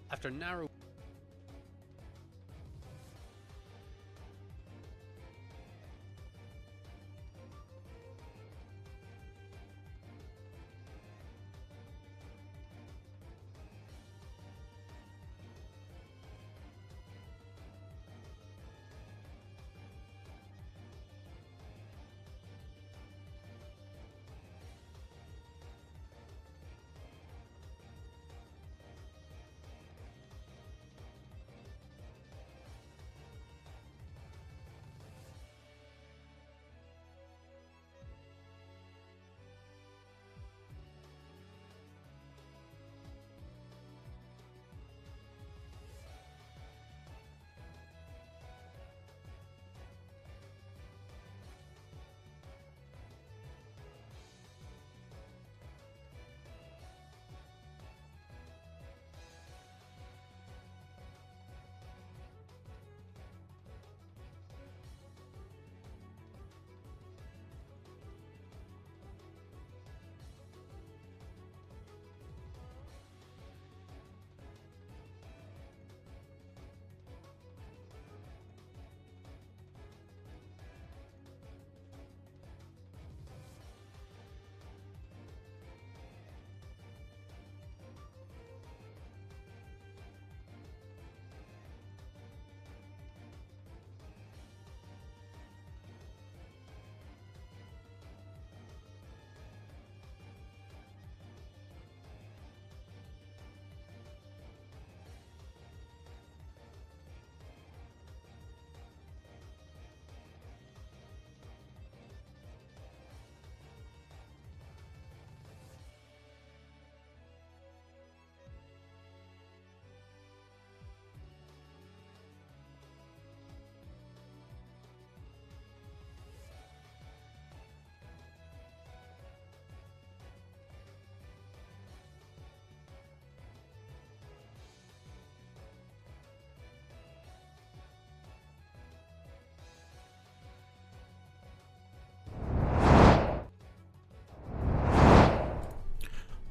After narrow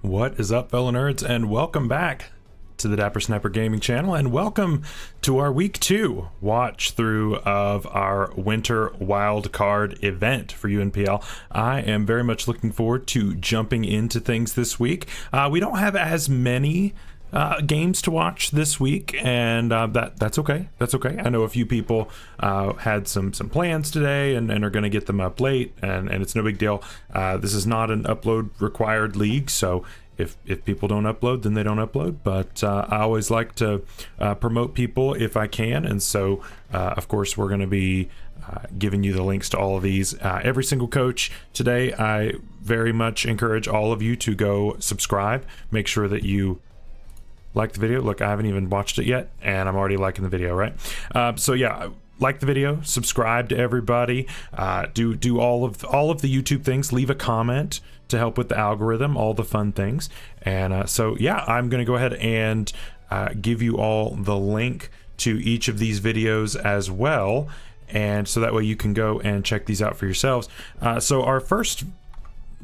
What is up, fellow nerds, and welcome back to the Dapper Sniper Gaming channel, and welcome to our week 2 watch through of our winter wildcard event for UNPL. I am very much looking forward to jumping into things this week. We don't have as many games to watch this week, and that's okay. That's okay. I know a few people had some plans today and are going to get them up late, and it's no big deal. This is not an upload required league, so if people don't upload, then they don't upload. But I always like to promote people if I can, and so of course we're going to be giving you the links to all of these. Every single coach today, I very much encourage all of you to go subscribe. Make sure that you like the video. Look, I haven't even watched it yet, and I'm already liking the video, right? So yeah, like the video, subscribe to everybody, do all of the YouTube things, leave a comment to help with the algorithm, all the fun things. And so yeah, I'm gonna go ahead and give you all the link to each of these videos as well, and so that way you can go and check these out for yourselves. So our first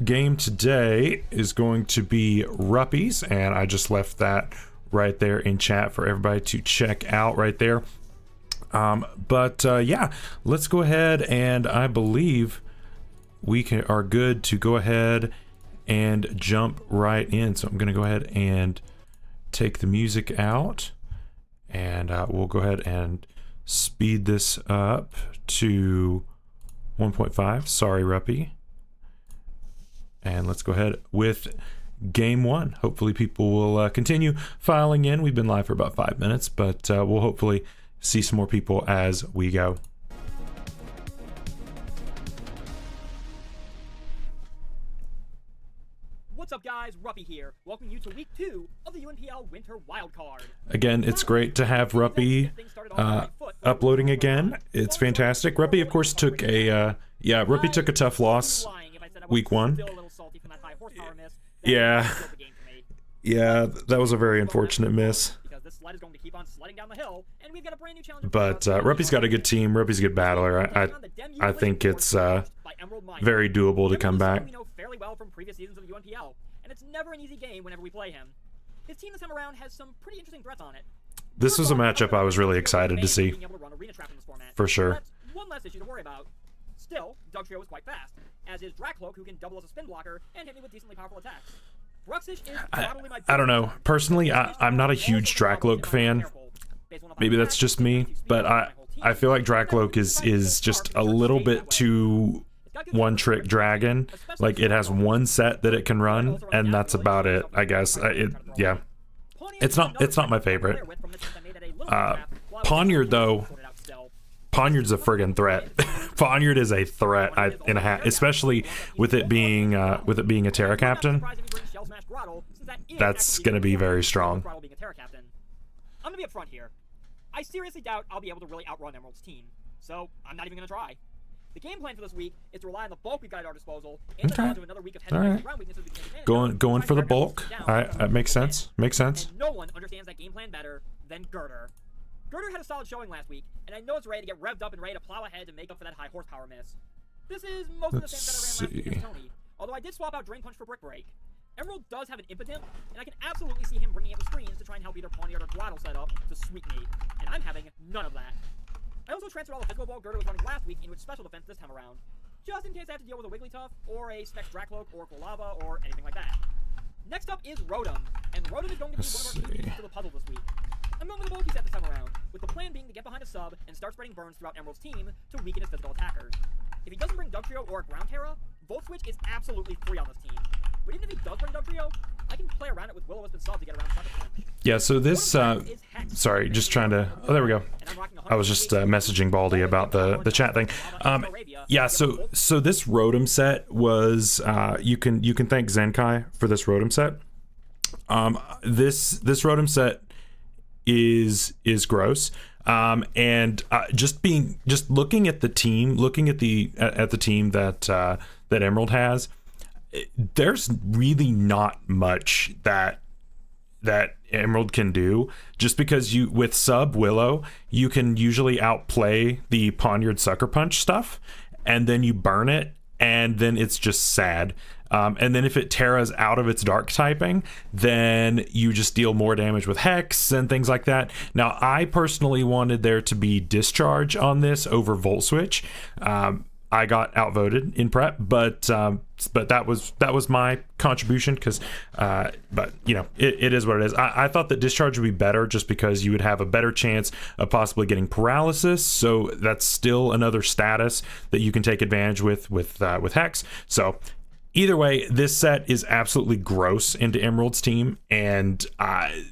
game today is going to be Ruppies, and I just left that right there in chat for everybody to check out right there. Yeah, let's go ahead, and I believe we are good to go ahead and jump right in. So I'm going to go ahead and take the music out, and we'll go ahead and speed this up to 1.5. Sorry, Ruppy. And let's go ahead with game 1. Hopefully people will continue filing in. We've been live for about 5 minutes, but we'll hopefully see some more people as we go. What's up, guys? Ruppy here, welcoming you to week 2 of the UNPL Winter Wildcard. Again, it's great to have Ruppy uploading again. It's fantastic. Ruppy, of course, took a Ruppy took a tough loss week 1. Yeah, that was a very unfortunate miss. Is going to keep on sledding down the hill, and we've got a brand new challenge. But Ruppy's got a good team. Ruppy's a good battler. I think it's very doable to come back. We know fairly well from previous seasons of the UNPL, and it's never an easy game whenever we play him. His team this time around has some pretty interesting threats on it. This was a matchup I was really excited to see, for sure. That's one less issue to worry about. Still, Dugtrio is quite fast, as is Dracloak, who can double as a spin blocker and hit me with decently powerful attacks. Bruxish is probably my I don't know. Personally, I'm not a huge Dracloak fan. Maybe that's just me, but I feel like Dracloak is just a little bit too one-trick dragon. Like, it has one set that it can run, and that's about it, I guess. Yeah. It's not my favorite. Poniard, though, Poniard's a friggin' threat. Poniard is a threat in a hat, especially with it being a Terra Captain. That's gonna be very strong. I'm gonna be upfront here. I seriously doubt I'll be able to really outrun Emerald's team, so I'm not even gonna try. The game plan for this week is to rely on the bulk we've got at our disposal and to into another week of head-to-head ground weaknesses we can take advantage of. Going for the bulk. All right, that makes sense. Makes sense. And no one understands that game plan better than Girder. Girder had a solid showing last week, and I know it's ready to get revved up and ready to plow ahead to make up for that high horsepower miss. This is most of the same set I ran last week against Tony, although I did swap out Drain Punch for Brick Break. Emerald does have an impotent, and I can absolutely see him bringing it to screens to try and help either Poniard or Throttle set up to sweep me, and I'm having none of that. I also transferred all the physical ball Girder was running last week into its special defense this time around, just in case I have to deal with a Wigglytuff, or a Specs Dracloak, or Quilava, or anything like that. Next up is Rotom, and Rotom is going to be one of our key pieces to the puzzle this week. I'm going with the bulky set this time around, with the plan being to get behind a sub and start spreading burns throughout Emerald's team to weaken his physical attackers. If he doesn't bring Dugtrio or Ground Terra, Volt Switch is absolutely free on this team. But even if he does bring Dugtrio, I can play around it with Will-O-Wisp and Sub to get around Sucker Punch. Yeah, so this, sorry, just trying to, oh, there we go. I was just messaging Baldy about the chat thing. Yeah, so this Rotom set was, you can thank Zenkai for this Rotom set. This Rotom set is gross. And just looking at the team, looking at the team that Emerald has, there's really not much that Emerald can do, just because with Sub Willow, you can usually outplay the Poniard Sucker Punch stuff, and then you burn it, and then it's just sad. And then if it Terras out of its dark typing, then you just deal more damage with Hex and things like that. Now, I personally wanted there to be Discharge on this over Volt Switch. I got outvoted in prep, but that was my contribution, because but you know, it is what it is. I thought that Discharge would be better just because you would have a better chance of possibly getting paralysis, so that's still another status that you can take advantage with Hex. So either way, this set is absolutely gross into Emerald's team, and I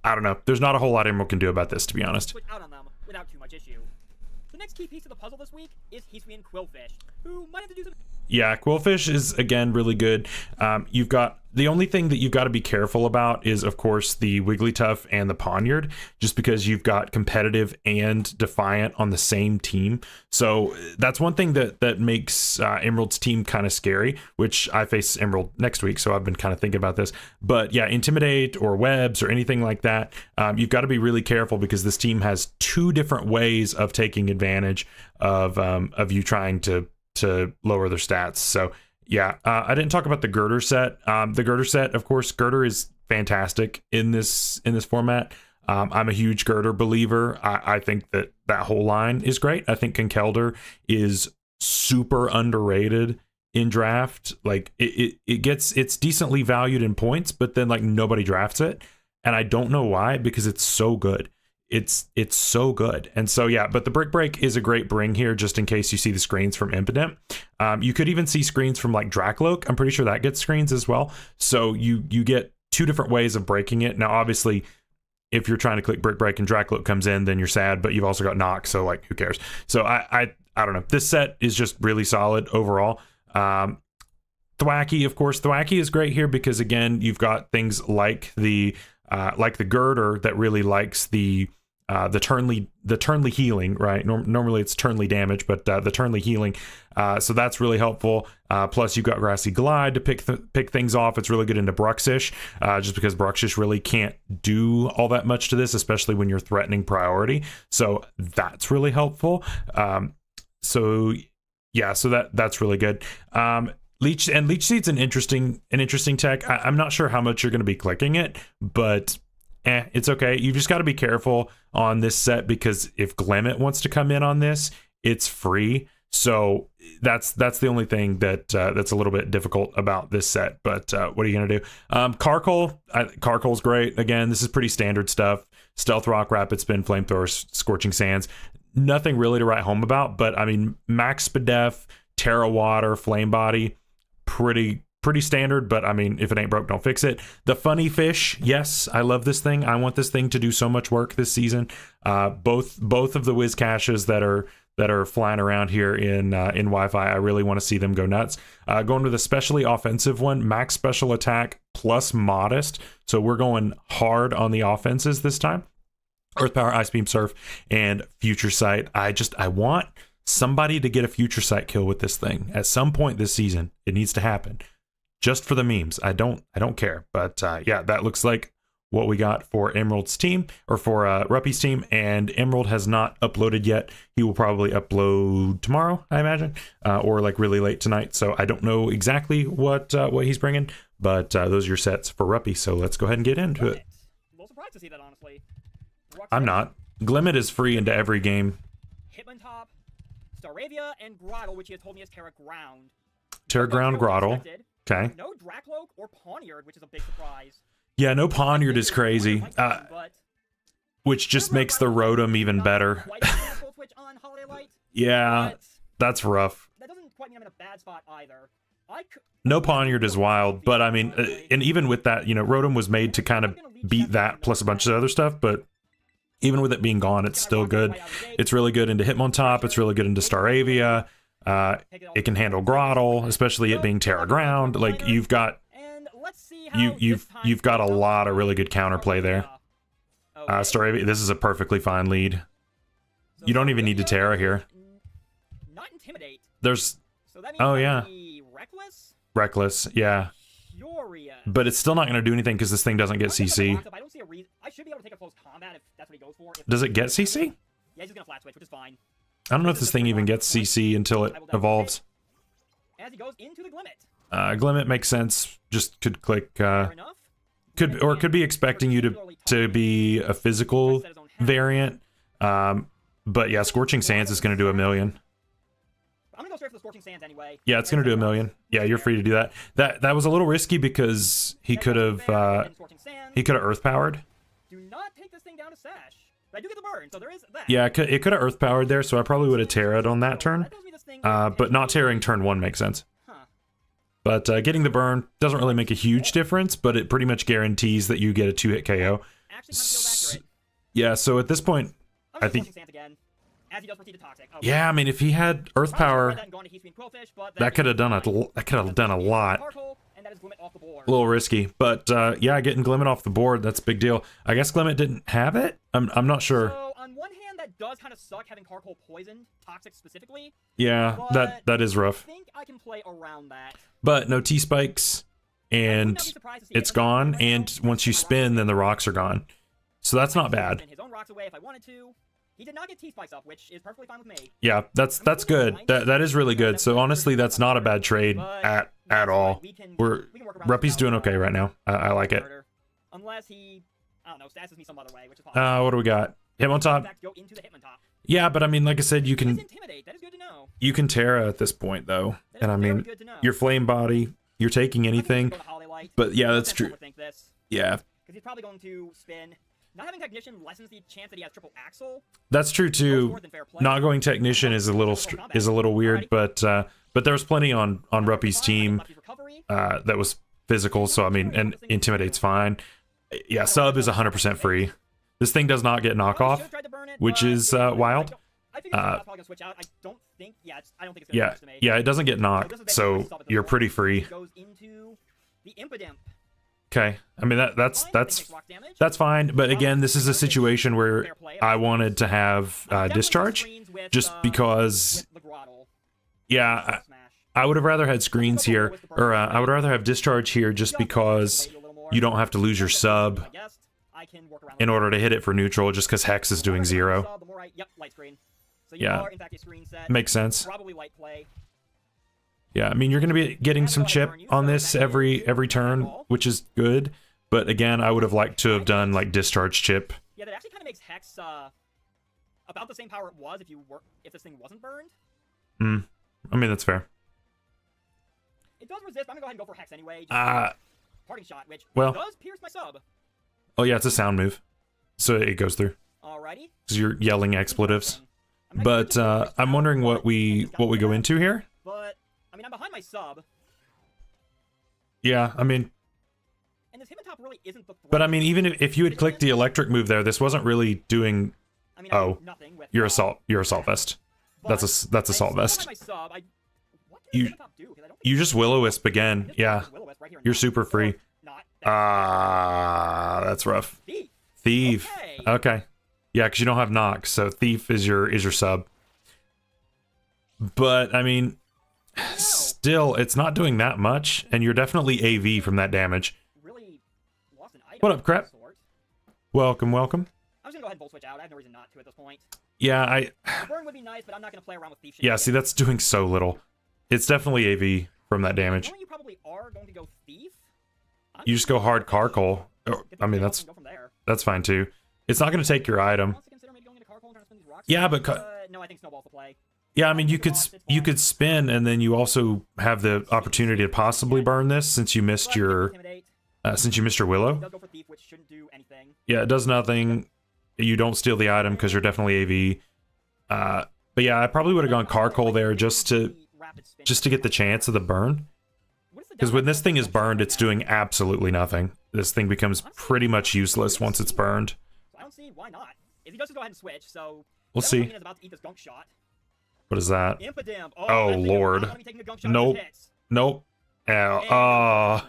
don't know, there's not a whole lot Emerald can do about this, to be honest. Out on them without too much issue. The next key piece of the puzzle this week is Hisuian Quillfish, who might have to do some... Yeah, Quillfish is, again, really good. You've got... The only thing that you've got to be careful about is, of course, the Wigglytuff and the Poniard, just because you've got Competitive and Defiant on the same team. So that's one thing that makes Emerald's team kind of scary, which I face Emerald next week, so I've been kind of thinking about this. But yeah, Intimidate or Webs or anything like that, you've got to be really careful, because this team has two different ways of taking advantage of you trying to lower their stats. So yeah, I didn't talk about the Girder set. The Girder set, of course, Girder is fantastic in this format. I'm a huge Girder believer. I think that whole line is great. I think Conkeldurr is super underrated in draft. Like it's decently valued in points, but then like nobody drafts it, and I don't know why, because it's so good. It's so good. And so yeah, but the Brick Break is a great bring here, just in case you see the screens from Impotent. You could even see screens from like Dracloak. I'm pretty sure that gets screens as well. So you get two different ways of breaking it. Now obviously, if you're trying to click Brick Break and Dracloak comes in, then you're sad, but you've also got Knock, so like who cares? So I don't know. This set is just really solid overall. Thwacky, of course, Thwacky is great here because again, you've got things like the Girder that really likes the Turnly healing, right? Normally it's Turnly damage, but the Turnly healing, so that's really helpful. Plus you've got Grassy Glide to pick things off. It's really good into Bruxish, just because Bruxish really can't do all that much to this, especially when you're threatening priority. So that's really helpful. So yeah, so that's really good. Leech Seed's an interesting tech. I'm not sure how much you're going to be clicking it, but it's okay. You just got to be careful on this set because if Glimmet wants to come in on this, it's free. So that's the only thing that that's a little bit difficult about this set. But what are you gonna do? Carcoal's great. Again, this is pretty standard stuff. Stealth Rock, Rapid Spin, Flamethrower, Scorching Sands. Nothing really to write home about. But I mean, Max Spadef, Terra Water, Flame Body, pretty standard. But I mean, if it ain't broke, don't fix it. The Funny Fish, yes, I love this thing. I want this thing to do so much work this season. Both of the Wiz Caches that are flying around here in Wi-Fi. I really want to see them go nuts. Going with a specially offensive one, Max Special Attack plus Modest. So we're going hard on the offenses this time. Earth Power, Ice Beam, Surf, and Future Sight. I want somebody to get a Future Sight kill with this thing at some point this season. It needs to happen, just for the memes. I don't care. But yeah, that looks like what we got for Emerald's team, or for Ruppy's team, and Emerald has not uploaded yet. He will probably upload tomorrow, I imagine, or like really late tonight. So I don't know exactly what he's bringing, but those are your sets for Ruppy. So let's go ahead and get into it. A little surprised to see that, honestly. I'm not. Glimmet is free into every game. Hitmontop, Staravia, and Grottle, which he has told me is Terra Ground. Terra Ground, Grottle. Okay. No Dracloak or Pawniard, which is a big surprise. Yeah, no Pawniard is crazy, which just makes the Rotom even better. Yeah, that's rough. That doesn't quite mean I'm in a bad spot either. No Pawniard is wild, but I mean, and even with that, you know, Rotom was made to kind of beat that plus a bunch of other stuff, but even with it being gone, it's still good. It's really good into Hitmontop. It's really good into Staravia. It can handle Grottle, especially it being Terra Ground. Like you've got a lot of really good counterplay there. Staravia, this is a perfectly fine lead. You don't even need to Terra here. Not Intimidate. There's Reckless, yeah. But it's still not going to do anything because this thing doesn't get CC. I should be able to take a close combat if that's what he goes for. Does it get CC? Yeah, he's gonna flat switch, which is fine. I don't know if this thing even gets CC until it evolves. As he goes into the Glimmet. Glimmet makes sense. Just could click. Could be expecting you to be a physical variant. But yeah, Scorching Sands is going to do 1 million. I'm gonna go straight for the Scorching Sands anyway. Yeah, it's going to do 1 million. Yeah, you're free to do that. That was a little risky because he could have Earth Powered. Do not take this thing down to Sash. But I do get the burn, so there is that. Yeah, it could have Earth Powered there, so I probably would have Terra'd on that turn. But not Terraing turn 1 makes sense. But getting the burn doesn't really make a huge difference, but it pretty much guarantees that you get a 2-hit KO. Yeah, so at this point, I think... Yeah, I mean, if he had Earth Power, that could have done a lot. A little risky, but yeah, getting Glimmet off the board, that's a big deal. I guess Glimmet didn't have it? I'm not sure. So, on one hand, that does kind of suck having Carcoal poisoned, Toxic specifically. Yeah, that is rough. I think I can play around that. But no T-Spikes, and it's gone, and once you spin, then the rocks are gone. So that's not bad. His own rocks away if I wanted to. He did not get T-Spikes up, which is perfectly fine with me. Yeah, that's good. That is really good. So honestly, that's not a bad trade at all. Ruppy's doing okay right now. I like it. Unless he, I don't know, stasses me some other way, which is possible. What do we got? Hitmontop. Yeah, but I mean, like I said, you can Terra at this point though, and I mean, your Flame Body, you're taking anything. But yeah, that's true. Yeah. Because he's probably going to spin. Not having Technician lessens the chance that he has triple Axle. That's true too. Not going Technician is a little weird, but there's plenty on Ruppy's team that was physical. So I mean, and Intimidate's fine. Yeah, sub is 100% free. This thing does not get knockoff, which is wild. Yeah, it doesn't get knocked, so you're pretty free. Okay, I mean that's fine, but again, this is a situation where I wanted to have discharge, just because. Yeah, I would have rather had screens here, or I would rather have discharge here, just because you don't have to lose your sub in order to hit it for neutral, just because Hex is doing 0. Yeah, makes sense. Yeah, I mean, you're going to be getting some chip on this every turn, which is good. But again, I would have liked to have done like discharge chip. Yeah, that actually kind of makes Hex about the same power it was if this thing wasn't burned. I mean, that's fair. It does resist, but I'm going to go ahead and go for Hex anyway. Parting shot, which does pierce my sub. Oh yeah, it's a sound move. So it goes through. Alrighty. Because you're yelling expletives. But I'm wondering what we go into here. But I mean, I'm behind my sub. Yeah, I mean. And this Hitmontop really isn't the. But I mean, even if you had clicked the electric move there, this wasn't really doing. I mean, nothing with, you're assault vest. That's assault vest. You just Will-O-Wisp again. Yeah, you're super free. That's rough. Thief. Okay. Yeah, because you don't have knock, so Thief is your sub. But I mean, still, it's not doing that much, and you're definitely AV from that damage. What up, crap? Welcome, welcome. I was gonna go ahead and Volt Switch out. I have no reason not to at this point. Yeah, Burn would be nice, but I'm not gonna play around with Thief. Yeah, see, that's doing so little. It's definitely AV from that damage. You probably are going to go Thief. You just go hard Carcoal. I mean, that's fine too. It's not going to take your item. Yeah, but no, I think Snowball's the play. Yeah, I mean, you could spin, and then you also have the opportunity to possibly burn this since you missed your Willow. It does go for Thief, which shouldn't do anything. Yeah, it does nothing. You don't steal the item because you're definitely AV. But yeah, I probably would have gone Carcoal there just to get the chance of the burn. Because when this thing is burned, it's doing absolutely nothing. This thing becomes pretty much useless once it's burned. I don't see why not. If he does just go ahead and switch, so we'll see. What is that? Oh lord. Nope. Nope. Ow.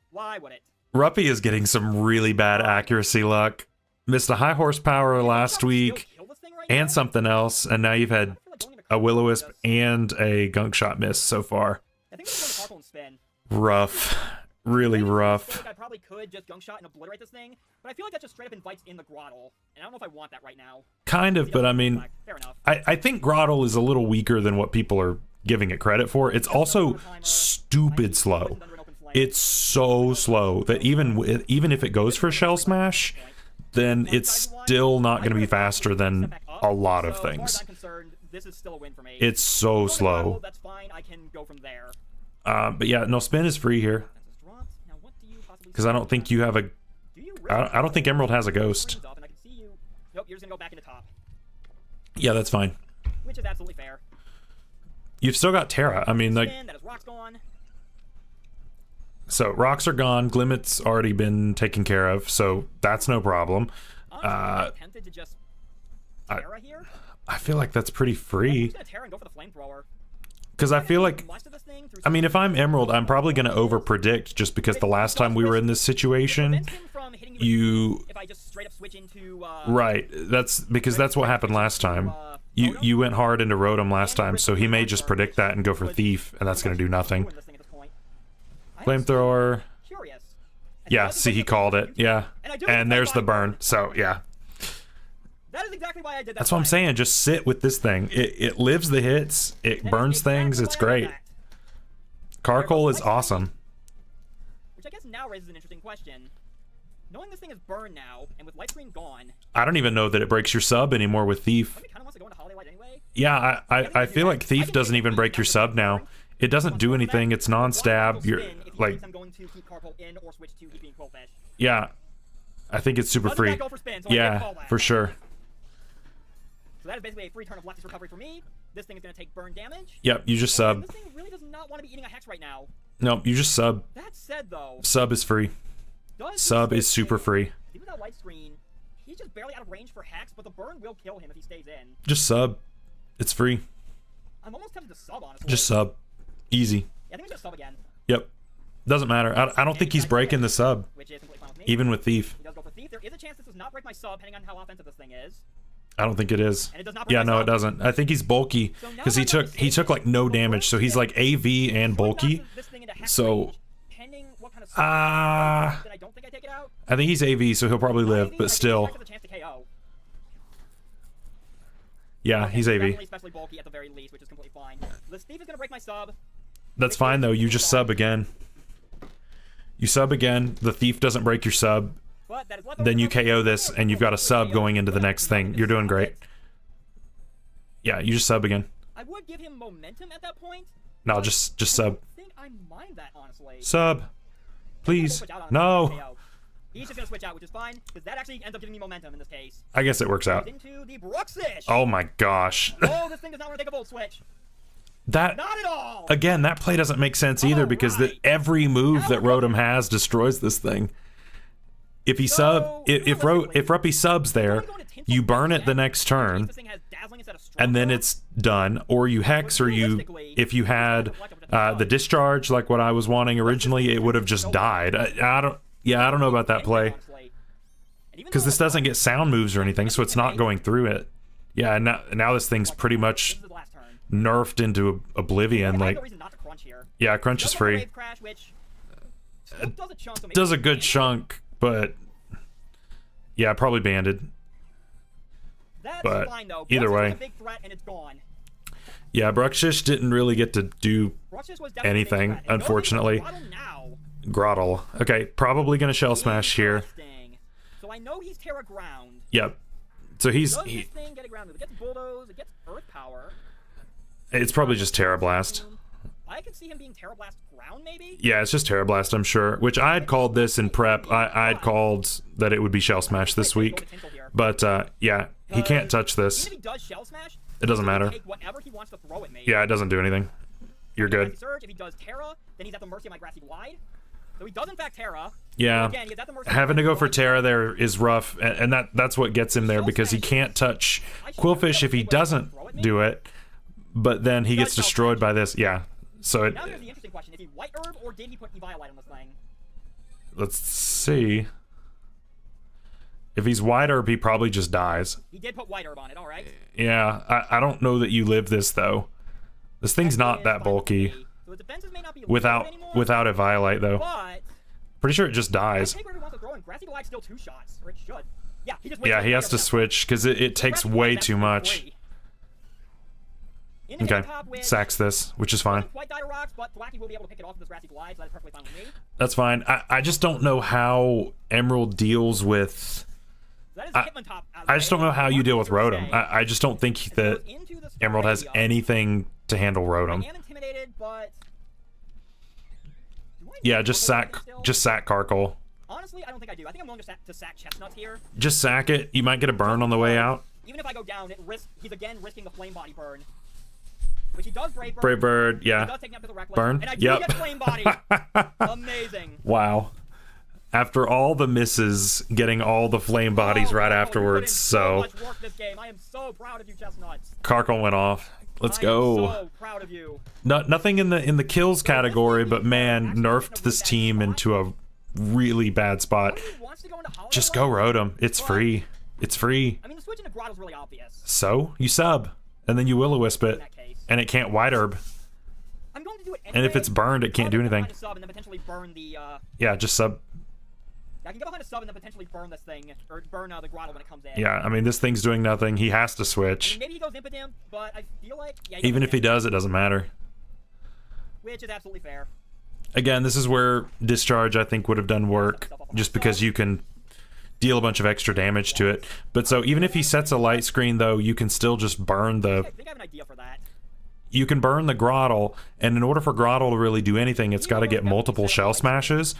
Why would it? Ruppy is getting some really bad accuracy luck. Missed a high horsepower last week and something else, and now you've had a Will-O-Wisp and a gunk shot miss so far. I think it's going to and spin. Rough. Really rough. I probably could just gunk shot and obliterate this thing, but I feel like that just straight up invites in the Grottle, and I don't know if I want that right now. Kind of, but I mean, I think Grottle is a little weaker than what people are giving it credit for. It's also stupid slow. It's so slow that even if it goes for Shell Smash, then it's still not going to be faster than a lot of things. It's so slow. That's fine. I can go from there. But yeah, no, spin is free here. Because I don't think you have a... I don't think Emerald has a ghost. Nope, you're just gonna go back into top. Yeah, that's fine. Which is absolutely fair. You've still got Terra. I mean, like... That is rocks gone. So, rocks are gone. Glimmet's already been taken care of, so that's no problem. Tempted to just Terra here? I feel like that's pretty free. I'm just gonna Terra and go for the flamethrower. Because I feel like, I mean, if I'm Emerald, I'm probably going to over-predict just because the last time we were in this situation, right, that's what happened last time. You went hard into Rotom last time, so he may just predict that and go for Thief, and that's going to do nothing. Flamethrower. Yeah, see, he called it, yeah. And there's the burn, so yeah. That is exactly why I did that. That's what I'm saying. Just sit with this thing. It lives the hits. It burns things. It's great. Carcoal is awesome. Which I guess now raises an interesting question. Knowing this thing is burned now, and with Light Screen gone... I don't even know that it breaks your sub anymore with Thief. Yeah, I feel like Thief doesn't even break your sub now. It doesn't do anything. It's non-stab. You're like... Yeah. I think it's super free. Yeah, for sure. So that is basically a free turn of Lefty's recovery for me. This thing is going to take burn damage. Yep, you just sub. This thing really does not want to be eating a Hex right now. Nope, you just sub. That said, though... Sub is free. Sub is super free. Even without Light Screen, he's just barely out of range for Hex, but the burn will kill him if he stays in. Just sub. It's free. I'm almost tempted to sub, honestly. Just sub. Easy. Yeah, I think we just sub again. Yep. Doesn't matter. I don't think he's breaking the sub. Which is completely fine with me. Even with Thief. He does go for Thief. There is a chance this does not break my sub, depending on how offensive this thing is. I don't think it is. And it does not break yeah, my no, sub. it doesn't. I think he's bulky because he took like no damage, so he's like AV and bulky. So I think he's AV, so he'll probably live, but still. Yeah, he's AV. Especially bulky at the very least, which is completely fine. The Thief is gonna break my sub. That's fine though. You just sub again. You sub again. The thief doesn't break your sub. Then you KO this, and you've got a sub going into the next thing. You're doing great. Yeah, you just sub again. I would give him momentum at that point. No, just sub. I think I mind that, honestly. Sub. Please. No. He's just gonna switch out, which is fine, because that actually ends up giving me momentum in this case. I guess it works out. Into the Bruxish. Oh my gosh. Oh, this thing does not want to take a volt switch. That, not at all. Again, that play doesn't make sense either, because every move that Rotom has destroys this thing. If he if Ruppy subs there, you burn it the next turn, and then it's done. Or you hex, or if you had the discharge like what I was wanting originally, it would have just died. I don't know about that play, because this doesn't get sound moves or anything, so it's not going through it. Yeah, now this thing's pretty much nerfed into oblivion. Like, yeah, crunch is free. Does a good chunk, but yeah, probably banded. But either way, yeah, Bruxish didn't really get to do anything, unfortunately. Grottle. Okay, probably gonna shell smash here. So I know he's Terra Ground. Yep. So he's this thing get ground? It gets bulldoze, it gets earth power. It's probably just Terra Blast. I can see him being Terra Blast ground, maybe? Yeah, it's just Terra Blast, I'm sure. Which I had called this in prep. I had called that it would be Shell Smash this week. But, yeah, he can't touch this. Even if he does Shell Smash, it doesn't matter. Whatever he wants to throw at me. Yeah, it doesn't do anything. You're good. If he does Terra, then he's at the mercy of my Grassy Glide. So he does, in fact, Terra. Yeah, having to go for Terra there is rough, and that's what gets him there, because he can't touch Quillfish if he doesn't do it. But then he gets destroyed by this. Yeah. So now here's the interesting question: is he White Herb, or did he put Eviolite on this thing? Let's see. If he's White Herb, he probably just dies. He did put White Herb on it. All right. Yeah, I don't know that you live this though. This thing's not that bulky. So the defenses may not be without a Violite though. But pretty sure it just dies. Grassy Glide's still 2 shots, or it should. Yeah, he has to switch because it takes way too much. Okay, sacks this, which is fine. That's fine. I just don't know how Emerald deals with... I just don't know how you deal with Rotom. I just don't think that Emerald has anything to handle Rotom. Yeah, just sack Karkle. Honestly, I don't think I do. I think I'm willing to sack Chestnut here. Just sack it. You might get a burn on the way out. Even if I go down, he's again risking the Flame Body burn. Which he does Brave Bird. Brave Bird, yeah. He does take me up to the Reckless. Burn? And I do get Flame Body. Amazing. Wow. After all the misses, getting all the Flame Bodies right afterwards, so much work this game. I am so proud of you, Chestnuts. Karkle went off. Let's go. I'm so proud of you. Nothing in the kills category, but man, nerfed this team into a really bad spot. Just go Rotom. It's free. It's free. I mean, the switch into Grottle's really obvious. So you sub, and then you Will-O-Wisp it, and it can't White Herb. I'm going to do it anyway. And if it's burned, it can't do anything. Sub and then potentially burn the, yeah, just sub. I can get behind a sub and then potentially burn this thing, or burn the Grottle when it comes in. Yeah, I mean, this thing's doing nothing. He has to switch. I mean, maybe he goes Impotent, but I feel like... Yeah, even if he does, it doesn't matter. Which is absolutely fair. Again, this is where Discharge, I think, would have done work, just because you can deal a bunch of extra damage to it. But so, even if he sets a light screen, though, you can still just burn the... I think I have an idea for that. You can burn the Grottle, and in order for Grottle to really do anything, it's got to get multiple Shell Smashes,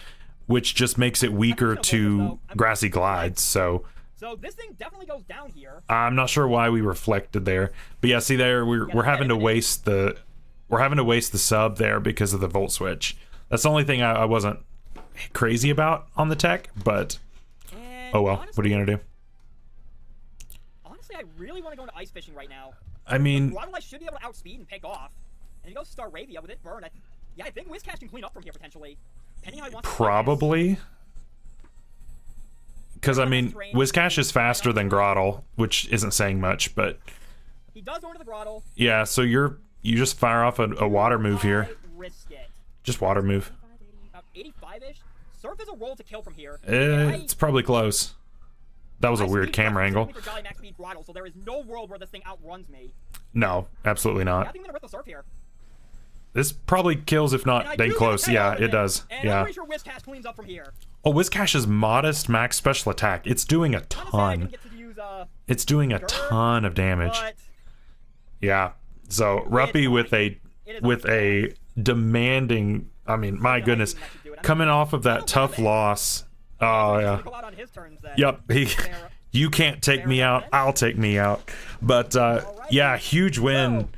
which just makes it weaker to Grassy Glides, so this thing definitely goes down here. I'm not sure why we reflected there, but yeah, see there we're having to waste the sub there because of the Volt Switch. That's the only thing I wasn't crazy about on the tech, but oh well. Honestly, what are you gonna do? Honestly, I really want to go into ice fishing right now. I mean, I should be able to outspeed and pick off, and you go Staravia with it burn. I think Whiscash can clean up from here potentially. Probably, because I mean, Whiscash is faster than Grottle, which isn't saying much, but he does go into the Grottle. Yeah, so you just fire off a water move here. Just water move. 85-ish. Surf is a roll to kill from here. It's probably close. That was a weird camera angle. So there is no world where this thing outruns me. No, absolutely not. I think I'm gonna rip the Surf here. This probably kills, if not dang close. Yeah, it does. And Yeah. I'm pretty sure Whiscash cleans up from here. Oh, Whiscash's modest max special attack. It's doing a ton. It's doing a ton of damage. Yeah. So Ruppy with a demanding. I mean, my goodness, coming off of that tough loss. Oh yeah. Yep. You can't take me out. I'll take me out. But yeah, huge win.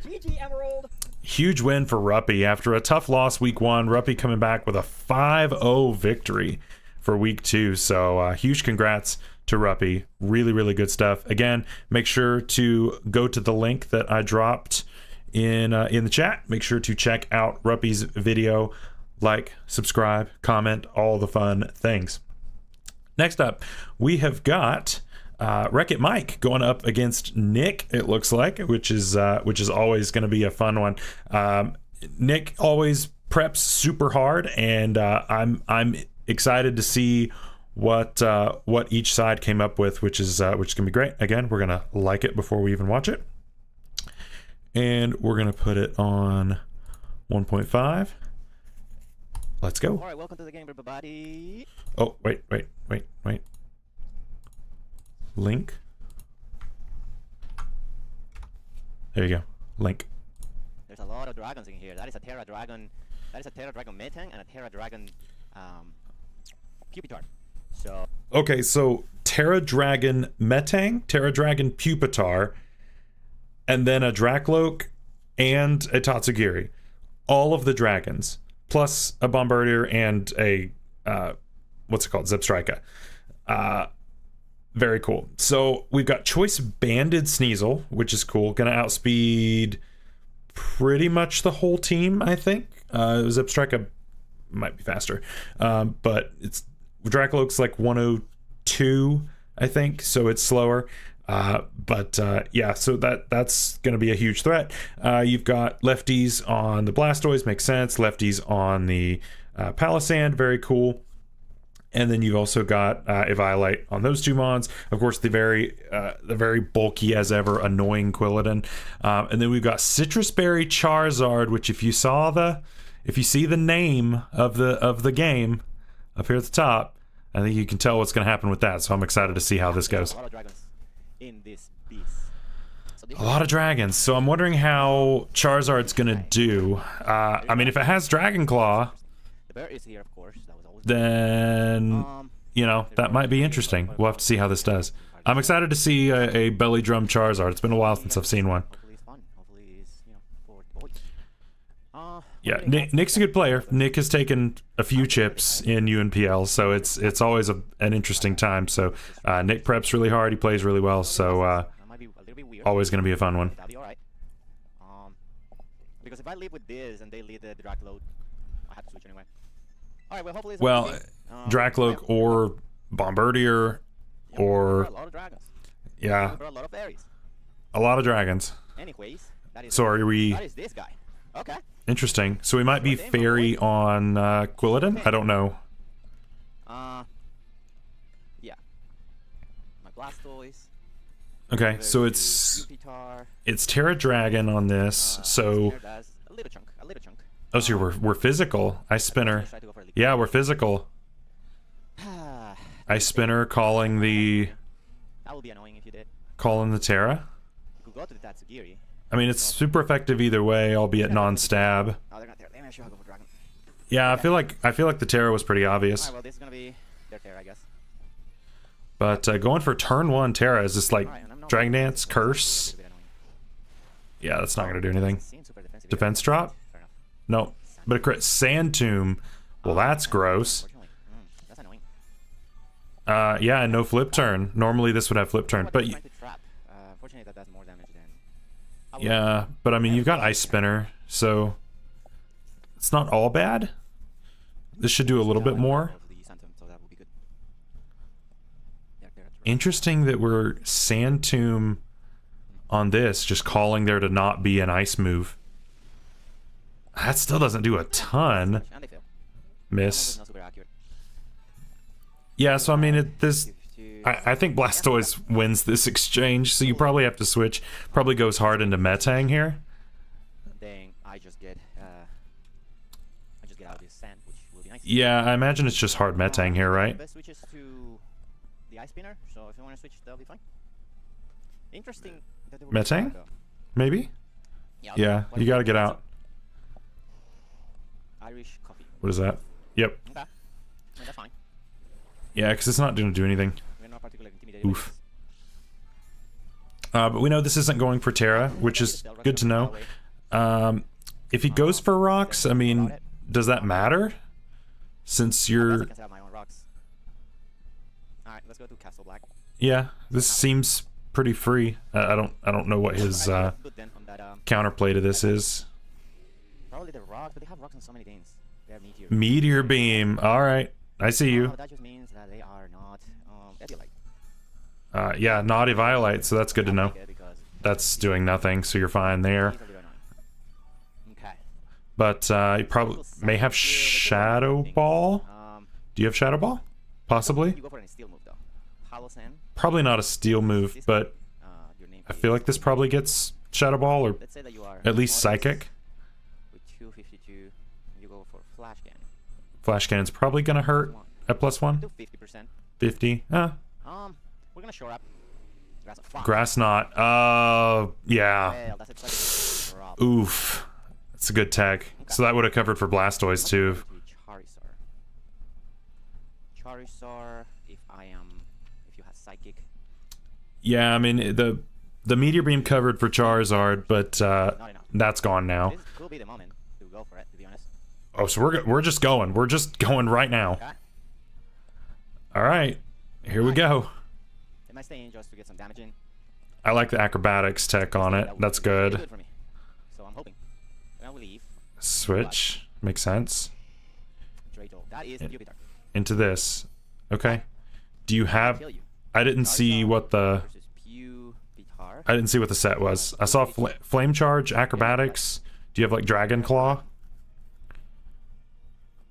Huge win for Ruppy after a tough loss week 1. Ruppy coming back with a 5-0 victory for week 2. So huge congrats to Ruppy. Really, really good stuff. Again, make sure to go to the link that I dropped in the chat. Make sure to check out Ruppy's video. Like, subscribe, comment, all the fun things. Next up, we have got Wreck-It Mike going up against Nick, it looks like, which is always going to be a fun one. Nick always preps super hard, and I'm excited to see what each side came up with, which is gonna be great. Again, we're gonna like it before we even watch it, and we're gonna put it on 1.5. Let's go. All right, welcome to the game, everybody. Oh, wait. Link. There you go. Link. There's a lot of dragons in here. That is a Terra Dragon. That is a Terra Dragon Metang and a Terra Dragon Pupitar. So. Okay, so Terra Dragon Metang, Terra Dragon Pupitar, and then a Drakloak and a Tatsugiri. All of the dragons, plus a Bombardier and a what's it called? Zebstrika. Very cool. So we've got Choice Banded Sneasel, which is cool. Gonna outspeed pretty much the whole team, I think. Zebstrika might be faster. But it's Drakloak's like 102, I think, so it's slower. Yeah, so that's gonna be a huge threat. You've got lefties on the Blastoise, makes sense. Lefties on the Palisand, very cool. And then you've also got Eviolite on those two mons. Of course, the very bulky as ever annoying Quilladin. And then we've got Citrus Berry Charizard, which if you see the name of the game up here at the top, I think you can tell what's going to happen with that. So I'm excited to see how this goes. A lot of dragons in this beast. A lot of dragons. So I'm wondering how Charizard's going to do. I mean, if it has Dragon Claw, the bear is here, of course. That was always then that might be interesting. We'll have to see how this does. I'm excited to see a belly drum Charizard. It's been a while since I've seen one. Hopefully it's fun. Hopefully it's for the boys. Yeah, Nick's a good player. Nick has taken a few chips in UNPL, so it's always an interesting time. So Nick preps really hard. He plays really well. So Might be a little bit weird. always going to be a fun one. That'll be alright. Because if I lead with this and they lead the Drakloak, I have to switch anyway. Alright, well hopefully it's Well, okay. Drakloak or Bombardier or a lot of dragons. yeah, A lot of fairies. a lot of dragons. Anyways, that is So are we? that is this guy. Okay. Interesting. So we might be fairy on Quilladin? I don't know. Yeah. My Blastoise. Okay, so it's Pupitar. Terra Dragon on this. So There does a little chunk. A little chunk. oh, so we're physical. Ice Spinner. Let's try to go for a leak. Yeah, we're physical. Ice Spinner calling the That would be annoying if you did. Terra. You could go to the Tatsugiri. I mean, it's super effective either way, albeit non-stab. Oh, they're not there. Maybe I should go for Dragon. Yeah, I feel like the Terra was pretty obvious. Alright, well, this is gonna be their Terra, I guess. But going for turn 1 Terra is just like Alright, and I'm not Dragon really- Dance, it's Curse. a bit annoying. Yeah, that's not going to do anything. Seems super defensive. Defense drop? Fair enough. No. But a crit Sand Tomb. Well, that's gross. Unfortunately. That's annoying. Yeah, and no flip turn. Normally this would have flip turn, but Trying to trap. Fortunately, that does more damage than. I would- yeah, but I mean, you've got Ice Spinner, so it's not all bad. This should do a little bit more. The Phantom, so that would be good. Yeah, they're at- Interesting that we're Sand Tomb on this, just calling there to not be an ice move. That still doesn't do a ton. And they fail. Miss. It's not super accurate. Yeah, so I mean, I think Yeah. Blastoise wins this exchange, so you probably have to switch. Probably goes hard into Metang here. Then I just get get out of this sand, which will be nice. Yeah, I imagine it's just hard metang here, right? Best switches to the ice spinner, so if you want to switch, that'll be fine. Interesting. That they will Metang? though. Maybe? Yeah, you gotta get out. Irish coffee. What is that? Yep. Okay. I mean, that's fine. Yeah, because it's not going to do anything. We're not particularly intimidated. Oof. But we know this isn't going for Terra, which is good to know. If he goes for rocks, I mean, does that matter? Since you're... I can set up my own rocks. Alright, let's go to Castle Black. Yeah, this seems pretty free. I don't know what his counterplay to this is. Probably the rocks, but they have rocks in so many things. They have meteor. Meteor beam. All right, I see you. That just means that they are not Eviolite. Yeah, not Eviolite, so that's good to know. Because That's doing nothing, so you're fine there. okay. But you probably may have Shadow Ball. Do you have Shadow Ball? Possibly. You go for a steel move though. Hollow Sand. Probably not a steel move, but I feel like this probably gets Shadow Ball, or Let's say that you are at least Psychic. with 252, you go for Flash Cannon. Flash Cannon's probably gonna hurt at +1. Do 50%. 50. We're gonna shore up. Grass of Fire. Grass Knot. Yeah. Well, that's exactly what Oof. That's a good tag. So that would have covered for Blastoise too. Charizard. Charizard, if you have Psychic. Yeah, I mean the Meteor Beam covered for Charizard, but Not enough. that's gone now. This could be the moment to go for it, to be honest. Oh, so we're just going. We're just going right now. Okay. All right, here we go. It might stay in just to get some damage in. I like the acrobatics tech on it. That would That's be really good. good for me. So I'm hoping. I will leave. Switch makes sense Drato. That is Jupiter. into this. Okay. Do you have? Kill you. I didn't see what the. Versus Jupiter. I didn't see what the set was. I saw flame charge, acrobatics. Do you have like Dragon Claw?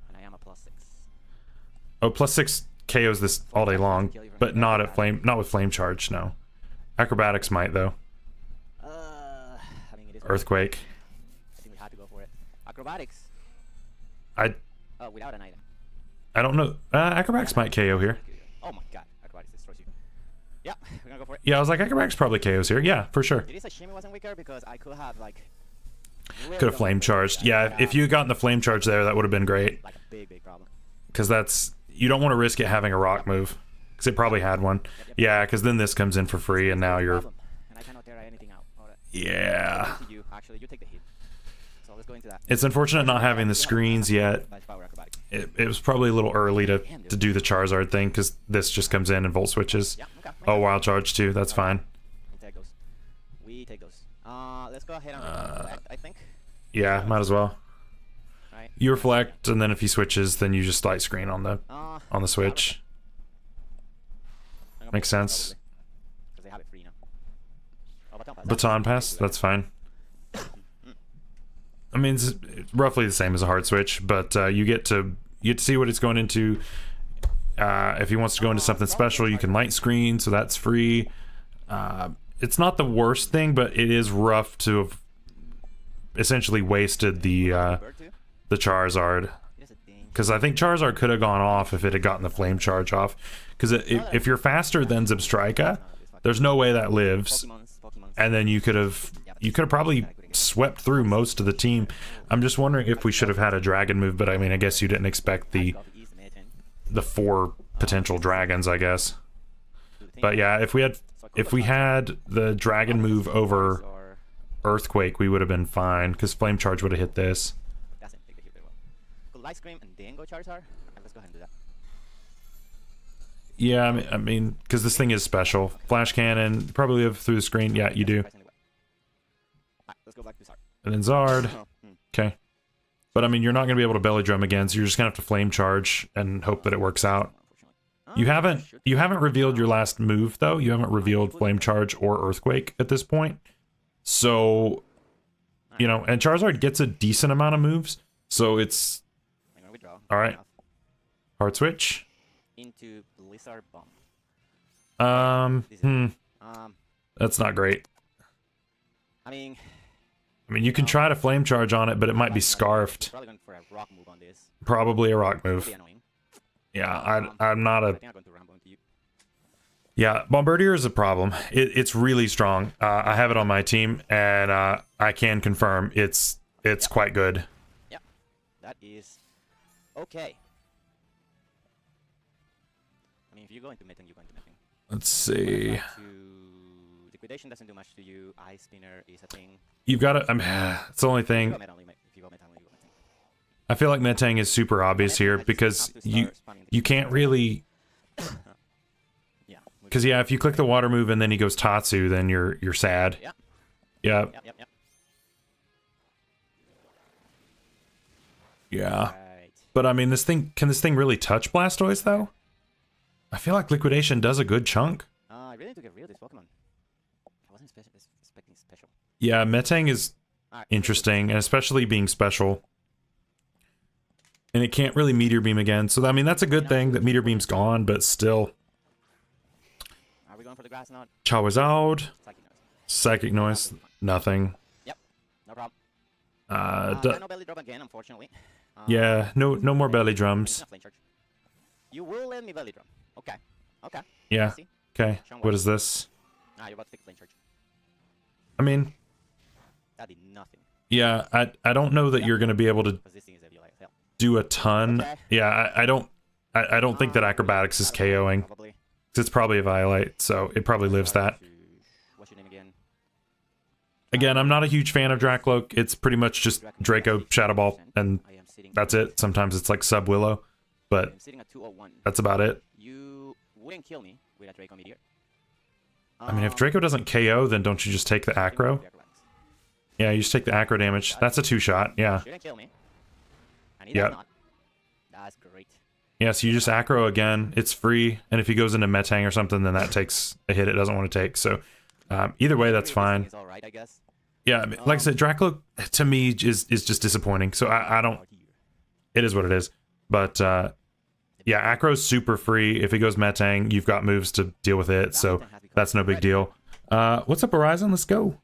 And I am a +6. Oh, +6 KOs this all day long, but not with flame charge. No. Acrobatics might though. I mean, it is Earthquake. I think we had to go for it. Acrobatics. Without an item. I don't know. Acrobatics might KO here. Oh my god, acrobatics destroys you. Yeah, we're gonna go for it. Yeah, I was like, acrobatics probably KOs here. Yeah, for sure. It is a shame it wasn't weaker because I could have like. Really Could have flame charged. Yeah, if you had gotten the flame charge there, that would have been great. Like a big problem. Because you don't want to risk it having a rock move. Because it probably had one. Yeah, because then this comes in for free, and now you're. And I cannot tear anything out. Yeah. You actually, you take the hit. So let's go into that. It's unfortunate not having the screens yet. It was probably a little early to do the Charizard thing, because this just comes in and Volt switches. Yeah, okay. Oh, Wild Charge too. That's fine. We take those. We take those. Let's go ahead and reflect, I think. Yeah, might as well. Right. You reflect, and then if he switches, then you just light screen on the switch. Makes sense. Because they have it free now. Oh, Baton pass, that's fine. I mean, it's roughly the same as a hard switch, but you get to see what it's going into. If he wants to go into something special, you can light screen, so that's free. It's not the worst thing, but it is rough to have essentially wasted the Charizard. Because I think Charizard could have gone off if it had gotten the flame charge off. Because if you're faster than Zebstrika, there's no way that lives. And then you could have probably swept through most of the team. I'm just wondering if we should have had a dragon move, but I mean, I guess you didn't expect the 4 potential dragons, I guess. But yeah, if we had the dragon move over Earthquake, we would have been fine, because flame charge would have hit this. Doesn't take the hit very well. Go Light Scream and then go Charizard. Let's go ahead and do that. Yeah, I mean, because this thing is special. Flash Cannon, probably live through the screen. Yeah, you do. Alright, let's go back to Zard. And then Zard. Okay. But I mean, you're not going to be able to belly drum again, so you're just going to have to flame charge and hope that it works out. You haven't revealed your last move though. You haven't revealed flame charge or earthquake at this point. So, you know, and Charizard gets a decent amount of moves, so it's all right. Hard switch Into Blizzard Bomb. That's not great. I mean, I mean, you can try to flame charge on it, but it might be scarfed. Probably going for a rock move on this. Probably a rock Pretty move. annoying. Yeah, I'm not I a... think I'm going to ramble into you. Yeah, Bombardier is a problem. It's really strong. I have it on my team, and I can confirm it's quite good. Yeah, that is okay. I mean, if you go into Mitten, you go into Mitten. Let's see. Liquidation doesn't do much to you. Ice Spinner is a thing. You've got to... it's the only If you thing. go Meta only, if you go Meta only, you go Meten. I feel like Metang is super obvious here because you can't really... Yeah. Because yeah, if you click the water move and then he goes Tatsu, then you're sad. Yeah. Yeah. Yep. Yeah. Right. But I mean, can this thing really touch Blastoise though? I feel like Liquidation does a good chunk. I really need to get rid of this Pokemon. I wasn't expecting special. Yeah, Metang is Alright, interesting, and especially being special. And it can't really Meteor Beam again, so I mean that's a good thing that Meteor Beam's gone, but still. Are we going for the grass knot? Charizard, Psychic noise. Psychic Noise, nothing. Yep, no problem. No belly drop again, unfortunately. Yeah, no more belly It's drums. not flame charge. You will let me belly drum. Okay. Okay. Yeah. See? Okay, what is this? You're about to take flame charge. I mean, That did nothing. yeah, I don't know that you're gonna be able to Because this thing is heavy like hell. do a ton. Okay. Yeah, I don't think that Acrobatics is KOing. Probably. It's probably a Violate, so it probably lives that. What's your name again? Again, I'm not a huge fan of Dracloak. It's pretty much just Draco, Shadow Ball, and I am sitting. that's it. Sometimes it's like Sub Willow, but I'm sitting at 201. that's about it. You wouldn't kill me with a Draco Meteor. I mean, if Draco doesn't KO, then don't you just take the Acro? Yeah, you just take the Acro damage. That's a 2-shot, yeah. Shouldn't kill me. And he Yep. does not. That's great. Yeah, so you just Acro again. It's free, and if he goes into Metang or something, then that takes a hit it doesn't want to take. So either way, that's fine. It's all right, I guess. Yeah, I mean, like I said, Dracloak to me is just disappointing. So I don't... It is what it is. But yeah, Acro's super free. If he goes Metang, you've got moves to deal with it, so that's no big deal. What's up, Horizon? Let's go.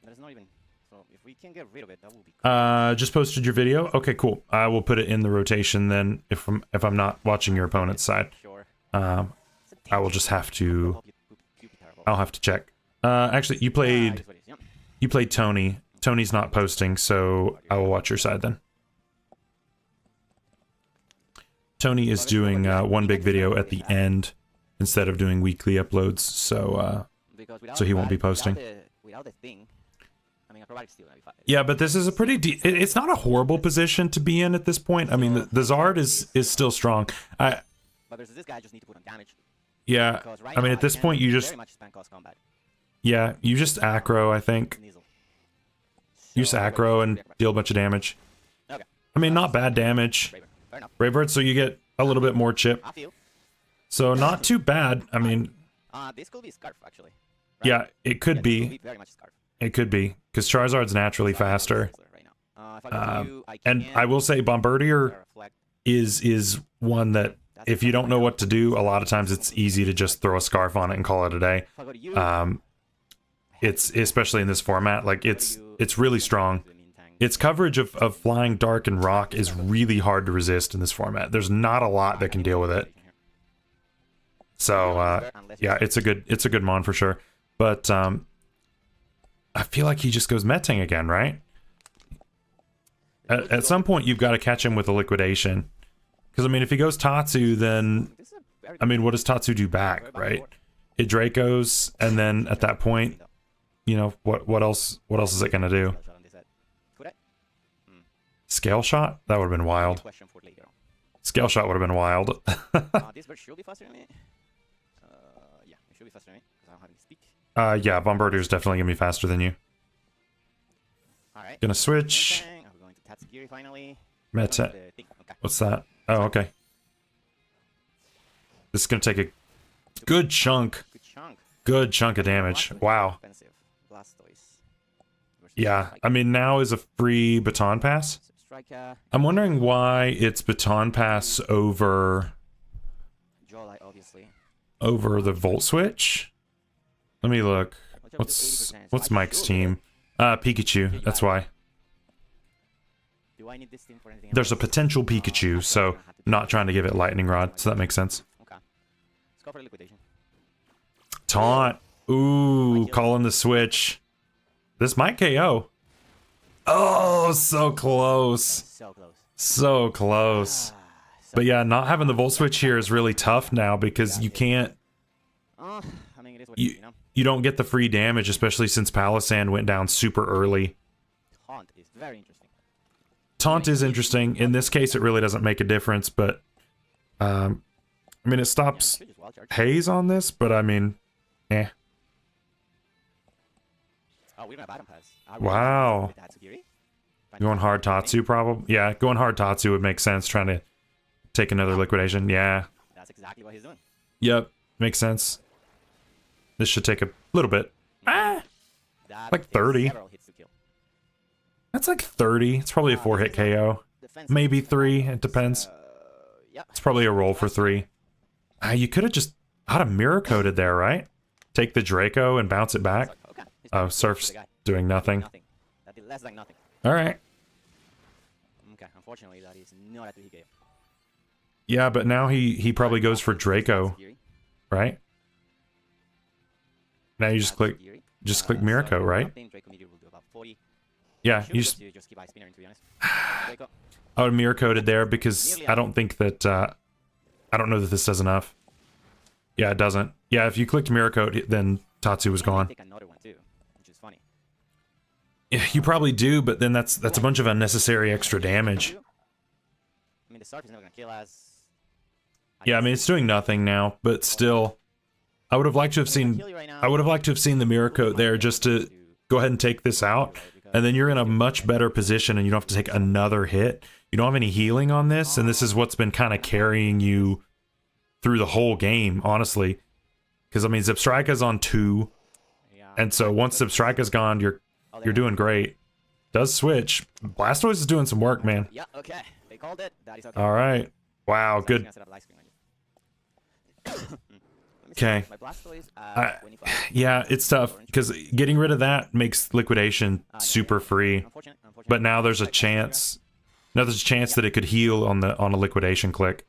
There's not even. So if we can get rid of it, that would be cool. Just posted your video. Okay, cool. I will put it in the rotation then. If I'm not watching your opponent's side, Sure. I will just have to. Hope you be terrible. I'll have to check. Actually, you played Yep. Tony. Tony's not posting, so I will watch your side then. Tony is doing one big video at the end instead of doing weekly uploads, so Because so he won't be posting. Without the thing, I mean, Acrobatic's still gonna be fine. Yeah, but this is a pretty... it's not a horrible position to be in at this point. I mean, the Zard is still strong. But versus this guy, I just need to put on damage. Yeah, Because right I mean, now at this can point, you just... very much spam cost combat. Yeah, you just Acro, I think. Nizzle. You just Acro and deal a bunch of damage. Okay. I mean, not bad damage. Braver. Fair enough. Braveheart, so you get a little bit more chip. I feel. So not too bad. I mean, This could be Scarf, actually. Right? yeah, it could This be. very much Scarf. It could be. Because Charizard's naturally faster. Right now. If I go to you, I And can I will say Bombardier reflect. is one that if you don't know what to do, a lot of times it's easy to just throw a Scarf on it and call it a day. If I go to you, It's especially in this format, like it's really strong. Its coverage of Flying, Dark, and Rock is really hard to resist in this format. There's not a lot that can deal with it. So yeah, it's a good mon for sure. But I feel like he just goes Metang again, right? At some point, you've got to catch him with a liquidation. Because I mean, if he goes Tatsu, then I mean, what does Tatsu do back, right? It Dracos, and then at that point, you know what else is it gonna do? Scale shot? That would have been wild. Scale shot would have been wild. This bird should be faster than me. Yeah, it should be faster than me because I don't have any speed. Yeah, Bombardier's definitely gonna be faster than you. Alright. Gonna switch. I'm going to Tatsugiri finally. Meta. Okay. What's that? Oh, okay. This is gonna take a good chunk. Good chunk. Good chunk of damage. Wow. Expensive. Blastoise. Yeah, I mean, now is a free baton pass. Strike, I'm wondering why it's baton pass over Jawline, obviously. the Volt Switch. Let me look. What's Mike's team? Pikachu. That's why. Do I need this team for anything There's a else? potential Pikachu, so not trying to give it Lightning Rod, so that makes sense. Okay. Let's go for liquidation. Taunt. Ooh, calling the switch. This might KO. Oh, so close. So close. So close. But yeah, not having the Volt Switch here is really tough now because you can't... I mean, it is what it is, you know? You don't get the free damage, especially since Palisand went down super early. Taunt is very interesting. Taunt is interesting. In this case, it really doesn't make a difference, but... I mean, it stops Should just wild charge. haze on this, but I mean... Eh. Oh, we don't have item pass. Wow. Tatsugiri? Going hard Tatsu, probably. Yeah, going hard Tatsu would make sense, trying to take another liquidation. Yeah. That's exactly what he's doing. Yep, makes sense. This should take a little bit. Ah! That Like is 30. several hits to kill. That's like 30. It's probably a 4-hit KO. Defense Maybe 3, it depends. Yeah. It's probably a roll for 3. You could have just had a mirror coded there, right? Take the Draco and bounce it back. Okay. He's Oh, doing Surf's the guy. doing nothing. Nothing. That did less than nothing. Alright. Okay, unfortunately, that is not a 2-hit KO. Yeah, but now he probably goes for Draco, Tatsugiri. right? Now you just click Tatsugiri. Mirko, So right? something Draco meteor will do about 40. Yeah, Should you be just good to just keep ice spinner, to be honest. Draco. I would mirror coded there because I don't think that I don't know that this does enough. Yeah, it doesn't. Yeah, if you clicked mirror code, then Tatsu was You might gone. take another one too, which is funny. Yeah, you probably do, but then that's a bunch of unnecessary extra damage. I mean, the Surf is never gonna kill us. Yeah, I mean it's doing nothing now, but still, I would have liked to have seen. I would have liked to have seen the mirror code there just to go ahead and take this out, and then you're in a much better position, and you don't have to take another hit. You don't have any healing on this, and this is what's been kind of carrying you through the whole game, honestly. Because I mean, Zipstrika's on 2, and so once Zipstrika's gone, you're doing great. Does switch. Blastoise is doing some work, man. Yeah, okay. They called it. That is okay. All right. Wow, So I'm good. gonna set up a light screen on you. Let me see. Okay. My Blastoise at 25. Yeah, it's tough because getting rid of that makes liquidation super free. Unfortunate. But now there's a chance. Now there's a chance that it could heal on a liquidation click.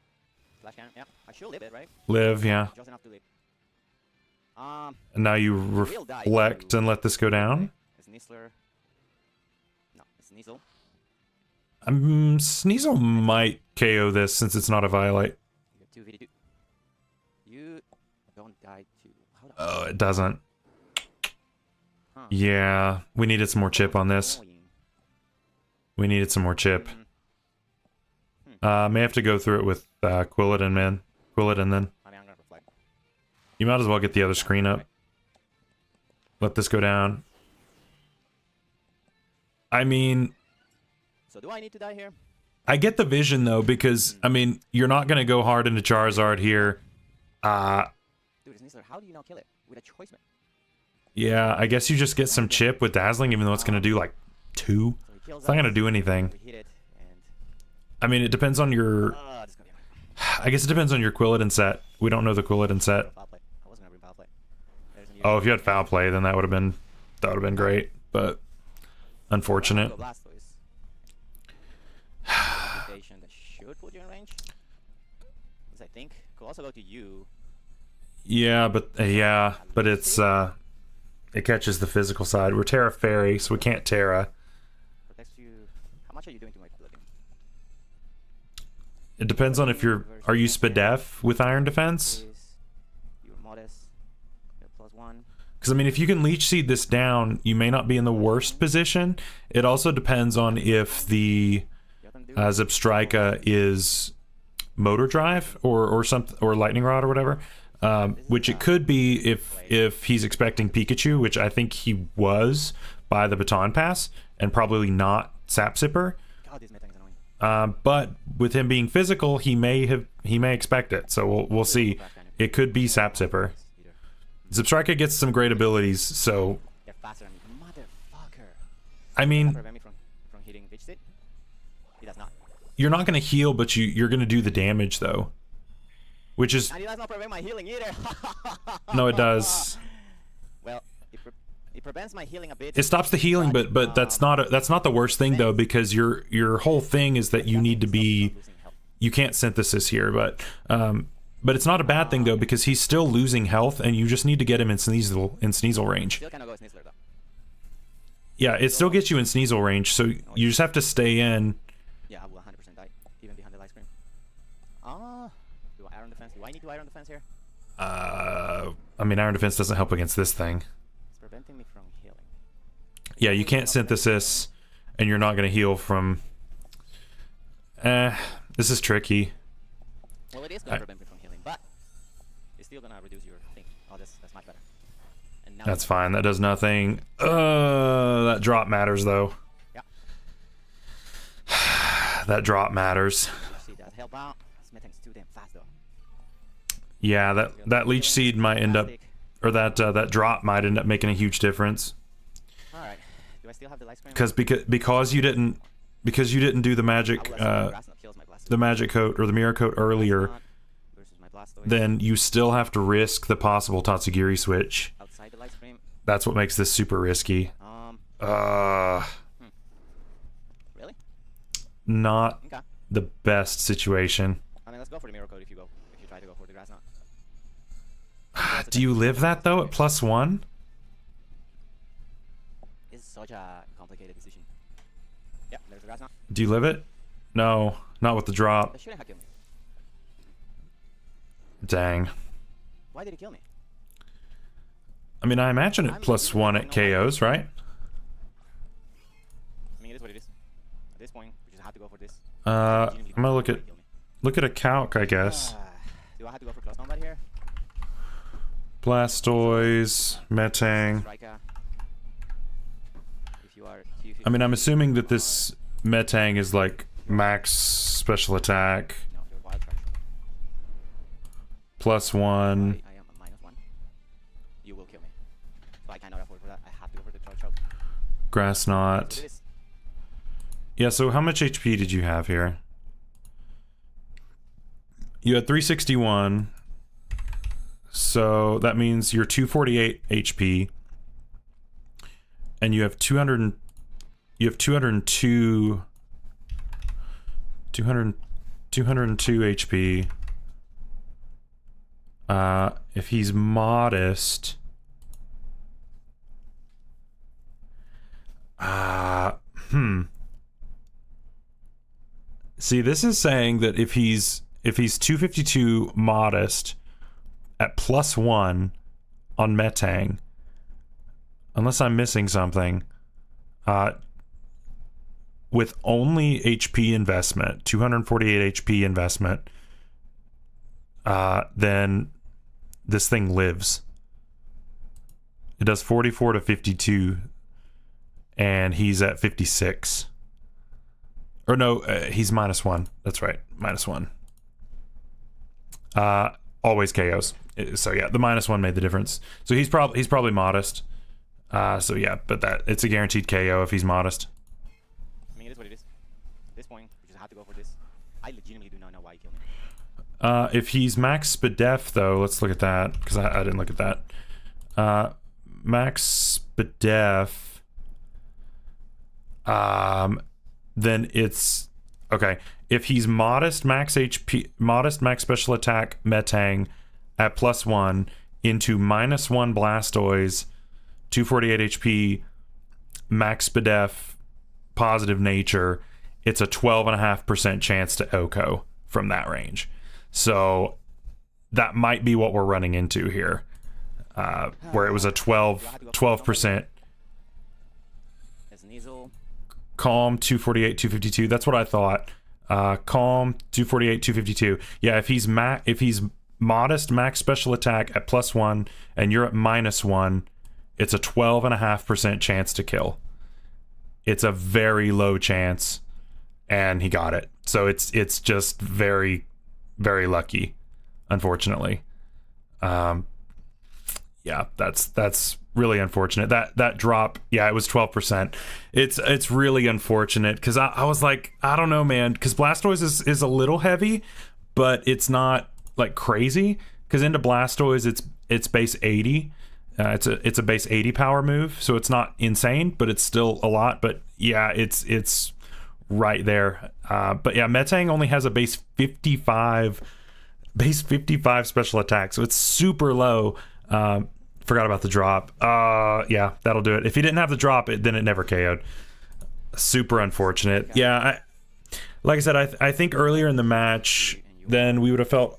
Flash cannon. Yeah, I should live it, right? Live, yeah. Just enough to live. And now you reflect and let this go down. It's Nizzler. No, it's Sneasel. Sneasel might KO this since it's not a Violate. You have 2 VD2. You don't die too. How the Oh, it doesn't. Huh. Yeah, we needed some more chip on this. Annoying. We needed some more chip. May have to go through it with Quilladin, man. Quilladin, then. I mean, I'm gonna reflect. You might as well get the other screen up. Let this go down. I mean, So do I need to die here? I get the vision though, because I mean, you're not gonna go hard into Charizard here. Dude, it's Nizzler. How do you not kill it? With a choice man. Yeah, I guess you just get some chip with Dazzling, even though it's gonna do like 2. So he kills It's not gonna us, do anything. We hit it, and I mean, it depends on your. this is gonna be annoying. I guess it depends on your Quilladin set. We don't know the Quilladin set. Foul play. I wasn't gonna bring foul play. There's a new- Oh, if you had foul play, then that would have been great. But unfortunate. Go Blastoise. Invitation that should put you in range. Yes, I think. Could also go to you. Yeah, but it's it catches the physical side. We're Terra Fairy, so we can't Terra. Protects you. How much are you doing to my plugin? It depends on if are you Spadef with Iron Defense? You're modest. You're +1. Because I mean, if you can Leech Seed this down, you may not be in the worst position. It also depends on if the Zipstrika is Motor Drive or something, or Lightning Rod or whatever. Which it could be if he's expecting Pikachu, which I think he was by the Baton Pass, and probably not Sap Sipper. God, this meta is annoying. But with him being physical, he may expect it. So we'll see. It could be Sap Sipper. Zipstrika gets some great abilities, so They're faster than me. Motherfucker. I Does mean, that prevent me from hitting Bitch State? He does not. you're not going to heal, but you're going to do the damage though, which is And he does not prevent my healing either. no, it does. Well, It prevents my healing a bit. It stops the healing, but that's not the worst thing though, because your whole thing is that you need to be, you can't synthesis here, but it's not a bad thing though, because he's still losing health, and you just need to get him in Sneasel range. Still cannot go Sneasler though. Yeah, it still gets you in Sneasel range, so you just have to stay in. Yeah, I will 100% die, even behind the light screen. Do I Iron Defense? Do I need to Iron Defense here? I mean, Iron Defense doesn't help against this thing. It's preventing me from healing. Yeah, you can't synthesis, and you're not going to heal from... this is tricky. Well, it is going to prevent me from healing, but it's still going to reduce your thing. Oh, that's much better. And now that's fine. That does nothing. That drop matters, though. Yeah. That drop matters. See that help out? Smithing's too damn fast, though. Yeah, that Leech Seed might end up... Or that drop might end up making a huge difference. All right. Do I still have the light screen? Because you didn't do the magic coat or the mirror coat earlier, then you still have to risk the possible Tatsugiri switch. Outside the light screen. That's what makes this super risky. Really? Not Okay. the best situation. I mean, let's go for the mirror coat if you try to go for the grass knot. Do you live that though at +1? It's such a complicated decision. Yeah, there's the grass knot. Do you live it? No, not with the drop. That shouldn't have killed me. Dang. Why did he kill me? I mean, I imagine it +1 at KOs, right? I mean, it is what it is. At this point, we just have to go for this. I'm gonna look at a calc, I guess. Do I have to go for close combat here? Blastoise, Metang. I mean, I'm assuming that this Metang is like max special attack. No, you're Wildcard. +1. I am a -1. You will kill me. So I cannot afford for that. I have to go for the charge up. Grass Knot. Yeah, so how much HP did you have here? You had 361. So that means you're 248 HP. And you have 202 HP. If he's modest, see, this is saying that if he's 252 modest at +1 on Metang, unless I'm missing something, with only HP investment, 248 HP investment, then this thing lives. It does 44 to 52, and he's at 56. Or no, he's -1. That's right, -1. Always KOs. So yeah, the -1 made the difference. So he's probably modest. So yeah, but it's a guaranteed KO if he's modest. I mean, it is what it is. At this point, we just have to go for this. I legitimately do not know why he killed me. If he's max Spadef though, let's look at that, because I didn't look at that. Max Spadef, then it's okay. If he's modest max HP, modest max special attack Metang at +1 into -1 Blastoise, 248 HP, max Spadef, positive nature, it's a 12.5% chance to OHKO from that range. So that might be what we're running into here, where it was a 12%. Calm 248, 252. That's what I thought. Calm 248, 252. Yeah, if he's modest max special attack at +1 and you're at -1, it's a 12.5% chance to kill. It's a very low chance, and he got it. So it's just very, very lucky, unfortunately. Yeah, that's really unfortunate. That drop, yeah, it was 12%. It's really unfortunate, because I was like, I don't know, man, because Blastoise is a little heavy, but it's not like crazy, because into Blastoise it's base 80. It's a base 80 power move, so it's not insane, but it's still a lot. But yeah, it's right there. But yeah, Metang only has a base 55 special attack, so it's super low. Forgot about the drop. Yeah, that'll do it. If he didn't have the drop, then it never KO'd. Super unfortunate. Yeah, like I said, I think earlier in the match, then we would have felt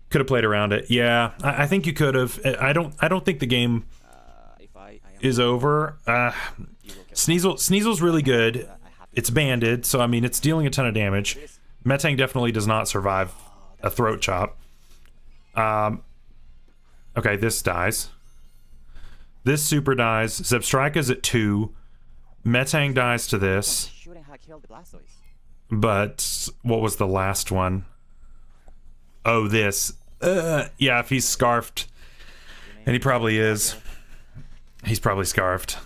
could have played around it. Yeah, I think you could have. I don't think the game is over. Sneasel's really good. It's banded, so I mean it's dealing a ton of damage. Metang definitely does not survive a throat chop. Okay, this dies. This super dies. Zebstrika's at 2. Metang dies to this. But what was the last one? Oh, this. Yeah, if he's scarfed, and he probably is. He's probably scarfed.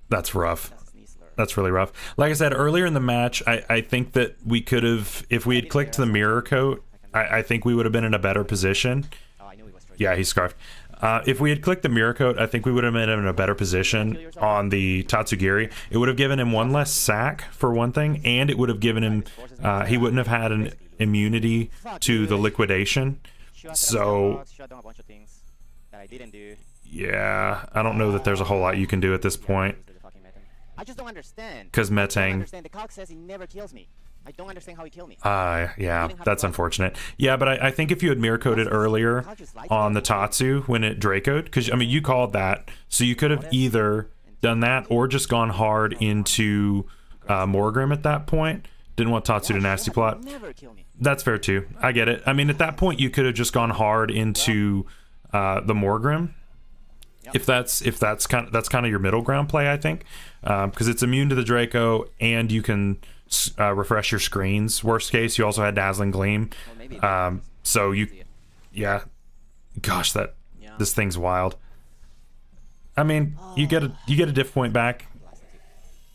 That's rough. That's really rough. Like I said earlier in the match, I think that we could have, if we had clicked the mirror coat, I think we would have been in a better position. Yeah, he's scarfed. If we had clicked the mirror coat, I think we would have been in a better position on the Tatsugiri. It would have given him one less sack, for one thing, and it would have given him, he wouldn't have had an immunity to the liquidation. So, yeah, I don't know that there's a whole lot you can do at this point. I just don't understand. Because Metang... The cog says he never kills me. I don't understand how he killed me. Yeah, that's unfortunate. Yeah, but I think if you had mirror coded earlier on the Tatsu when it Dracoed, because I mean you called that, so you could have either done that or just gone hard into Morgrim at that point. Didn't want Tatsu to nasty plot. That's fair too. I get it. I mean at that point you could have just gone hard into the Morgrim. If that's kind of your middle ground play, I think, because it's immune to the Draco and you can refresh your screens. Worst case, you also had Dazzling Gleam. So you, yeah, gosh, this thing's wild. I mean, you get a diff point back,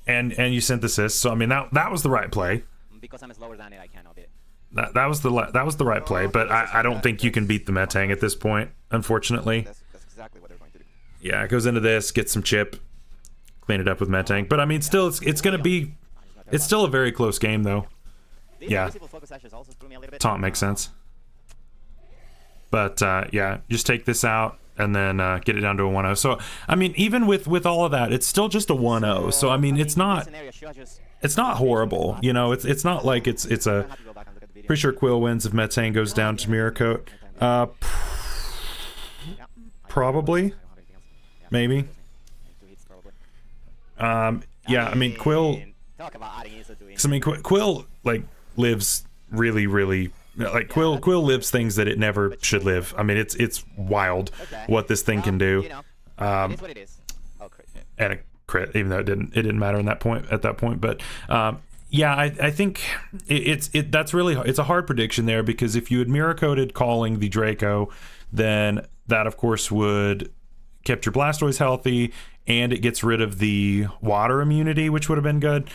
and you synthesis. So I mean that was the right play. Because I'm slower than it, I cannot beat it. That was the right play, but I don't think you can beat the Metang at this point, unfortunately. That's exactly what they're going to do. Yeah, it goes into this, get some chip, clean it up with Metang. But I mean, still, it's gonna be, it's still a very close game though. Yeah, taunt makes sense. But yeah, just take this out and then get it down to a 1-0. So I mean, even with all of that, it's still just a 1-0. So I mean, it's not horrible. You know, it's not like it's a. Pretty sure Quill wins if Metang goes down to Mirror Coat. Probably. Maybe. Yeah, I mean Quill. Cause I mean Quill like lives really like Quill lives things that it never should live. I mean it's wild what this thing can do. And a crit, even though it didn't matter at that point. But yeah, I think that's really, it's a hard prediction there, because if you had mirror coded calling the Draco, then that of course would kept your Blastoise healthy, and it gets rid of the water immunity, which would have been good.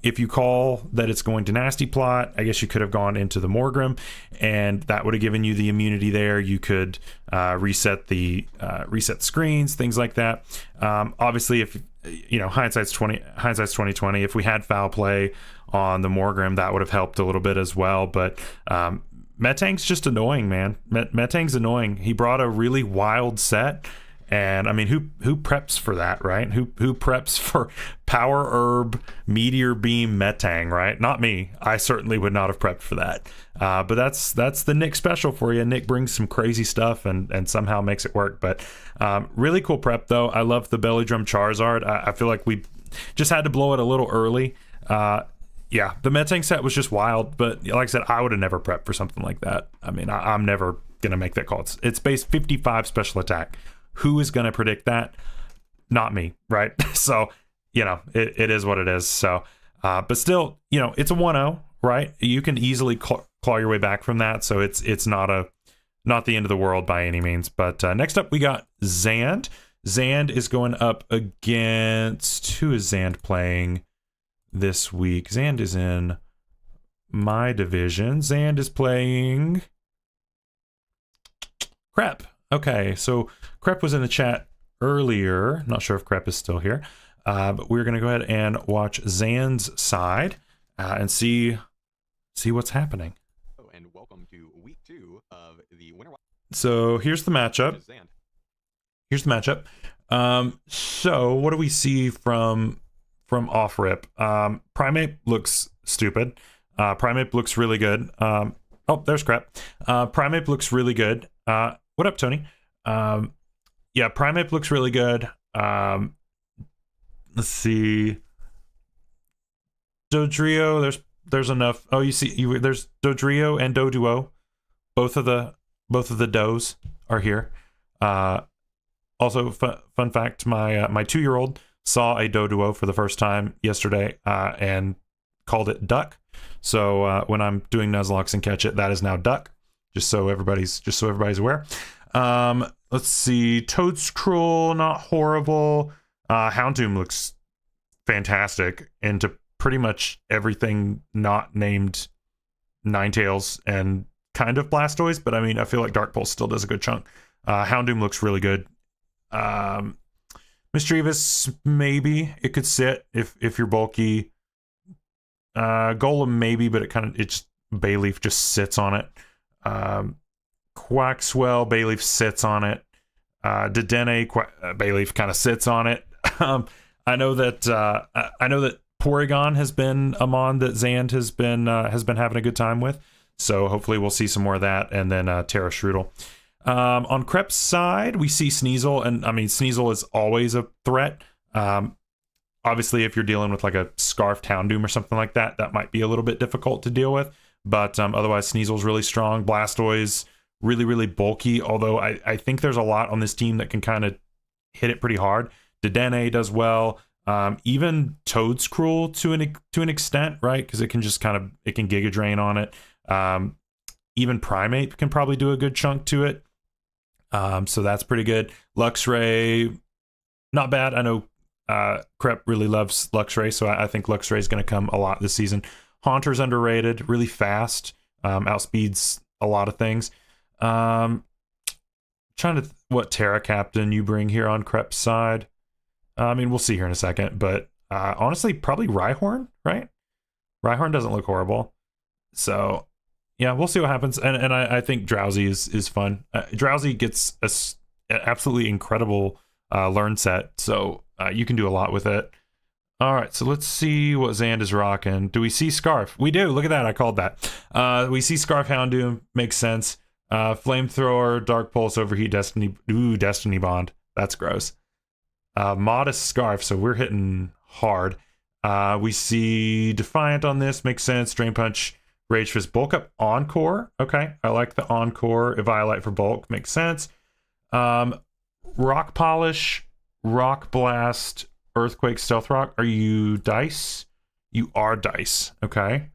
If you call that it's going to nasty plot, I guess you could have gone into the Morgrim, and that would have given you the immunity there. You could reset the screens, things like that. Obviously, if you know, hindsight's 2020. If we had foul play on the Morgrim, that would have helped a little bit as well. But Metang's just annoying, man. Metang's annoying. He brought a really wild set. And I mean, who preps for that, right? Who preps for Power Herb, Meteor Beam, Metang, right? Not me. I certainly would not have prepped for that. But that's the Nick special for you. Nick brings some crazy stuff and somehow makes it work. But really cool prep though. I love the Belly Drum Charizard. I feel like we just had to blow it a little early. Yeah, the Metang set was just wild. But like I said, I would have never prepped for something like that. I mean, I'm never gonna make that call. It's base 55 special attack. Who is going to predict that? Not me, right? So, you know, it is what it is. So, but still, you know, it's a 1-0, right? You can easily claw your way back from that. So it's not the end of the world by any means. But next up, we got Zand. Zand is going up against, who is Zand playing this week? Zand is in my division. Zand is playing Crep. Okay, so Crep was in the chat earlier. Not sure if Crep is still here, but we're going to go ahead and watch Zan's side and see what's happening. Oh, and welcome to week 2 of the Winter. So here's the matchup. Here's the matchup. So what do we see from off rip? Primate looks stupid. Primate looks really good. Oh, there's Crep. Primate looks really good. What up, Tony? Yeah, Primate looks really good. Let's see. Dodrio, there's enough. Oh, you see, there's Dodrio and Doduo. Both of the does are here. Also, fun fact: my 2-year-old saw a Doduo for the first time yesterday and called it duck. So when I'm doing Nuzlocke and catch it, that is now duck. Just so everybody's aware. Let's see. Toadscruel, not horrible. Houndoom looks fantastic into pretty much everything not named Ninetales and kind of Blastoise, but I mean, I feel like Dark Pulse still does a good chunk. Houndoom looks really good. Mischievous, maybe it could sit if you're bulky. Golem, maybe, but Bayleaf just sits on it. Quaxwell, Bayleaf sits on it. Dedenne, Bayleaf kind of sits on it. I know that Porygon has been a mon that Zand has been having a good time with. So hopefully we'll see some more of that, and then Terra Strudel. On Crep's side, we see Sneasel, and I mean Sneasel is always a threat. Obviously, if you're dealing with like a Scarfed Houndoom or something like that, that might be a little bit difficult to deal with. But otherwise, Sneasel's really strong. Blastoise, really, really bulky. Although I think there's a lot on this team that can kind of hit it pretty hard. Dedenne does well. Even Toadscruel to an extent, right? Because it can Giga Drain on it. Even Primate can probably do a good chunk to it. So that's pretty good. Luxray, not bad. I know Crep really loves Luxray, so I think Luxray is going to come a lot this season. Haunter's underrated, really fast, outspeeds a lot of things. Trying to what Terra Captain you bring here on Crep's side. I mean, we'll see here in a second, but honestly, probably Rhyhorn, right? Rhyhorn doesn't look horrible. So yeah, we'll see what happens. And I think Drowsy is fun. Drowsy gets an absolutely incredible learn set, so you can do a lot with it. All right, so let's see what Zand is rocking. Do we see Scarf? We do. Look at that. I called that. We see Scarf Houndoom. Makes sense. Flamethrower, Dark Pulse, Overheat, Destiny. Ooh, Destiny Bond. That's gross. Modest Scarf, so we're hitting hard. We see Defiant on this. Makes sense. Drain Punch, Rage Fist, Bulk Up, Encore. Okay, I like the Encore. Eviolite for bulk. Makes sense. Rock Polish, Rock Blast, Earthquake, Stealth Rock. Are you Dice? You are Dice. Okay.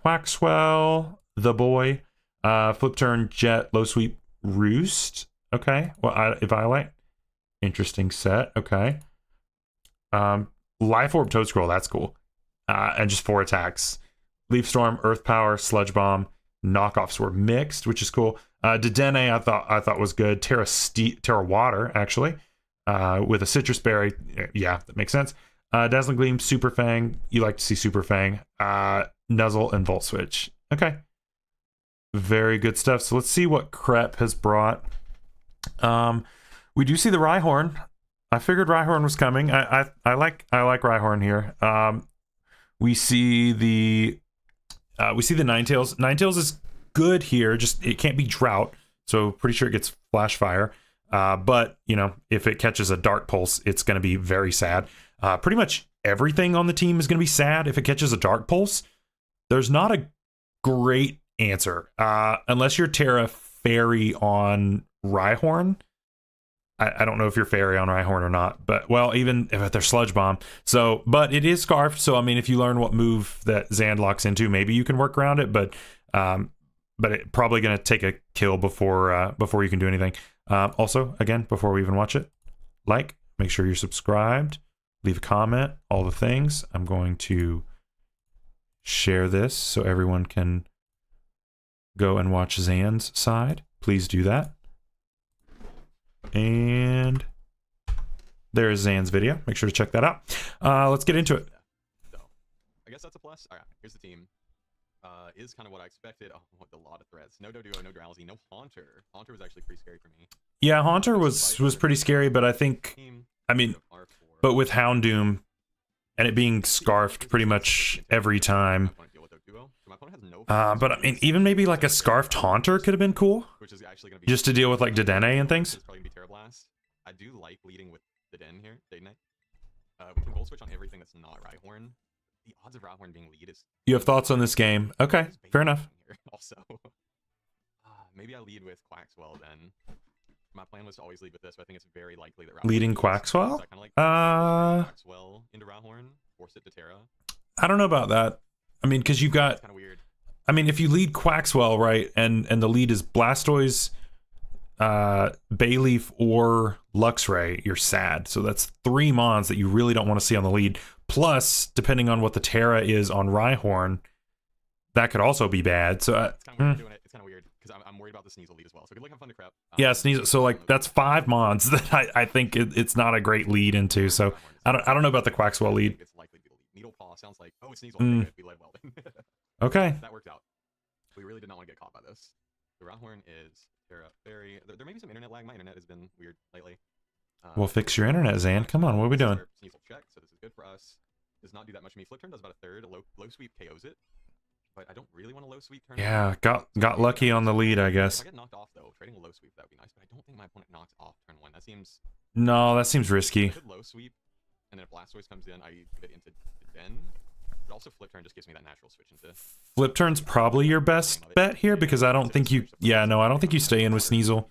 Quaxwell, The Boy. Flip Turn, Jet, Low Sweep, Roost. Okay. Well, Eviolite. Interesting set. Okay. Life Orb, Toadscruel. That's cool. And just 4 attacks. Leaf Storm, Earth Power, Sludge Bomb. Knockoffs were mixed, which is cool. Dedenne, I thought was good. Terra Water, actually. With a Citrus Berry. Yeah, that makes sense. Dazzling Gleam, Super Fang. You like to see Super Fang. Nuzzle and Volt Switch. Okay. Very good stuff. So let's see what Crep has brought. We do see the Rhyhorn. I figured Rhyhorn was coming. I like Rhyhorn here. We see the Ninetales. Ninetales is good here. Just it can't be Drought, so pretty sure it gets Flash Fire. But you know, if it catches a Dark Pulse, it's going to be very sad. Pretty much everything on the team is going to be sad if it catches a Dark Pulse. There's not a great answer unless you're Terra Fairy on Rhyhorn. I don't know if you're Fairy on Rhyhorn or not, but well, even if they're Sludge Bomb. So, but it is Scarfed, so I mean, if you learn what move that Zand locks into, maybe you can work around it. But it's probably going to take a kill before you can do anything. Also, again, before we even watch it, make sure you're subscribed, leave a comment, all the things. I'm going to share this so everyone can go and watch Zand's side. Please do that. And there's Zan's video. Make sure to check that out. Let's get into it. So, I guess that's a plus. All right, here's the team. Is kind of what I expected. Oh, a lot of threats. No Doduo, no Drowsy, no Haunter. Haunter was actually pretty scary for me. Yeah, Haunter was pretty scary, but I think, I mean, but with Houndoom and it being scarfed pretty much every time. But I mean, even maybe like a scarfed Haunter could have been cool, just to deal with like Dedenne and things. I do like leading with Deden here. We can gold switch on everything that's not Rhyhorn. The odds of Rhyhorn being lead is... You have thoughts on this game? Okay, fair enough. Also, maybe I lead with Quaxwell then. My plan was to always lead with this, but I think it's very likely that Rhyhorn leading Quaxwell? So Quaxwell into Rhyhorn, force it to Terra. I don't know about that. I mean, because you've got... Kind of weird. I mean, if you lead Quaxwell, right, and the lead is Blastoise, Bayleaf, or Luxray, you're sad. So that's 3 mons that you really don't want to see on the lead. Plus, depending on what the Terra is on Rhyhorn, that could also be bad. So it's kind of weird doing it. It's kind of weird because I'm worried about the Sneasel lead as well. So good luck, have fun to crap. Yeah, Sneasel. So like that's 5 mons that I think it's not a great lead into. So I don't know about the Quaxwell lead. It's likely to be the lead. Needle Paw sounds like, oh, it's Sneasel. Okay, we led well. Okay. That worked out. We really did not want to get caught by this. The Rhyhorn is Terra Fairy. There may be some internet lag. My internet has been weird lately. Well, fix your internet, Zan. Come on, what are we doing? Sneasel check, so this is good for us. Does not do that much to me. Flip turn does about a third. Low sweep KOs it, but I don't really want a low sweep turn. Yeah, got lucky on the lead, I guess. If I get knocked off though, trading a low sweep that would be nice, but I don't think my opponent knocks off turn 1. That seems... No, that seems risky. Good low sweep, and then if Blastoise comes in, I give it into Den. But also flip turn just gives me that natural switch into... Flip turn's probably your best bet here because I don't think you... Yeah, no, I don't think you stay in with Sneasel.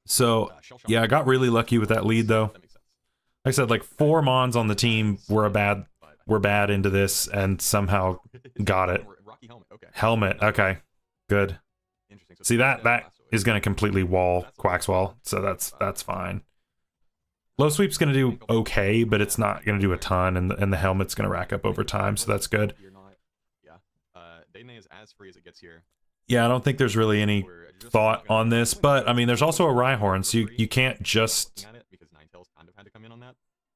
So, yeah, I got really lucky with that lead though. Like I said, like 4 mons on the team were bad into this and somehow got it. Helmet, okay, good. See, that is going to completely wall Quaxwell, so that's fine. Low sweep's going to do okay, but it's not going to do a ton, and the helmet's going to rack up over time, so that's good. Yeah, I don't think there's really any thought on this, but I mean, there's also a Rhyhorn, so you can't just...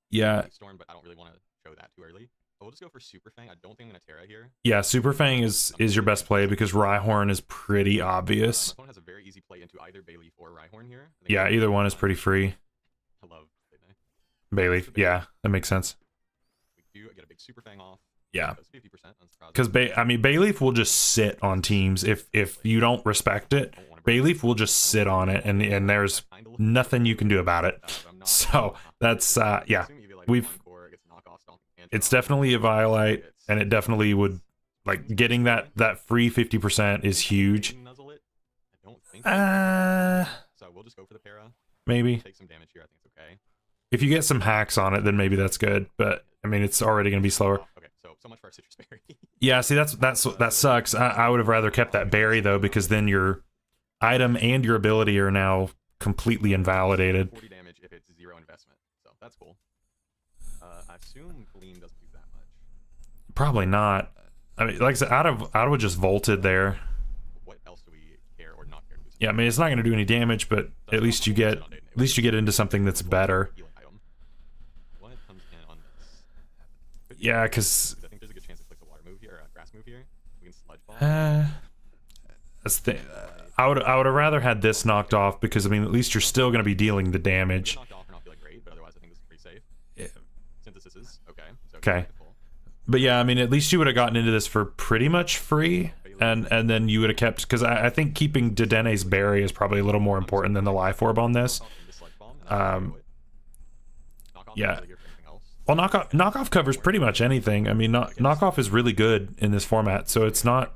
Yeah. Storm, but I don't really want to show that too early. But we'll just go for Super Fang. I don't think I'm gonna Terra here. Yeah, Super Fang is your best play because Rhyhorn is pretty obvious. My opponent has a very easy play into either Bayleaf or Rhyhorn here. Yeah, either one is pretty free. I love Bayleaf. Yeah, that makes sense. We do get a big Super Fang off. Yeah. 50%. Because I mean, Bayleaf will just sit on teams if you don't respect it. Bayleaf will just sit on it, and there's nothing you can do about it. So that's yeah. It's definitely a Violite, and it definitely would, like, getting that free 50% is huge. So we'll just go for the para. Maybe. Take some damage here. I think it's okay. If you get some hacks on it, then maybe that's good. But I mean, it's already going to be slower. Okay, so much for our citrus berry. Yeah, see, that sucks. I would have rather kept that berry though, because then your item and your ability are now completely invalidated. 40 damage if it's 0 investment. So that's cool. I assume Gleam doesn't do that much. Probably not. I mean, like I said, I would just vaulted there. What else do we care or not care? Yeah, I mean, it's not going to do any damage, but at least you get into something that's better. What comes in on this? Yeah, because I think there's a good chance it clicks a water move here or a grass move here. We can sludge ball. That's the. I would have rather had this knocked off because I mean, at least you're still going to be dealing the damage. Knocked off or not feeling great, but otherwise I think this is pretty safe. Yeah. Synthesis is okay. So okay. But yeah, I mean, at least you would have gotten into this for pretty much free, and then you would have kept, because I think keeping Dedenne's berry is probably a little more important than the life orb on this. Yeah. Well, knockoff covers pretty much anything. I mean, knockoff is really good in this format, so it's not.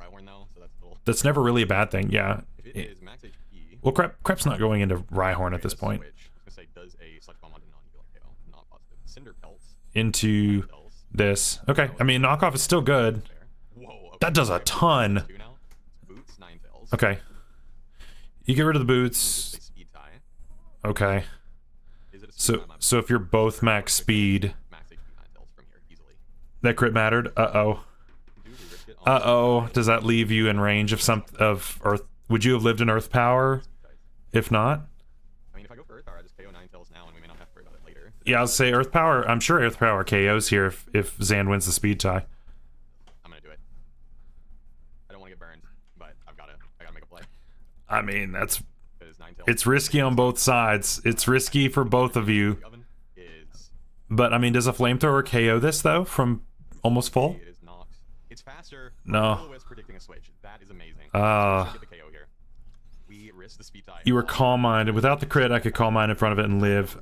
That's never really a bad thing. Yeah. Well, Crep's not going into Rhyhorn at this point. Into this. Okay. I mean, knockoff is still good. That does a ton. Okay. You get rid of the boots. Okay. So if you're both max speed, that crit mattered. Uh-oh. Uh-oh. Does that leave you in range of Earth? Would you have lived in Earth Power? If not? I mean, if I go for Earth Power, I just KO 9 Yeah, I'll say Earth Power. I'm sure Earth Power KOs here if Zand wins the speed tie. I'm gonna do it. I don't want to get burned, but I gotta make a play. I mean, It is 9 till. it's risky on both sides. It's risky for both of you. The oven is. But I mean, does a flamethrower KO this though from almost full? It is not. It's faster. No. Will-O-Wisp predicting a switch. That is amazing. Ah. Get the KO here. We risk the speed tie. You were calm minded. Without the crit, I could calm mind in front of it and live.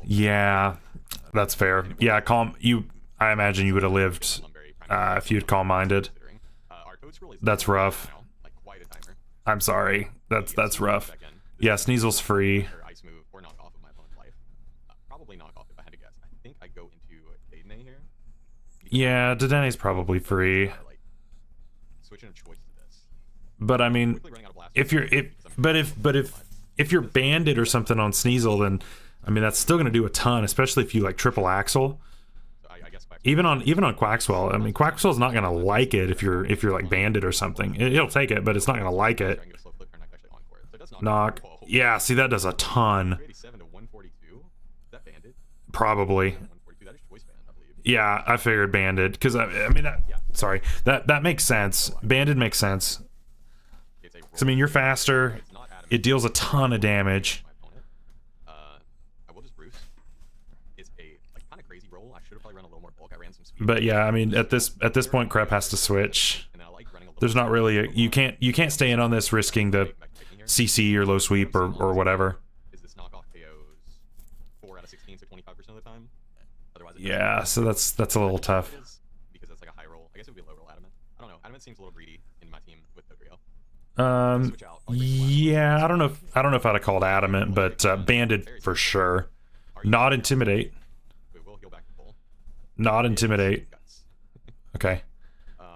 Yeah, that's fair. Yeah, calm. I imagine you would have lived if you had calm minded. That's rough. I'm sorry. That's rough. Yeah, Sneasel's free. Ice move or knock off of my opponent's life. Probably knock off if I had to guess. I think I go into Dedenne here. Yeah, Dedenne's probably free. Switching a choice to this. But I mean, if you're banded or something on Sneasel, then I mean that's still gonna do a ton, especially if you like triple axle. I guess Even on Quaxwell, I mean Quaxwell's not gonna like it if you're like banded or something. It'll take it, but it's not gonna like it. Knock. Yeah, see that does a ton. Probably. Yeah, I figured banded because I mean that. Sorry, that makes sense. Banded makes sense. 'Cause, I mean you're faster. It deals a ton of damage. I will just Bruce. It's a kind of crazy roll. I should have probably run a little more bulk. I ran some speed. But yeah, I mean at this point, Crep has to switch. There's not really you can't stay in on this risking the CC or low sweep or whatever. Is this knockoff KOs 4 out of 16, so 25% of the time? Otherwise, Yeah, so that's a little tough. Because that's like a high roll. I guess it would be a low roll Adamant. I don't know. Adamant seems a little greedy in my team with Dogrio. Yeah, I don't know if I'd have called Adamant, but banded for sure. Not intimidate. We will heal back to full. Not intimidate. Okay.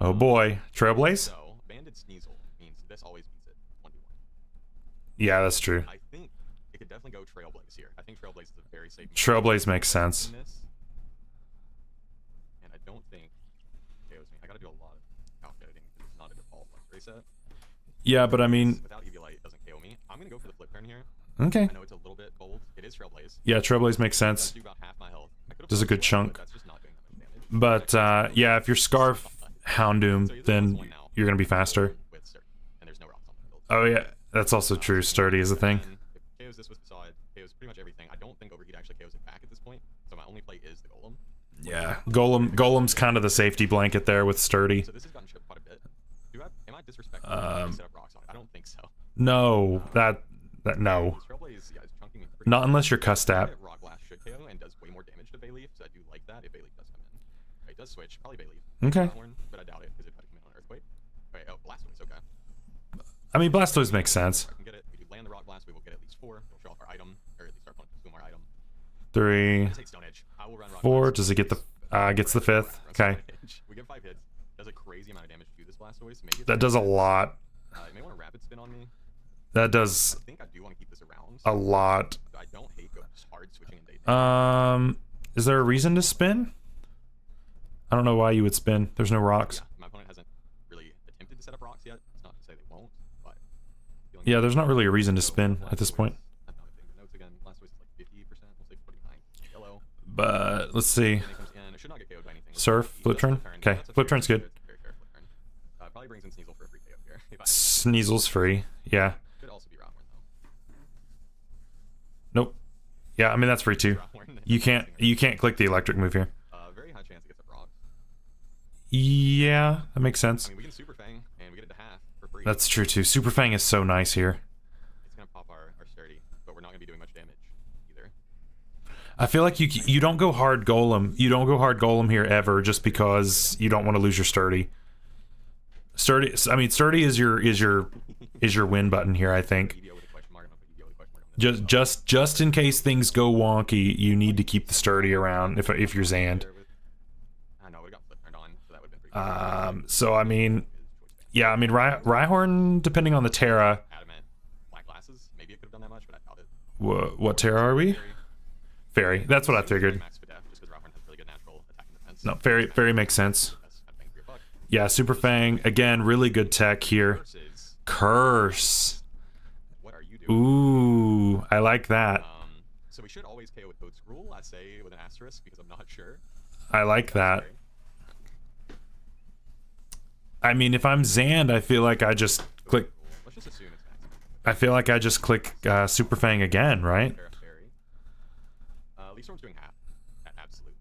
Oh boy, Trailblaze. So banded Sneasel means this always beats it 1v1. Yeah, that's true. I think it could definitely go Trailblaze here. I think Trailblaze is a very safe. Trailblaze makes sense. In this. And I don't think it KOs me. I gotta do a lot of calculating because it's not a default reset. Yeah, but I mean, without EV Light, it doesn't KO me. I'm gonna go for the flip turn here. okay. I know it's a little bit bold. It is Trailblaze. Yeah, Trailblaze makes sense. Do about half my health. Does a good chunk. That's just not doing that much damage. But yeah, if you're Scarf Houndoom, then you're gonna be faster. With Sturdy, and there's no rocks on the field. Oh yeah, that's also true. Sturdy is a thing. And if KOs this with Facade, KOs pretty much everything. I don't think Overheat actually KOs it back at this point. So my only play is the Golem. Yeah, Golem's kind of the safety blanket there with Sturdy. So this has gotten shipped quite a bit. Am I disrespectful? Set up rocks on it? I don't think so. No, that no. Trailblaze, yeah, is chunking me pretty Not unless you're Custap. Rock Blast should KO and does way more damage to Bayleaf, so I do like that if Bayleaf does come in. Right, it does switch, probably Bayleaf. Okay. But I doubt it because it would come in on Earthquake. Right, oh, Blastoise, okay. I mean, Blastoise makes sense. I can get it. We do land the Rock Blast, we will get at least 4. We'll show off our item, or at least our opponent consume our item. 3, Take Stone Edge. I will run Rock 4. Blast. Does it get the gets the 5th? Okay. We get 5 hits. Does a crazy amount of damage to this Blastoise. Maybe That does a lot. you may want to rapid spin on me. That does I think I do want to keep this around. a lot. I don't hate just hard switching in Day. Is there a reason to spin? I don't know why you would spin. There's no rocks. Yeah, my opponent hasn't really attempted to set up rocks yet. It's not to say they won't, but Yeah, there's not really a reason to spin at this point. I'm not thinking notes again. Blastoise is like 50%. We'll say 49. Yellow. But let's see. When it comes in, it should not get KO'd by anything. Surf, flip turn. Okay, That's a flip very turn's good. Very fair flip turn. Probably brings in Sneasel for a free KO here. Sneasel's free. Yeah. Could also be Rothorn though. Nope. Yeah, I mean that's free too. You can't click the electric move here. Very high chance it gets a rocks. Yeah, that makes sense. I mean, we can Super Fang and we get it to half for free. That's true too. Super Fang is so nice here. It's gonna pop our Sturdy, but we're not gonna be doing much damage either. I feel like you don't go hard Golem. You don't go hard Golem here ever just because you don't want to lose your Sturdy. Sturdy. I mean, Sturdy is your win button here. I think. EVO with a question mark. I'm gonna put EVO with a question mark. Just in case things go wonky, you need to keep the Sturdy around if you're Zand. I know we got flip turned on, so that would have been pretty good. So I mean, yeah, I mean Rhyhorn, depending on the Terra. Adamant. Black glasses. Maybe it could have done that much, but I doubt it. What Terra are we? Fairy. That's what I figured. Max Fidef, just because Rhyhorn has really good natural attack and defense. No, Fairy makes sense. That's Fang for your buck. Yeah, Super Fang again, really good tech here. Versus, Curse. what are you doing? Ooh, I like that. So we should always KO with Code Scroll, I say with an asterisk because I'm not sure. I like that. I mean, if I'm Zand, I feel like I just click. Let's just assume it's maximum. I feel like I just click Super Fang again, right? Lee Storm's doing half at absolute.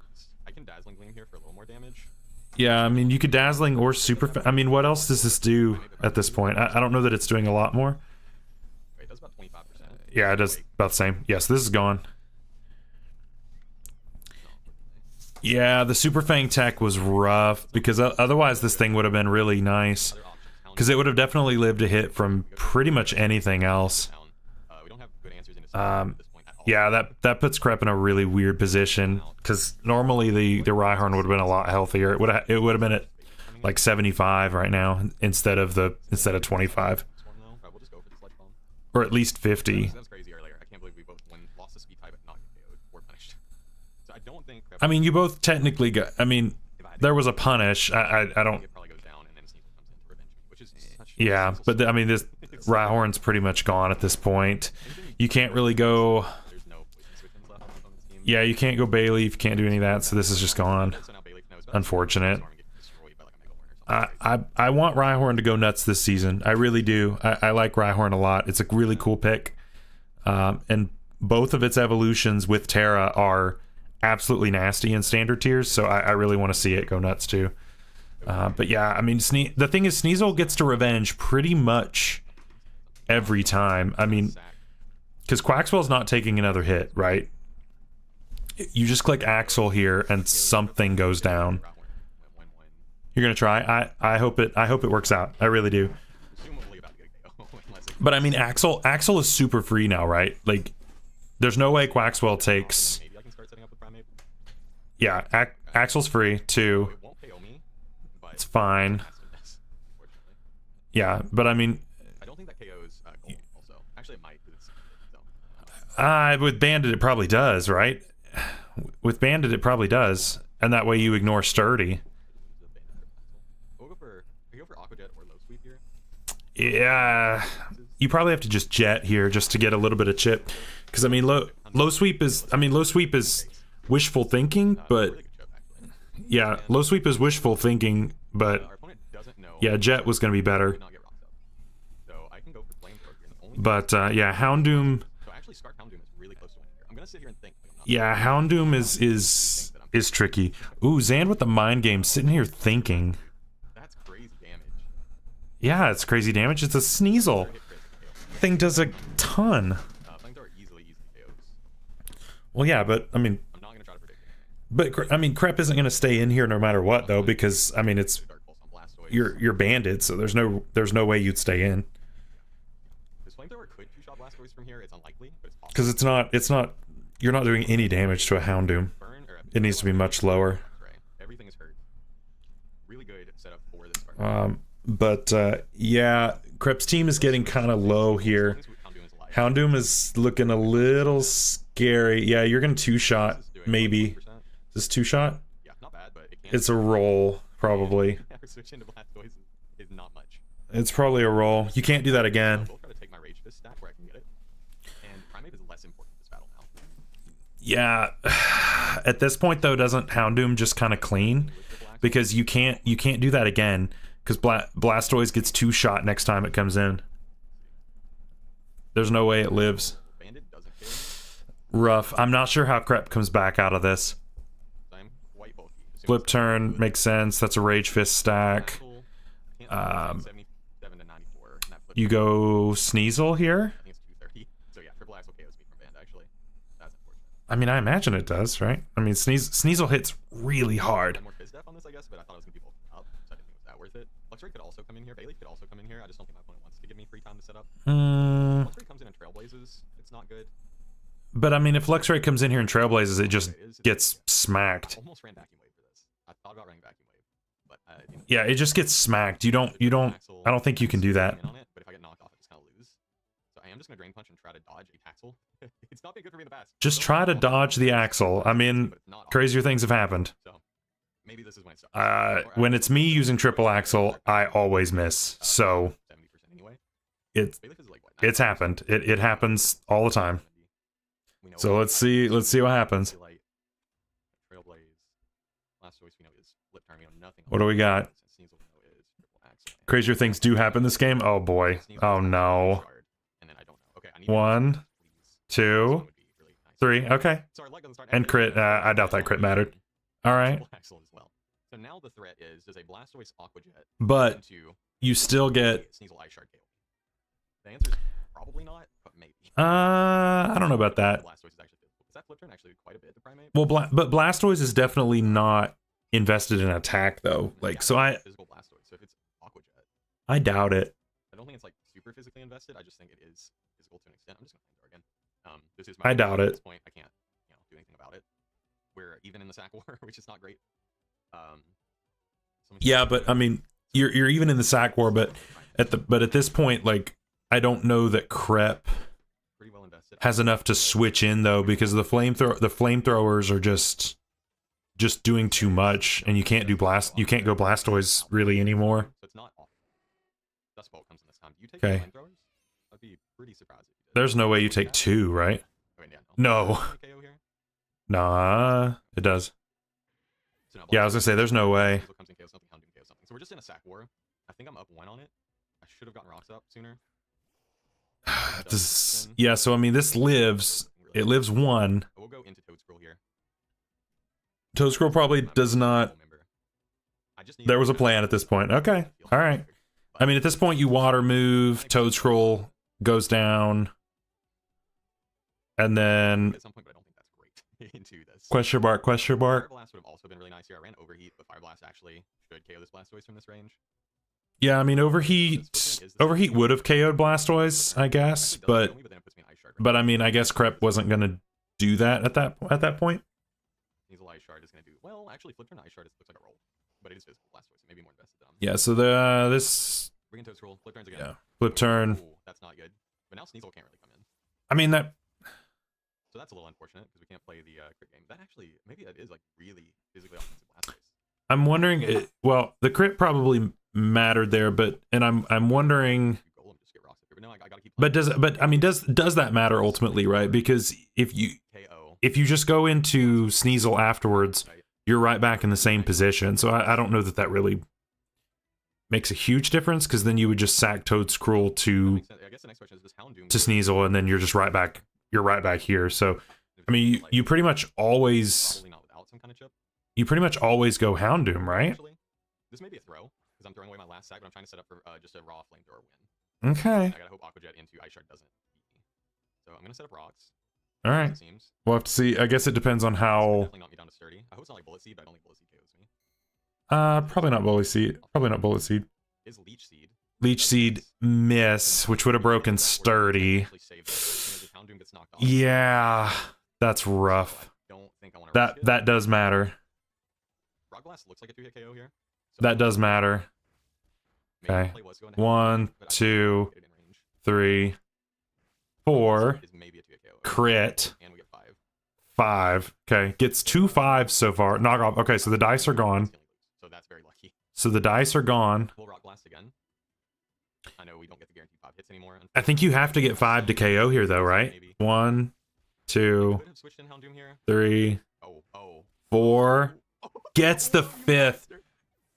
I can Dazzling Gleam here for a little more damage. Yeah, I mean, you could Dazzling or Super Fang. I mean, what else does this do at this point? I don't know that it's doing a lot more. Wait, it does about 25%. Yeah, it does about the same. Yes, this is gone. Yeah, the Super Fang tech was rough because otherwise this thing would have been really nice. Because it would have definitely lived a hit from pretty much anything else. Yeah, that puts Crep in a really weird position. Because normally the Rhyhorn would have been a lot healthier. It would have been at like 75 right now instead of 25, or at least 50. That was crazy earlier. I can't believe we both lost the speed tie but not KO'd or punished. So I don't think. I mean, you both technically got. I mean, there was a punish. I don't. It probably goes down and then Sneasel comes in to revenge me, which is such. Yeah, but I mean, this Rhyhorn's pretty much gone at this point. You can't really go. There's no poison switches left on the team. Yeah, you can't go Bayleaf. You can't do any of that. So this is just gone. So now Bailey knows about Unfortunate. Storm get destroyed by like a Mega Horn or something. I want Rhyhorn to go nuts this season. I really do. I like Rhyhorn a lot. It's a really cool pick. And both of its evolutions with Terra are absolutely nasty in standard tiers, so I really want to see it go nuts too. But yeah, I mean, the thing is, Sneasel gets to revenge pretty much every time. I mean, because Quaxwell's not taking another hit, right? You just click Axel here and something goes down. You're gonna try. I hope it works out. I really do. Presumably about to get a KO unless it But I mean, Axel is super free now, right? Like, there's no way Quaxwell takes. maybe I can start setting up with Primeape. Yeah, Axel's free too. It won't KO me, but It's fine. has to miss, unfortunately. Yeah, but I mean, I don't think that KO's gold also. Actually, it might. 'Cause it's, so. with Bandit it probably does, right? With Bandit it probably does, and that way you ignore Sturdy. We'll go for Aqua Jet or Low Sweep here. Yeah, you probably have to just Jet here just to get a little bit of chip, because I mean, low sweep is wishful thinking, but Really good chip, actually. yeah, low sweep is wishful thinking, but Our opponent doesn't know. yeah, Jet was going to be better. Did not get rocked up. So I can go for Flamethrower here. The only But yeah, Houndoom. so actually, Scarf Houndoom is really close to winning here. I'm gonna sit here and think. Like, I'm not Yeah, Houndoom is tricky. Ooh, Zand with the mind game, sitting here thinking. That's crazy damage. Yeah, it's crazy damage. It's a Sneasel. Hit crit KO. Thing does a ton. Flamethrower easily KOs. Well, yeah, but I mean, I'm not gonna try to predict it. but I mean, Crep isn't going to stay in here no matter what, though, because I mean, it's Dark Pulse on Blastoise. you're Bandit, so there's no way you'd stay in, This Flamethrower could two-shot Blastoise from here. It's unlikely, but it's possible. because it's not you're not doing any damage to a Houndoom. Burn or It needs to be much lower. Everything is hurt. Really good setup for this card. But yeah, Crep's team is getting kind of low here. Houndoom is looking a little scary. Yeah, you're gonna two-shot, maybe. Is this two-shot? Yeah, not bad, but it can't. It's a roll, probably. Switch into Blastoise is not much. It's probably a roll. You can't do that again. We'll try to take my Rage Fist stack where I can get it. And Primeape is less important in this battle now. Yeah. At this point, though, doesn't Houndoom just kind of clean? Because you can't do that again. Because Blastoise gets two-shot next time it comes in. There's no way it lives. Bandit doesn't kill. Rough. I'm not sure how Crep comes back out of this. I'm quite bulky. Flip turn makes sense. That's a Rage Fist stack. 77 to 94. And that flip You turn, go Sneasel here? I think it's 230. So yeah, triple axle KOs me from Band actually. That's unfortunate. I mean, I imagine it does, right? I mean, Sneasel hits really hard. More Fizz Def on this, I guess, but I thought it was gonna be both up, so I didn't think it was that worth it. Luxray could also come in here. Bailey could also come in here. I just don't think my opponent wants to give me free time to set up. Luxray comes in and Trailblazes. It's not good. But I mean, if Luxray comes in here and Trailblazes, it just gets smacked. I almost ran Vacuum Wave for this. I thought about running Vacuum Wave, but Yeah, it just gets smacked. I don't think you can do that. On it, but if I get knocked off, I just kind of lose. So I am just gonna Drain Punch and try to dodge a Taxel. It's not been good for me in the past. Just try to dodge the Axle. I mean, But it's not crazier things have happened. So maybe this is when it starts. When it's me using triple Axle, I always miss. So 70% anyway. it's Bailiff is like what? it's happened. It happens all the time. We know So let's see what happens. Trailblaze. Blastoise we know is flip turn. We know nothing. What do we got? Sneasel we know is triple Axel. Crazier things do happen this game. Oh boy. Oh no. And then I don't know. Okay, I need 1, please. 2, Would be really nice. 3. Okay. So our luck doesn't start And crit. I doubt that crit mattered. All right. Triple Axel as well. So now the threat is, does a Blastoise Aqua Jet But into you still get. Sneasel Ice Shard KO? The answer is probably not, but maybe. I don't know about that. Blastoise is actually physical. Is that flip turn actually quite a bit to Primate? Well, but Blastoise is definitely not invested in attack though. Like, Yeah, so I physical Blastoise. So if it's Aqua Jet, I doubt it. I don't think it's like super physically invested. I just think it is physical to an extent. I'm just gonna Flamethrower again. This is my I doubt at it. this point. I can't, do anything about it. We're even in the sack war, which is not great. Yeah, but I mean, you're even in the sack war, but at this point, like, I don't know that Crep pretty well invested. has enough to switch in though, because the flamethrowers are just doing too much, and you can't go Blastoise really anymore. So it's not awful. That's what comes in this time. Do you take Okay. flamethrowers? I'd be pretty surprised if you did. There's no way you take 2, right? Okay, yeah, No. KO here? Nah, it does. So no, Yeah, I was gonna say there's no way. Sneasel comes in, KO something, Houndoom KO something. So we're just in a sack war. I think I'm up 1 on it. I should have gotten rocks up sooner. Yeah, so I mean, this lives. It lives 1. We'll go into Toad Scroll here. Toad Scroll probably does not. There was a plan at this point. Okay, all right. I mean, at this point, you water move. Toad Scroll goes down, and then At some point, but I don't think that's great into this. question mark. Fire Blast would have also been really nice here. I ran Overheat, but Fire Blast actually should KO this Blastoise from this range. Yeah, I mean, overheat would have KO'd Blastoise, I guess, but then it puts me in Ice Shard right I mean, I guess Crep wasn't gonna do that at that point. Sneasel Ice Shard is going to do well. Actually, Flip Turn Ice Shard looks like a roll, but it is physical Blastoise, so maybe more invested than I'm. Yeah, so this Bring in Toad Scroll. Flip turns again. yeah flip turn. Ooh, that's not good. But now Sneasel can't really come in, I mean that. so that's a little unfortunate because we can't play the crit game. That actually maybe that is like really physically offensive Blastoise. I'm wondering. Well, the crit probably mattered there, but I'm wondering. You Golem just get rocks up here, but no, I gotta keep. But I mean, does that matter ultimately, right? Because if you KO. just go into Sneasel afterwards, you're right back in the same position. So I don't know that really makes a huge difference, because then you would just sack Toad Scroll to I guess the next question is, does Houndoom to Sneasel, and then you're just right back. You're right back here. So I mean, you pretty much always probably not without some kind of chip. go Houndoom, right? Actually, this may be a throw because I'm throwing away my last sack, but I'm trying to set up for just a raw flamethrower win. Okay. I gotta hope Aqua Jet into Ice Shard doesn't beat me. So I'm gonna set up rocks. All right. It seems. We'll have to see. I guess it depends on how. Definitely knock me down to sturdy. I hope it's not like Bullet Seed, but I don't think Bullet Seed KOs me. Probably not Bullet Seed. Probably not Bullet Seed. Is Leech Seed. Leech Seed miss, which would have broken Sturdy. Yeah, that's rough. That does matter. Rock Blast looks like a 2-hit KO here. That does matter. Okay. 1, 2, 3, 4. Crit. And we get 5. 5. Okay. Gets 2 5s so far. Knock off. Okay, so the dice are gone. So that's very lucky. So the dice are gone. We'll Rock Blast again. I know we don't get the guaranteed 5 hits anymore. I think you have to get 5 to KO here, though, right? 1, 2, 3, 4. Gets the 5th.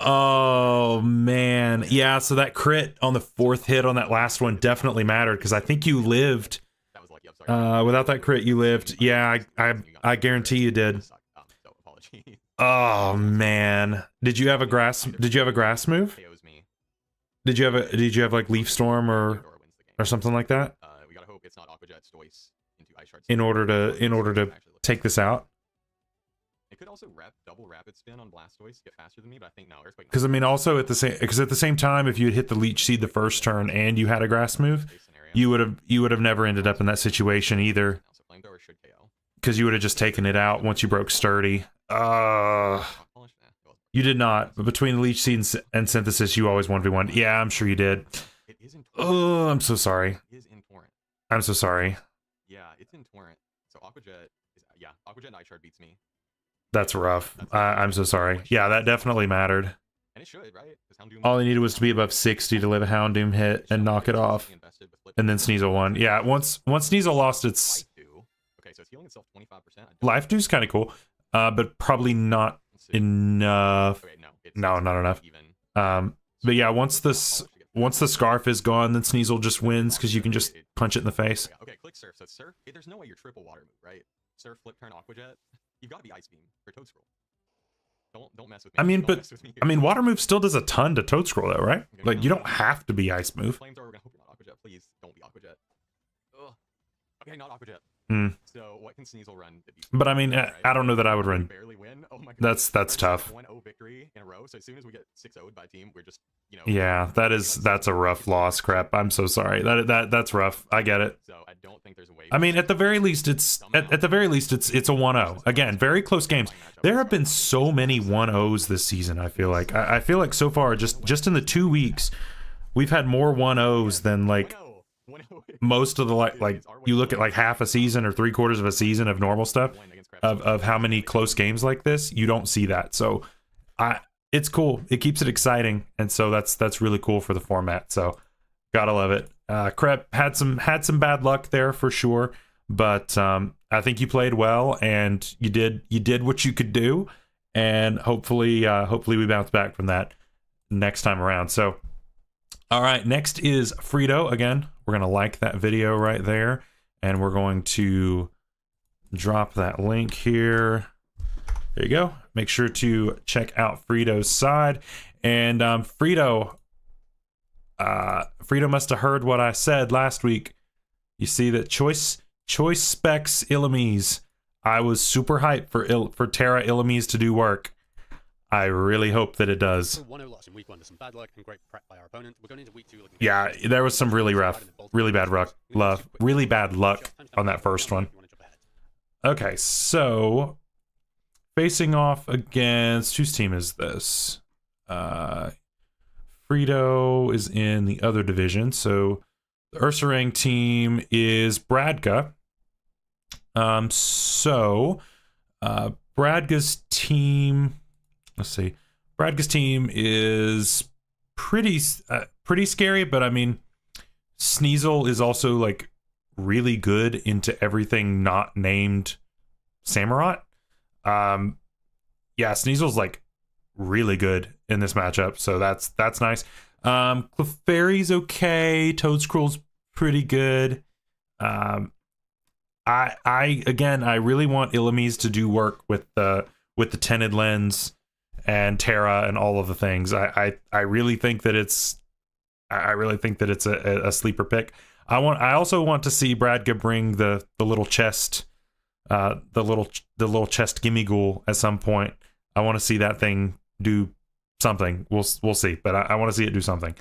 Oh, man. Yeah, so that crit on the 4th hit on that last one definitely mattered, because I think you lived. Without that crit, you lived. Yeah, I guarantee you did. Oh, man. Did you have a grass move? Did you have like Leaf Storm or something like that? We gotta hope it's not Aqua Jet Stoice into Ice Shard. In order to take this out? It could also double rapid spin on Blastoise, get faster than me, but I think no. Because I mean, also at the same time, if you had hit the Leech Seed the first turn and you had a grass move, you would have never ended up in that situation either. Because you would have just taken it out once you broke Sturdy. You did not, but between the Leech Seed and Synthesis, you always 1v1. Yeah, I'm sure you did. Oh, I'm so sorry. I'm so sorry. Yeah, it's in Torrent. So Aqua Jet and Ice Shard beats me. That's rough. I'm so sorry. Yeah, that definitely mattered. And it should, right? All I needed was to be above 60 to live a Houndoom hit and knock it off. And then Sneasel won. Yeah, once Sneasel lost its... so it's healing itself 25%. Life Dew's kind of cool, but probably not enough. Okay, no, No, not enough. Even. But yeah, once the scarf is gone, then Sneasel just wins because you can just punch it in the face. Okay, click Surf. So Surf, there's no way you're triple water move, right? Surf, flip, turn, Aqua Jet. You've got to be Ice Beam for Toad Scroll. Don't mess with me. I mean, Don't but mess with me here. I mean, Water Move still does a ton to Toad Scroll, though, right? Like you don't have to be Ice Move. Flames are. We're gonna hope you're not Aqua Jet. Please don't be Aqua Jet. Ugh. Okay, not Aqua Jet. So what can Sneasel run? But I mean, I don't know that I would run. Barely win. Oh my God. That's tough. 1-0 victory in a row. So as soon as we get 6-0'd by team, we're just, you know. Yeah, that's a rough loss. Crap. I'm so sorry. That's rough. I get it. So I don't think there's a way. I mean, at the very least, it's at the very least, it's a 1-0. Again, very close games. There have been so many 1-0s this season. I feel like I feel like so far, just in the 2 weeks, we've had more 1-0s than like most of the like you look at like half a season or 3/4 of a season of normal stuff of how many close games like this. You don't see that. So it's cool. It keeps it exciting, and so that's really cool for the format. So gotta love it. Crep had some bad luck there for sure, but I think you played well and you did what you could do, and hopefully we bounce back from that next time around. So all right, next is Frito. Again, we're gonna like that video right there, and we're going to drop that link here. There you go. Make sure to check out Frito's side. And Frito must have heard what I said last week. You see that choice specs Illumise. I was super hyped for Terra Illumise to do work. I really hope that it does. 1-0 loss in week 1 to some bad luck and great prep by our opponent. We're going into week 2 looking. Yeah, there was some really bad luck on that first one. Okay, so facing off against, whose team is this? Frito is in the other division, so the Ursaring team is Bradga. Bradga's team, let's see. Bradga's team is pretty scary, but I mean, Sneasel is also like really good into everything not named Samurott. Yeah, Sneasel's like really good in this matchup, so that's nice. Clefairy's okay. Toadscroll's pretty good. I really want Illumise to do work with the tinted lens and Terra and all of the things. I really think that it's a sleeper pick. I also want to see Bradga bring the little chest, the little chest gimme ghoul at some point. I want to see that thing do something. We'll see, but I want to see it do something.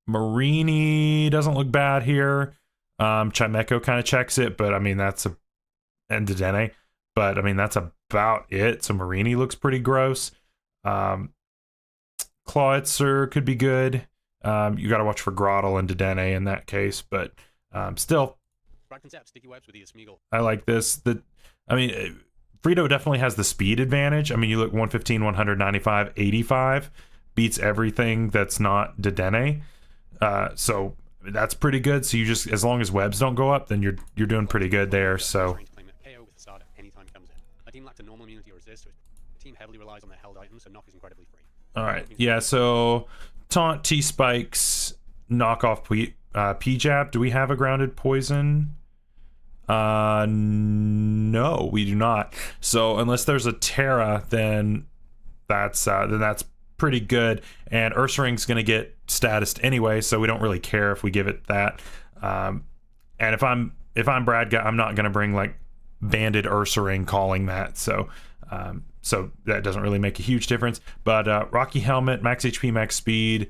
Marini doesn't look bad here. Chimeco kind of checks it, but I mean and Dedenne, but I mean that's about it. So Marini looks pretty gross. Clawitzer could be good. You got to watch for Grottle and Dedenne in that case, but still, I like this. Frito definitely has the speed advantage. I mean, you look 115, 195, 85 beats everything that's not Dedenne. So that's pretty good. So you just, as long as webs don't go up, then you're doing pretty good there. So all right, yeah. So taunt, T spikes, knockoff P-jab. Do we have a grounded poison? No, we do not. So unless there's a Terra, then that's pretty good. And Ursaring's gonna get statused anyway, so we don't really care if we give it that. And if I'm Bradga, I'm not gonna bring like banded Ursaring calling that. So so that doesn't really make a huge difference. But Rocky Helmet, max HP, max speed,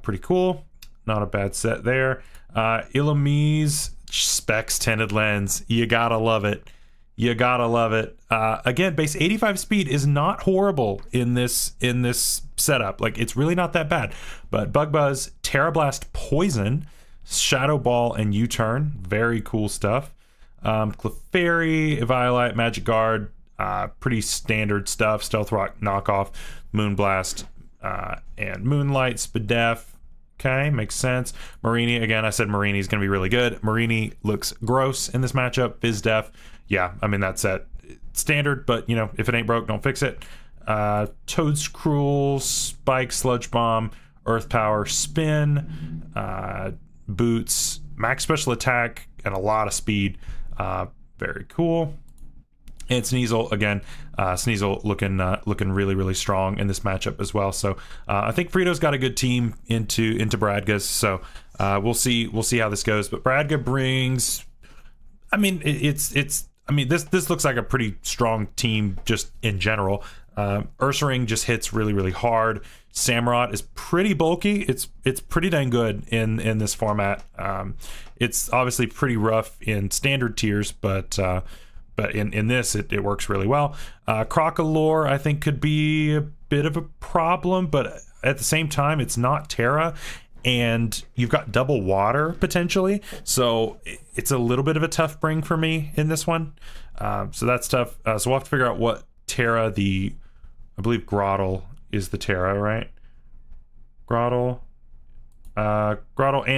pretty cool. Not a bad set there. Illumise specs tinted lens. You gotta love it. You gotta love it. Again, base 85 speed is not horrible in this setup. Like, it's really not that bad. But Bug Buzz, Terra Blast, Poison, Shadow Ball, and U-Turn. Very cool stuff. Clefairy, Eviolite, Magic Guard, pretty standard stuff. Stealth Rock, Knockoff, Moonblast, and Moonlight, Spadef, Okay, makes sense. Marini, again, I said Marini's going to be really good. Marini looks gross in this matchup. Bizdef, yeah, I mean, that's at standard, but, you know, if it ain't broke, don't fix it. Toad's Spike, Sludge Bomb, Earth Power, Spin, Boots, max special attack, and a lot of speed. Very cool. And Sneasel, again, Sneasel looking really, really strong in this matchup as well. So I think Frito's got a good team into Bradga's. So we'll see how this goes. But Bradga brings, I mean, I mean, this looks like a pretty strong team just in general. Ursaring just hits really, really hard. Samurott is pretty bulky. It's pretty dang good in this format. It's obviously pretty rough in standard tiers, but in this it works really well. Crocolore I think could be a bit of a problem, but at the same time it's not Terra, and you've got double water potentially, so it's a little bit of a tough bring for me in this one. So that's tough. So we'll have to figure out what Terra I believe Grottle is the Terra, right? Grottle and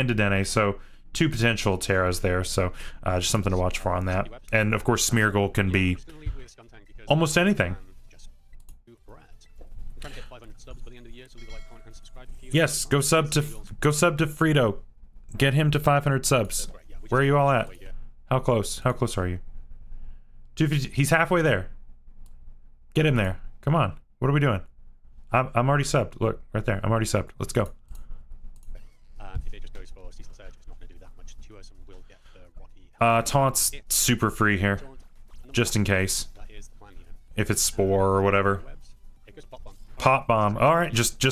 Dedenne, so 2 potential Terras there, so just something to watch for on that. And of course Smeargle can be almost anything. Yes, go sub to Frito. Get him to 500 subs. Where are you all at? How close are you? Dude, he's halfway there. Get him there. Come on. What are we doing? I'm already subbed. Look, right there. I'm already subbed. Let's go. If it just goes for Cecil Surge, it's not going to do that much to us, and we'll get the Rocky. Taunt's super free here, just in case. If it's Spore or whatever. Pop Bomb. All right, just.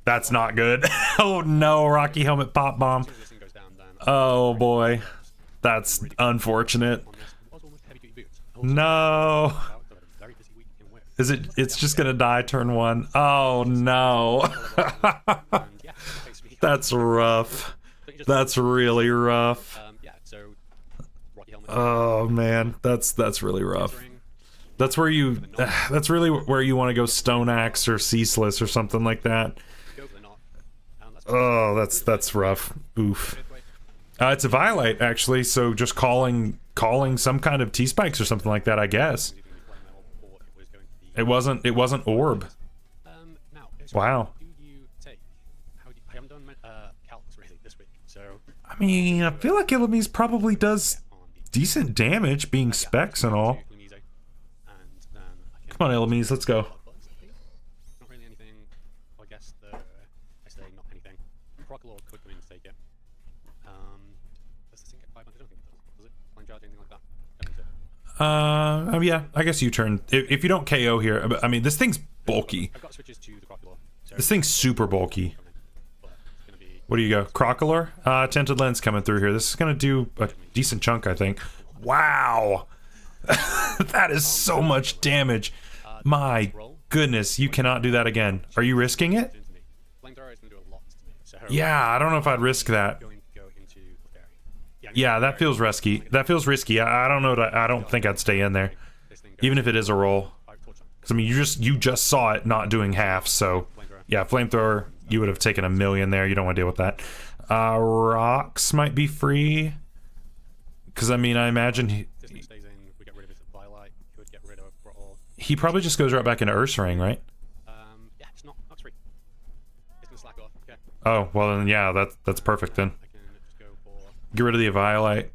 That's not good. Oh no, Rocky Helmet Pop Bomb. Oh boy, that's unfortunate. No. It's just gonna die turn 1. Oh no. That's rough. That's really rough. Oh man, that's really rough. That's really where you want to go Stone Axe or Ceaseless or something like that. Oh, that's rough. Oof. It's a Violite actually, so just calling some kind of T-Spikes or something like that, I guess. It wasn't Orb. Wow. I haven't done calcs really this week, so. I mean, I feel like Illumise probably does decent damage, being specs and all. Come on, Illumise, let's go. Not really anything. I guess I say not anything. Crocolore could come in to take it. Does this thing get 500? I don't think it does. Does it? Flame charge, anything like that? Don't think so. Yeah, I guess you turn. If you don't KO here, I mean, this thing's bulky. I've got switches to the Crocolore. So This thing's super bulky. What do you go? Crocolore? Tinted Lens coming through here. This is gonna do a decent chunk, I think. Wow! That is so much damage. My goodness, you cannot do that again. Are you risking it? Yeah, I don't know if I'd risk that. Yeah, that feels risky. I don't know. I don't think I'd stay in there, even if it is a roll. Because I mean, you just saw it not doing half. So yeah, Flamethrower. You would have taken a million there. You don't want to deal with that. Rocks might be free. Because I mean, I imagine he probably just goes right back into Ursaring, right? Yeah, it's not free. It's gonna slack off. Okay. Oh well, then yeah, that's perfect then. Get rid of the Violite.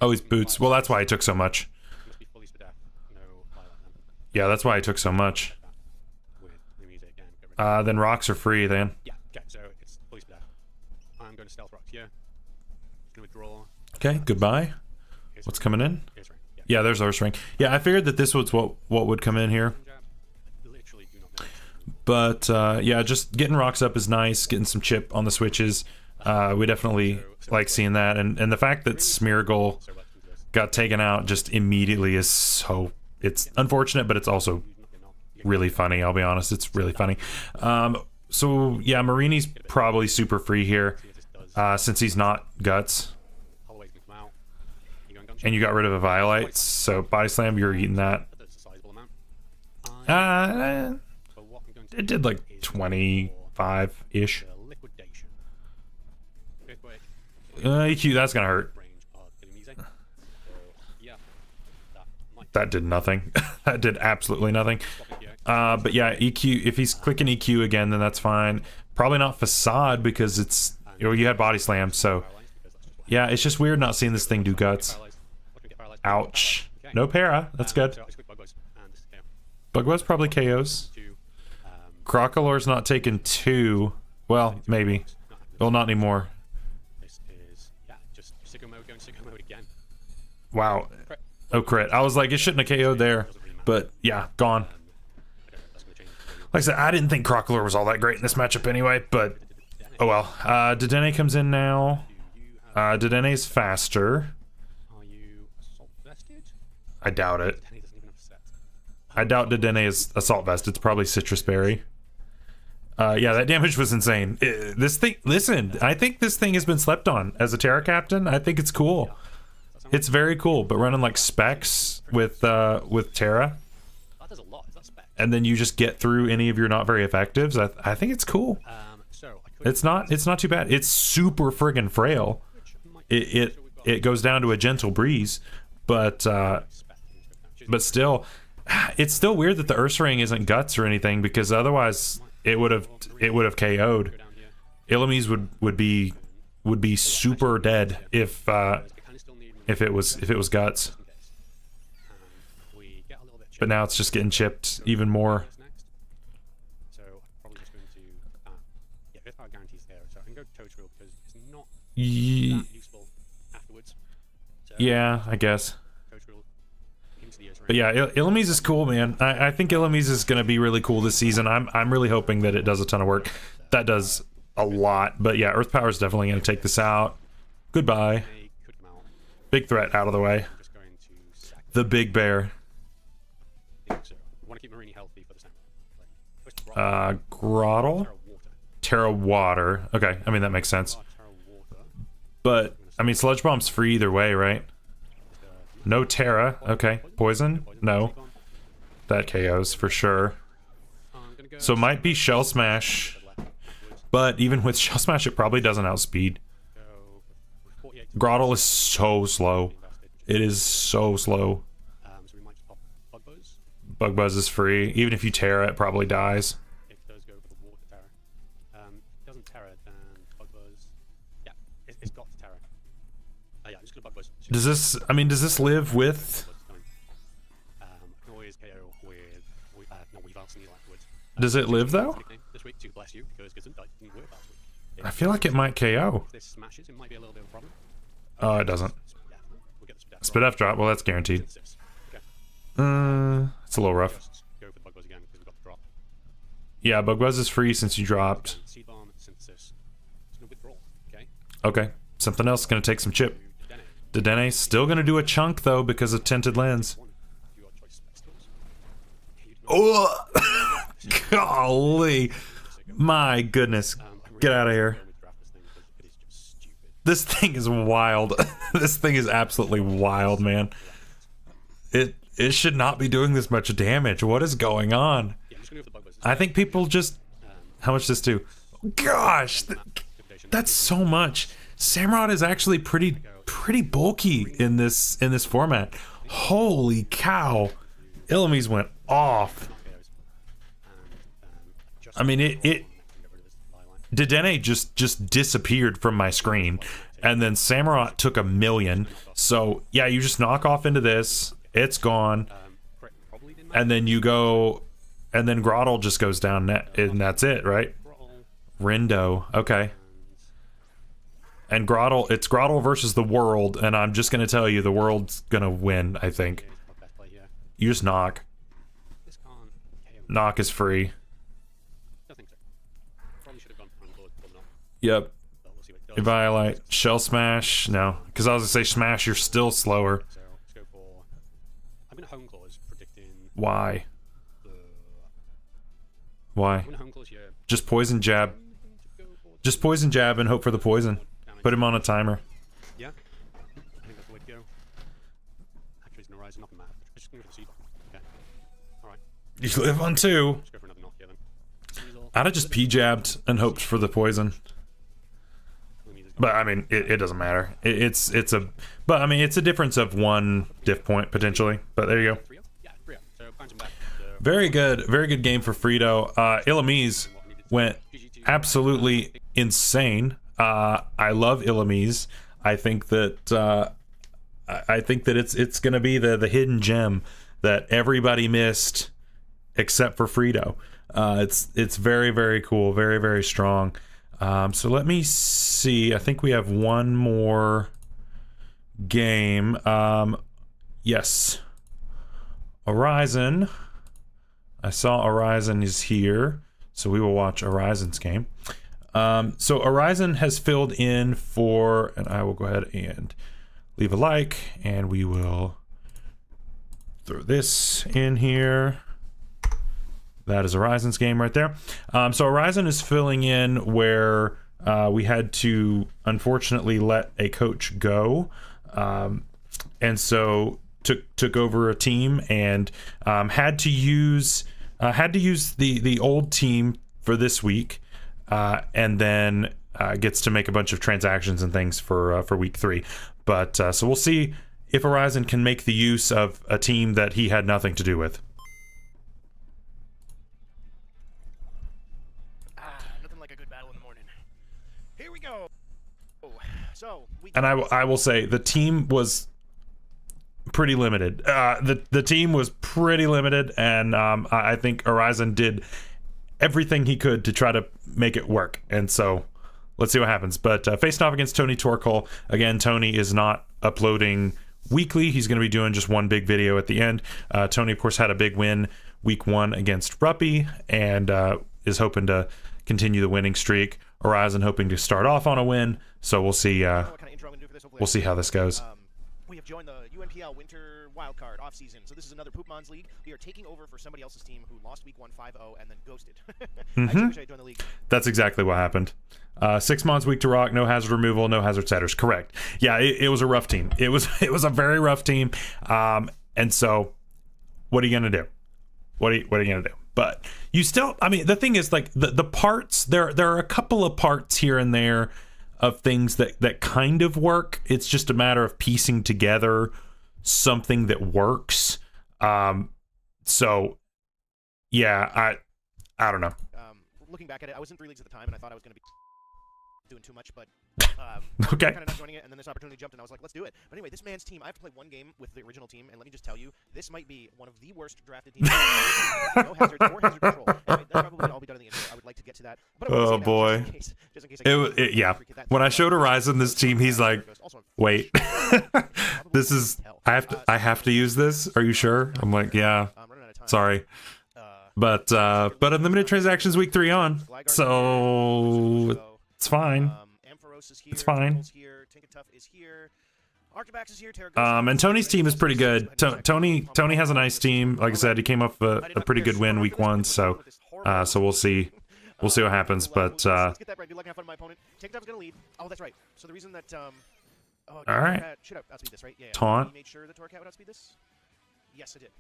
Oh, he's Boots. Well, that's why he took so much. Yeah, that's why he took so much. Then rocks are free then. Yeah, okay, so it's fully split out. I'm going to stealth rocks here. Gonna withdraw. Okay, goodbye. What's coming in? Yeah, there's Ursaring. Yeah, I figured that this was what would come in here. But yeah, just getting rocks up is nice. Getting some chip on the switches. We definitely like seeing that. And the fact that Smeargle got taken out just immediately is so... It's unfortunate, but it's also really funny, I'll be honest. It's really funny. So yeah, Marini's probably super free here, since he's not Guts. And you got rid of a Violite, so Body Slam, you're eating that. It did like 25-ish. EQ, that's gonna hurt. range are killing me easy. So, yeah, that might That did nothing. That did absolutely nothing. stop it here. But yeah, EQ, if he's clicking EQ again, then that's fine. Probably not Facade because it's, you had Body Slam, so Paralyzed, because that's just what yeah, it's just weird not seeing this thing do guts. paralyzed. Watch me get paralyzed. Ouch. Okay. No para, that's good. So I just click Bug Buzz, and this is KO. Bug Buzz probably KOs. 2, Crocolore's not taking 2. Well, maybe. not happening. Well, not anymore. This is, yeah, just sicko mode, going sicko mode again. Wow. Crit. Oh, crit. I was like, it shouldn't have KO'd there. But yeah, gone. I don't know if that's going to change. Like I said, I didn't think Crocolore was all that great in this matchup anyway, but oh well. Dedenne comes in now. Do you have, Dedenne's faster. are you assault vested? I doubt it. Danny doesn't even have set. I doubt Dedenne is Assault Vest. It's probably Citrus Berry. Yeah, that damage was insane. This thing, listen, I think this thing has been slept on as a Terra Captain. I think it's cool. It's very cool, but running like specs with Terra, That does a lot. Is that spec? and then you just get through any of your not very effectives. I think it's cool. So I could. It's not too bad. It's super friggin' frail. It goes down to a gentle breeze, but still, it's still weird that the Ursaring isn't guts or anything, because otherwise it would have KO'd. Illumise would be super dead if it was guts. But now it's just getting chipped even more. So I'm probably just going to yeah, Earth Power guarantees there, so I can go Toad Drill because it's not Ye- that useful afterwards. So yeah, I guess. Toad Drill into the Earth But yeah, Illumise is cool, man. I think Illumise is going to be really cool this season. I'm really hoping that it does a ton of work. That does a lot. But yeah, Earth Power is definitely going to take this out. Goodbye. They could come out. Big threat out of the way. I'm just going to sack The big bear. the so I want to keep Marini healthy for the same. Grottle? Terra Water. Terra Water. Okay, I mean, that makes sense. Terra Water. But, I mean, Sludge Bomb's free either way, right? No Terra. Okay. Poison? No. That KOs for sure. I'm gonna go So it might be Shell Smash. But even with Shell Smash, it probably doesn't outspeed. go with 48 Grottle is so slow. invested. It is so slow. So we might just pop Bug Buzz. Bug Buzz is free. Even if you Terra, it probably dies. It does go for the Water Terra. Doesn't Terra, then Bug Buzz. Yeah, it's got to Terra. Yeah, I'm just gonna Bug Buzz. Does this live with... I can always KO with no Weavile Sneasel afterwards. Does it live, though? Nickname this week to bless you because Gazun didn't work last week. I feel like it might KO. If this smashes, it might be a little bit of a problem. Oh, it doesn't. Yeah, we'll get the Spit F Spit F drop. Well, that's guaranteed. Synthesis. Okay, It's a little rough. just go for the Bug Buzz again because we got the drop. Yeah, Bug Buzz is free since you dropped. Seed Bomb, Synthesis. It's gonna withdraw. Okay. Okay. Something else is going to take some chip. To Dene. Dedenne still going to do a chunk, though, because of Tinted Lens. One. You got choice spec skills. You do Oh, golly. My goodness. Get out of here. It is just stupid. This thing is wild. This thing is absolutely wild, man. It should not be doing this much damage. What is going on? Yeah, I'm just gonna go for the Bug Buzz. I think people just... How much does this do? Gosh, that's so much. Samurott is actually pretty bulky in this format. Holy cow. Illumise went off. I mean, Dedenne just disappeared from my screen, and then Samurott took 1,000,000. So yeah, you just knock off into this, it's gone, and then you go, and then Grottle just goes down, and that's it, right? Rindo, okay. And Grottle, it's Grottle versus the world, and I'm just gonna tell you, the world's gonna win. I think you just knock. Knock is free. Yep. Violate. Shell Smash. No. Because I was going to say Smash, you're still slower. So let's go for. I'm gonna Home Claws predicting. Why? The, Why? I'm gonna Home Claws here. Just poison jab. Just poison jab and hope for the poison. Put him on a timer. Yeah. I think that's the way to go. Actually, it's gonna rise and up in math. Just gonna go for the Seed Bomb. Okay. Alright. You live on 2. Let's go for another knock here then. Sneasel. I'd have just P-jabbed and hoped for the poison. But I mean, it doesn't matter. It's a difference of 1 diff point potentially. But there you go. Yeah, Frio. So bounce him back. Very good game for Frito. Ilamise went absolutely insane. I love Ilamise. I think that it's gonna be the hidden gem that everybody missed except for Frito. It's very cool, very strong. So let me see. I think we have one more game. Yes, Horizon. I saw Horizon is here, so we will watch Horizon's game. So Horizon has filled in for, and I will go ahead and leave a like, and we will throw this in here. That is Horizon's game right there. So Horizon is filling in where we had to unfortunately let a coach go, and so took over a team and had to use the old team for this week, and then gets to make a bunch of transactions and things for week 3. But so we'll see if Horizon can make the use of a team that he had nothing to do with. Nothing like a good battle in the morning. Here we go. So and I will say the team was pretty limited. The team was pretty limited, and I think Horizon did everything he could to try to make it work. And so let's see what happens. But facing off against Tony Torkel. Again, Tony is not uploading weekly. He's going to be doing just one big video at the end. Tony, of course, had a big win week 1 against Ruppy, and is hoping to continue the winning streak. Horizon hoping to start off on a win. So we'll see. We'll see how this goes. We have joined the UNPL Winter Wildcard off-season, so this is another Poopmons League. We are taking over for somebody else's team who lost week 1 5-0 and then ghosted. I actually wish I joined the league. That's exactly what happened. 6 months week to rock, no hazard removal, no hazard setters. Correct. Yeah, it was a rough team. It was a very rough team. And so, what are you gonna do? What are you gonna do? But you still, I mean, the thing is, like, the parts, there are a couple of parts here and there of things that kind of work. It's just a matter of piecing together something that works. So yeah, I don't know. Looking back at it, I was in 3 leagues at the time, and I thought I was going to be doing too much, but okay. kind of not joining it, and then this opportunity jumped, and I was like, let's do it. But anyway, this man's team, I have to play 1 game with the original team, and let me just tell you, this might be one of the worst drafted teams. No hazard or hazard control. Anyway, that's probably all be done in the intro. I would like to get to that. But Oh boy. Just in case Yeah. When I showed Horizon this team, he's like, wait, this is, I have to use this. Are you sure? I'm like, yeah, sorry. But unlimited transactions week 3 on, so it's fine. It's fine. And Tony's team is pretty good. Tony has a nice team. Like I said, he came up with a pretty good win week 1. So we'll see what happens. But let's get that right. Be lucky to have fun with my opponent. Tinketup's gonna lead. Oh, that's right. So the reason that all right. Should I outspeed this, right? Yeah. Taunt. You made sure the Torcat would outspeed this. Yes, I did.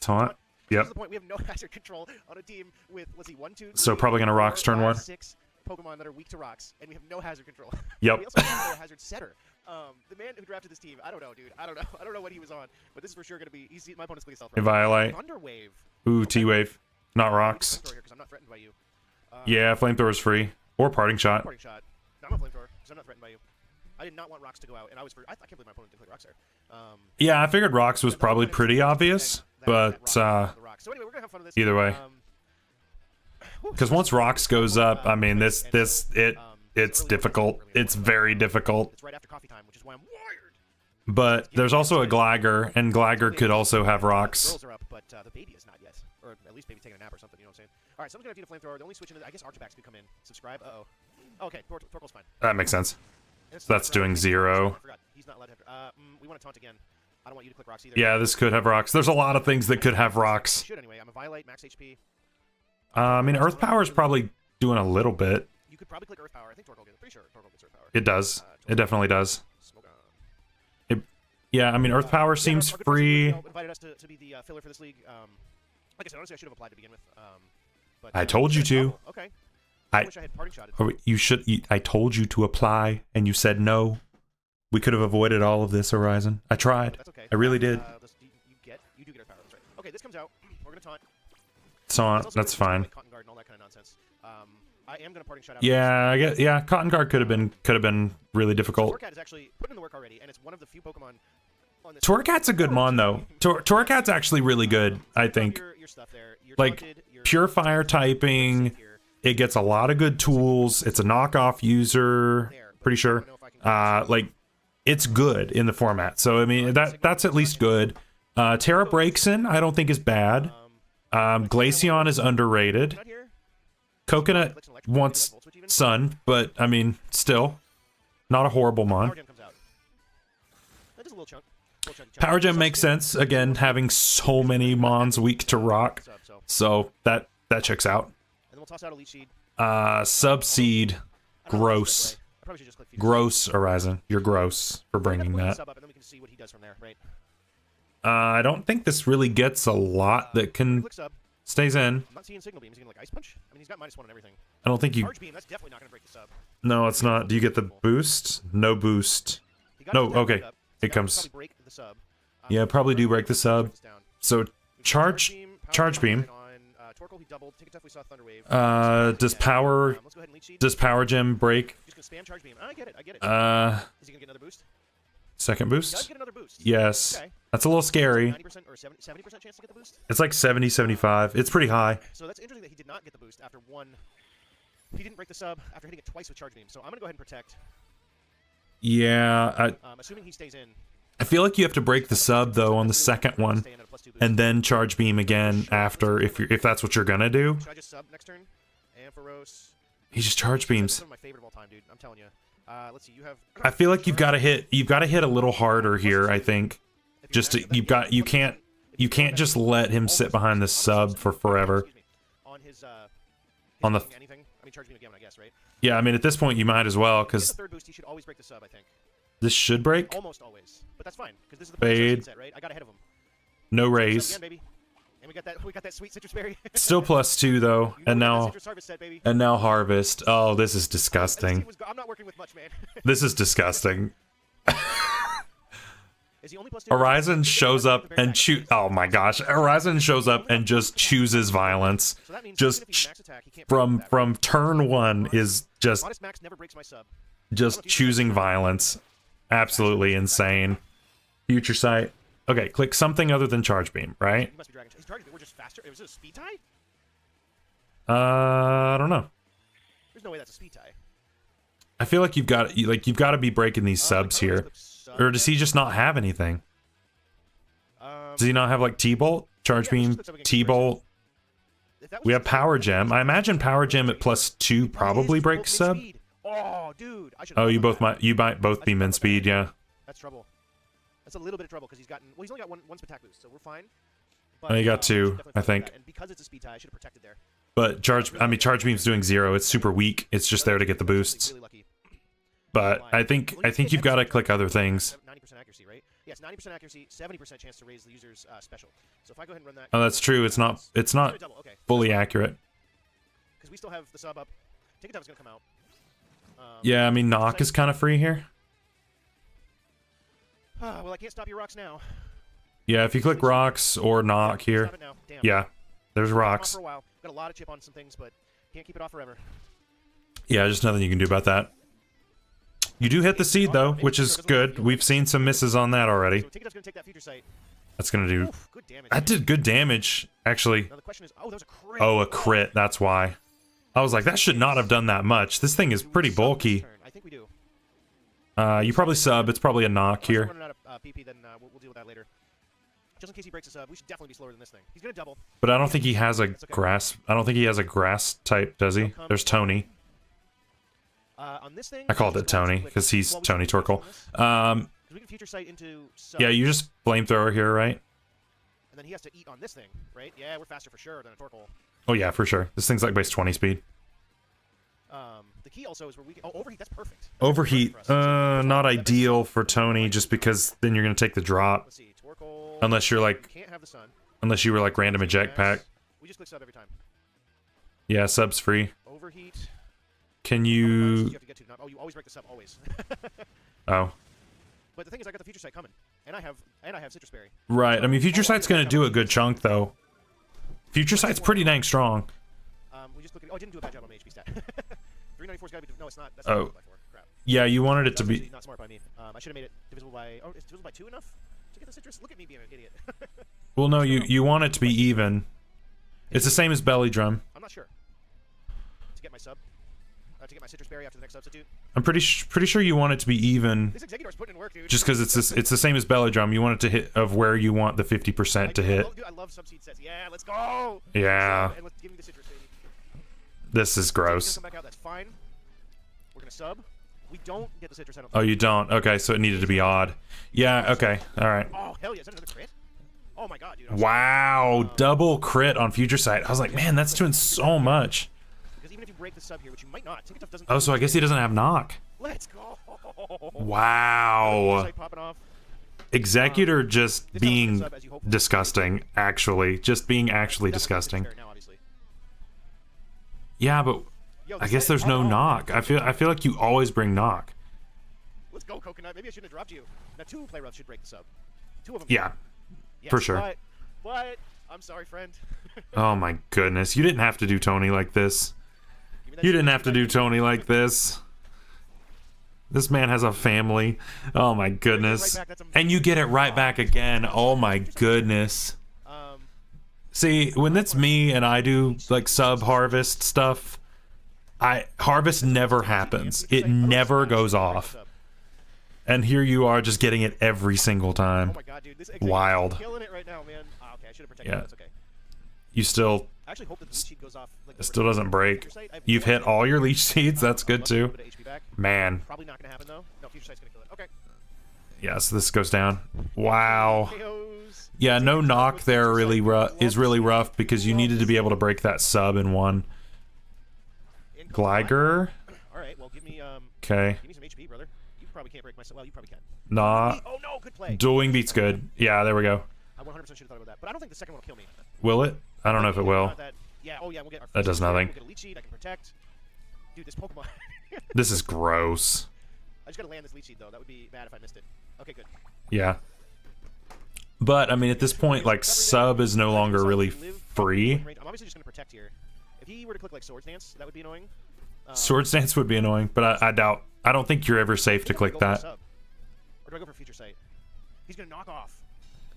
Taunt. Yep. This is the point. We have no hazard control on a team with, let's see, 1, 2, 3, So probably gonna rocks turn 1. 6 Pokemon that are weak to rocks, and we have no hazard control. Yep. We also have no hazard setter. The man who drafted this team, I don't know, dude. I don't know what he was on, but this is for sure gonna be. My opponent's gonna self. Violate. Thunder Wave. Ooh, T-Wave. Not rocks. I'm not threatened by you. Yeah, flamethrower's free or parting shot. Parting shot. No, I'm not flamethrower because I'm not threatened by you. I did not want rocks to go out, and I was. I can't believe my opponent didn't play rocks there. Yeah, I figured rocks was probably pretty obvious, but so anyway, we're gonna have fun with this. either way, because once rocks goes up, I mean, it's difficult. It's very difficult. It's right after coffee time, which is why I'm wired. But there's also a Gligar, and Gligar could also have rocks. Girls are up, but the baby is not yet, or at least baby taking a nap or something. You know what I'm saying? All right, someone's gonna have to flamethrower. The only switch in, I guess Archibacks could come in. Subscribe. Okay, Torkel's fine. That makes sense. So that's doing 0. I forgot. He's not allowed to have. We want to taunt again. I don't want you to click rocks either. Yeah, this could have rocks. There's a lot of things that could have rocks. Should anyway. I'm a Violate, max HP. I mean, Earth Power is probably doing a little bit. You could probably click Earth Power. I think Torkel gets it. Pretty sure Torkel gets Earth Power. It does. It definitely does. Yeah, I mean, Earth Power seems free. Invited us to be the filler for this league. Like I said, honestly, I should have applied to begin with. But I told you to. Okay. I wish I had parting shot. I told you to apply, and you said no. We could have avoided all of this, Horizon. I tried. That's okay. I really did. You do get our power. That's right. Okay, this comes out. We're gonna taunt. That's fine. Like Cotton Guard and all that kind of nonsense. I am gonna parting shot out. Yeah, I guess, yeah. Cotton Guard could have been really difficult. Torcat is actually put in the work already, and it's one of the few Pokemon on this. Torcat's a good mon though. Torcat's actually really good. I think. Your stuff there. You're Like taunted, you're pure fire typing. It gets a lot of good tools. It's a knockoff user. Pretty sure. Like it's good in the format. So I mean that's at least good. Terra Breakson I don't think is bad. Glaceon is underrated. Coconut wants sun, but I mean still not a horrible mon. Power Gem makes sense. Again, having so many mons weak to rock. So that checks out. And then we'll toss out Elite Seed. Subseed. Gross. Gross, Horizon. You're gross for bringing that. I don't think this really gets a lot that can stays in. I'm not seeing Signal Beam. He's gonna like Ice Punch. I mean, he's got -1 on everything. I don't think you. Charge Beam. That's definitely not gonna break the sub. No, it's not. Do you get the boost? No boost. No. Okay. It comes. Yeah, probably do break the sub. So charge beam. Does power gem break? Second boost? Yes. That's a little scary. It's like 70, 75. It's pretty high. So that's interesting that he did not get the boost after one. He didn't break the sub after hitting it twice with charge beam. So I'm gonna go ahead and protect. Yeah, assuming he stays in. I feel like you have to break the sub though on the second one, and then charge beam again after if that's what you're gonna do. Should I just sub next turn? Ampharos. He just charge beams. That's my favorite of all time, dude. I'm telling you. Let's see. You have. I feel like you've got to hit a little harder here. I think. Just to, you can't just let him sit behind the sub for forever. On the. Charge beam again, I guess, right? Yeah, I mean at this point you might as well because third boost he should always break the sub, I think. This should break. Almost always, but that's fine because this is the fade set, right? I got ahead of him. No raise. Again, baby. And we got that sweet citrus berry. Still +2 though, and now harvest. Oh, this is disgusting. I'm not working with much, man. This is disgusting. Is he only +2? Horizon shows up and oh my gosh, Horizon shows up and just chooses violence. Just from turn 1 is just choosing violence. Absolutely insane. Future sight. Okay, click something other than charge beam, right? We're just faster. Was it a speed tie? I don't know. There's no way that's a speed tie. I feel like you've got to be breaking these subs here. Or does he just not have anything? Does he not have like T-Bolt? Charge beam, T-Bolt. We have Power Gem. I imagine Power Gem at +2 probably breaks sub. Oh, dude. Oh, you might both be min speed, yeah. That's trouble. That's a little bit of trouble because he's only got one attack boost, so we're fine. But, he got 2, I think. And because it's a speed tie, I should have protected there. But charge beam's doing 0. It's super weak. It's just there to get the boosts. But I think you've got to click other things. 90% accuracy, right? Yes, 90% accuracy, 70% chance to raise the user's special. So if I go ahead and run that. Oh, that's true. It's not fully accurate. Because we still have the sub up. Ticket is gonna come out. Yeah, I mean knock is kind of free here. Well, I can't stop your rocks now. Yeah, if you click rocks or knock here. Yeah, there's rocks. For a while. Got a lot of chip on some things, but can't keep it off forever. Yeah, just nothing you can do about that. You do hit the seed though, which is good. We've seen some misses on that already. That's gonna do. That did good damage, actually. Oh, a crit. That's why. I was like, that should not have done that much. This thing is pretty bulky. I think we do. You probably sub. It's probably a knock here. We'll deal with that later. Just in case he breaks a sub, we should definitely be slower than this thing. He's gonna double. But I don't think he has a grass. I don't think he has a grass type, does he? There's Tony. On this thing, I called it Tony because he's Tony Torkoal. We can future sight into sub. Yeah, you just flamethrower here, right? And then he has to eat on this thing, right? Yeah, we're faster for sure than a Torkoal. Oh yeah, for sure. This thing's like base 20 speed. The key also is where we can, overheat. That's perfect. Overheat, not ideal for Tony, just because then you're gonna take the drop. Let's see, Torkoal. Unless you're like, can't have the sun. Unless you were like random eject pack. We just click sub every time. Yeah, sub's free. Oh, overheat. Can You you? have to get to. Not, oh, you always break the sub, always. Oh, But the thing is, I got the future sight coming, and I have citrus berry. right. I mean, future sight's gonna do a good chunk though. Future sight's pretty dang strong. We just look at. Oh, I didn't do a bad job on my HP stat. 394's got to be. No, it's not. That's Oh. not divisible by 4. Crap. Yeah, you wanted it to That's be. actually not smart by me. I should have made it divisible by. Oh, it's divisible by 2 enough to get the citrus. Look at me being an idiot. Well, no, you want it to be even. It's the same as belly drum. I'm not sure. To get my sub. To get my citrus berry after the next substitute. I'm pretty sure you want it to be even. This Executor's putting in work, dude. Just because it's the same as belly drum. You want it to hit of where you want the 50% to hit. I love subseed sets. Yeah, let's go. Yeah. And let's give me the citrus, baby. This is gross. Come back out. That's fine. We're gonna sub. We don't get the citrus. I don't Oh, think. you don't? Okay, so it needed to be odd. Yeah, okay. All right. Oh hell yeah! Is that another crit? Oh my god, dude. Wow, double crit on future sight. I was like, man, that's doing so much. Because even if you break the sub here, which you might not, Ticket Tough doesn't. Oh, so I guess he doesn't have knock. Let's go. Wow. Sight popping off. Executor just This being helps with the sub as you hope for. disgusting, actually. Just being actually Definitely disgusting. citrus berry now, obviously. Yeah, but Yo, I this guess guy- there's no oh, knock. I feel like you always bring knock. Let's go, Coconut. Maybe I shouldn't have dropped you. Now 2 play roughs should break the sub. 2 of them. Yeah, Yes, for sure. But I'm sorry, friend. Oh my goodness. You didn't have to do Tony like this. Give me that You didn't citrus have to berry. do Tony like this. This man has a family. Oh my goodness. back, that's And you get it right back again. Oh my goodness. See, when it's me and I do like sub harvest stuff, harvest never happens. It never goes off. And here you are just getting it every single time. Oh my god, dude. This Executor's Wild. killing it right now, man. Ah, okay, I should have protected Yeah. that. That's okay. You still I actually hope that the leech seed goes off. Like, it still doesn't break. Future Sight. I have You've no hit idea. all your leech seeds. That's I'd good love to get a too. bit of HP back. Man. Probably not gonna happen though. No, Future Sight's gonna kill it. Okay. Yeah, so this goes down. Wow. KOs. Yeah, no Executor's knock with there Future really Sight. is really rough because you needed to be able to break that sub in one. In comes Gliger. All right, well give me Okay. give me some HP, brother. You probably can't break my sub. Well, you probably can. Nah. Oh no, good play. Dueling beat's good. Yeah, there we go. I 100% should have thought about that, but I don't think the second one will kill me. Will it? I don't know if it will. Yeah. Oh yeah, we'll get our That does first hit, nothing. We'll get a leech seed. I can protect. Dude, this Pokemon. This is gross. I just gotta land this leech seed though. That would be bad if I missed it. Okay, good. Yeah. But, I mean, at this point, like, sub is no longer really free. I'm obviously just gonna protect here. If he were to click like Swords Dance, that would be annoying. Swords Dance would be annoying, but I doubt. I don't think you're ever safe to I think click I'm gonna go for that. a sub. Or do I go for Future Sight? He's gonna knock off.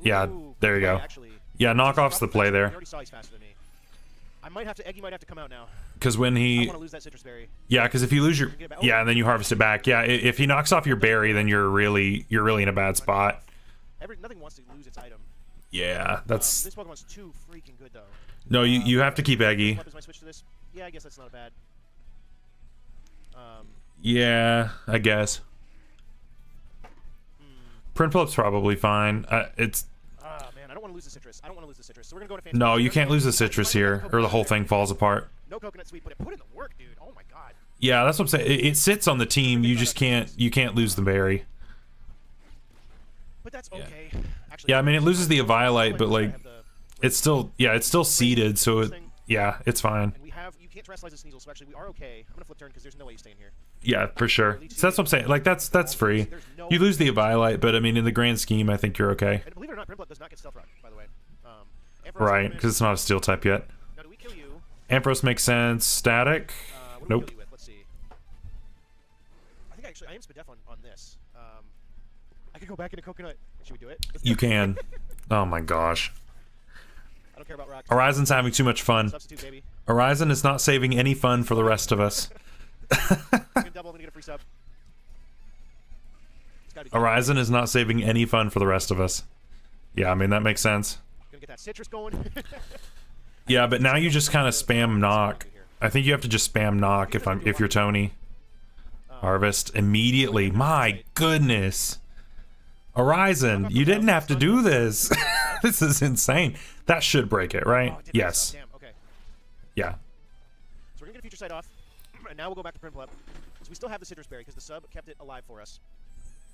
Yeah, Ooh, there you good play, go. Actually. Yeah, knockoff's the play We there. already saw he's faster than me. I might have to. Eggy might have to come out now. Because when I he. want to lose that citrus berry. Yeah, because if you lose your. Yeah, and then you harvest it back. Yeah, if he knocks off your berry, then you're really in a bad spot. Nothing wants to lose its item. Yeah, that's. This Pokemon's too freaking good though. No, you have to keep Eggy. What is my switch to this? Yeah, I guess that's not bad. Yeah, I guess. Print flip's probably fine. It's. Ah man, I don't want to lose the citrus. I don't want to lose the citrus. So we're gonna go to fancy. No, you can't lose the citrus here, or the whole thing falls apart. No coconut sweet, but it put in the work, dude. Oh my god. Yeah, that's what I'm saying. It sits on the team. You just can't. You can't lose the berry. But that's okay. Actually, Yeah, I mean it loses the Eviolite, but like it's still. Yeah, it's still seeded, so it. Yeah, it's fine. And we have. You can't terrestrialize the Sneasel, so actually we are okay. I'm gonna flip turn because there's no way you're staying here. Yeah, for sure. So that's what I'm saying. Like that's free. You lose the Eviolite, but I mean in the grand scheme, I think you're okay. And believe it or not, Primplet does not get Stealth Rock, by the way. Ampharos Right, coming in. because it's not a steel type yet. Now, do we kill you? Ampharos makes sense. Static. What do we Nope. kill you with? Let's see. I think actually I am Spadef on this. I could go back into Coconut. Should we do it? You can. Oh my gosh. I don't care about rocks. Horizon's having too much fun. Substitute, baby. Horizon is not saving any fun for the rest of us. I'm gonna double. I'm gonna get a free sub. It's gotta be Horizon is not saving any fun for the rest of us. Yeah, I mean that makes sense. Gonna get that citrus going. Yeah, but now you just kind of spam knock. I think you have to just spam knock if you're Tony. Harvest immediately. My goodness. Horizon, you didn't have to do this. This is insane. That should break it, right? Oh, it did break Yes. sub. Damn. Okay. Yeah. So we're gonna get a future sight off, and now we'll go back to Primplet. So we still have the citrus berry because the sub kept it alive for us.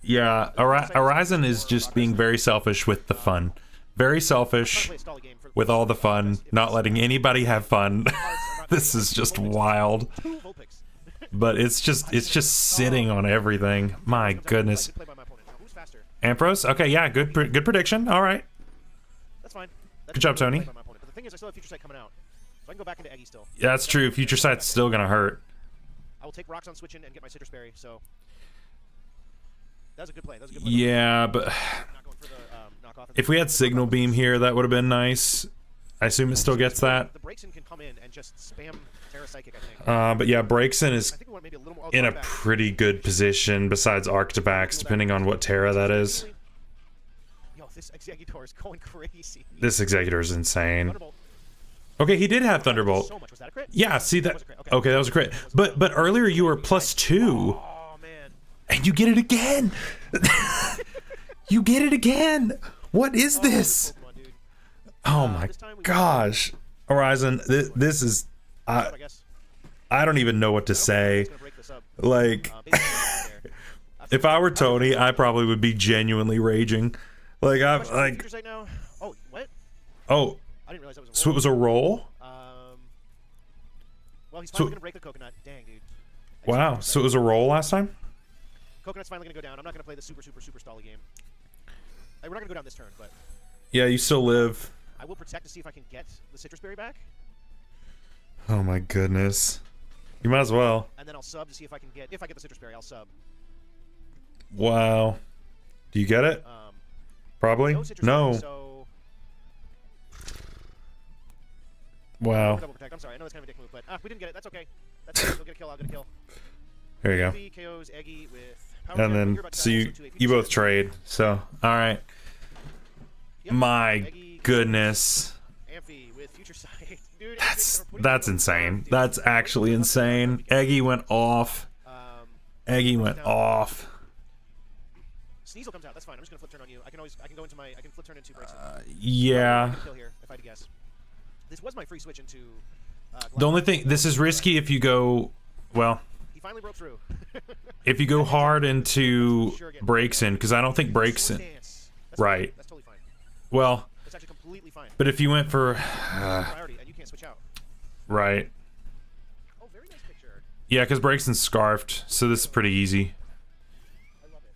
Yeah, Horizon is just being very selfish with the fun. Very I'm trying to selfish play a stall game for with all the fun, not letting anybody have fun. Cards are This is just wild. Two Vulpix. But it's just sitting on everything. My goodness. Good play by my opponent. Now, who's faster? Ampros? Okay, yeah, good prediction. All right. That's fine. Good job, Tony. By my opponent. But the thing is, I still have Future Sight coming out, so I can go back into Eggy still. Yeah, that's true. Future Sight's still gonna hurt. I will take rocks on switching and get my Citrus Berry. So that was a good play. That was a good play. Yeah, but Not going for the knockoff. if we had Signal Beam here, that would have been nice. I assume it still gets that. The Braixen can come in and just spam Terra Psychic, I think. But yeah, Braixen is I think we want maybe a little more in a back. pretty good position besides Arctibax, depending on what Terra that is. Yo, this Executor is going crazy. This Executor is insane. Thunderbolt. Okay, he did have Thunderbolt. So much. Was that a crit? Yeah, see that? was a crit. Okay. Okay, that was a crit. But earlier you were +2, Oh man. and you get it again. You get it again. What is this? Pokemon, dude. Oh my this time we- gosh, Horizon, this is I guess. I don't even know what to say. It's gonna break this up. Like, Basically, if I were Tony, I probably would be genuinely raging. Like I'm Question for like, Future Sight now. Oh, what? oh, I didn't realize that was a so it was a roll. Well, he's So- finally gonna break the coconut. Dang, dude. Wow, so it was a roll last time. Coconut's finally gonna go down. I'm not gonna play the super stally game. We're not gonna go down this turn, but Yeah, you still live. I will protect to see if I can get the Citrus Berry back, Oh my goodness, you might as well. and then I'll sub to see if I can get. If I get the Citrus Berry, I'll sub. Wow, do you get it? Probably. No Citrus No. Berry, so Wow. double protect. I'm sorry. I know that's kind of a dick move, but we didn't get it. That's okay. That's okay. We'll get a kill. I'll get a kill. There you go. Ruby KOs Eggy with power And Gem. then You're about to so die you also to a you Future both Sight. trade. So all right. Yep. My Eggy, goodness. Amphi with Future Sight. Dude, That's insane. That's actually insane. Eggy went off. Eggy went off. Sneasel comes out. That's fine. I'm just gonna flip turn on you. I can go into my. I can flip turn into Braixen. Yeah. Kill here, if I had to guess. This was my free switch into. The only thing, this is risky if you go, well, He finally broke through. if you go hard into Braixen, because I don't think Braixen. Dance. That's Right. Fine. That's totally fine. Well, That's actually completely fine. but if you went for, Priority, and you can't switch out. right. Oh, very nice picture. Yeah, because Braixen's scarfed, so this is pretty easy. I love it.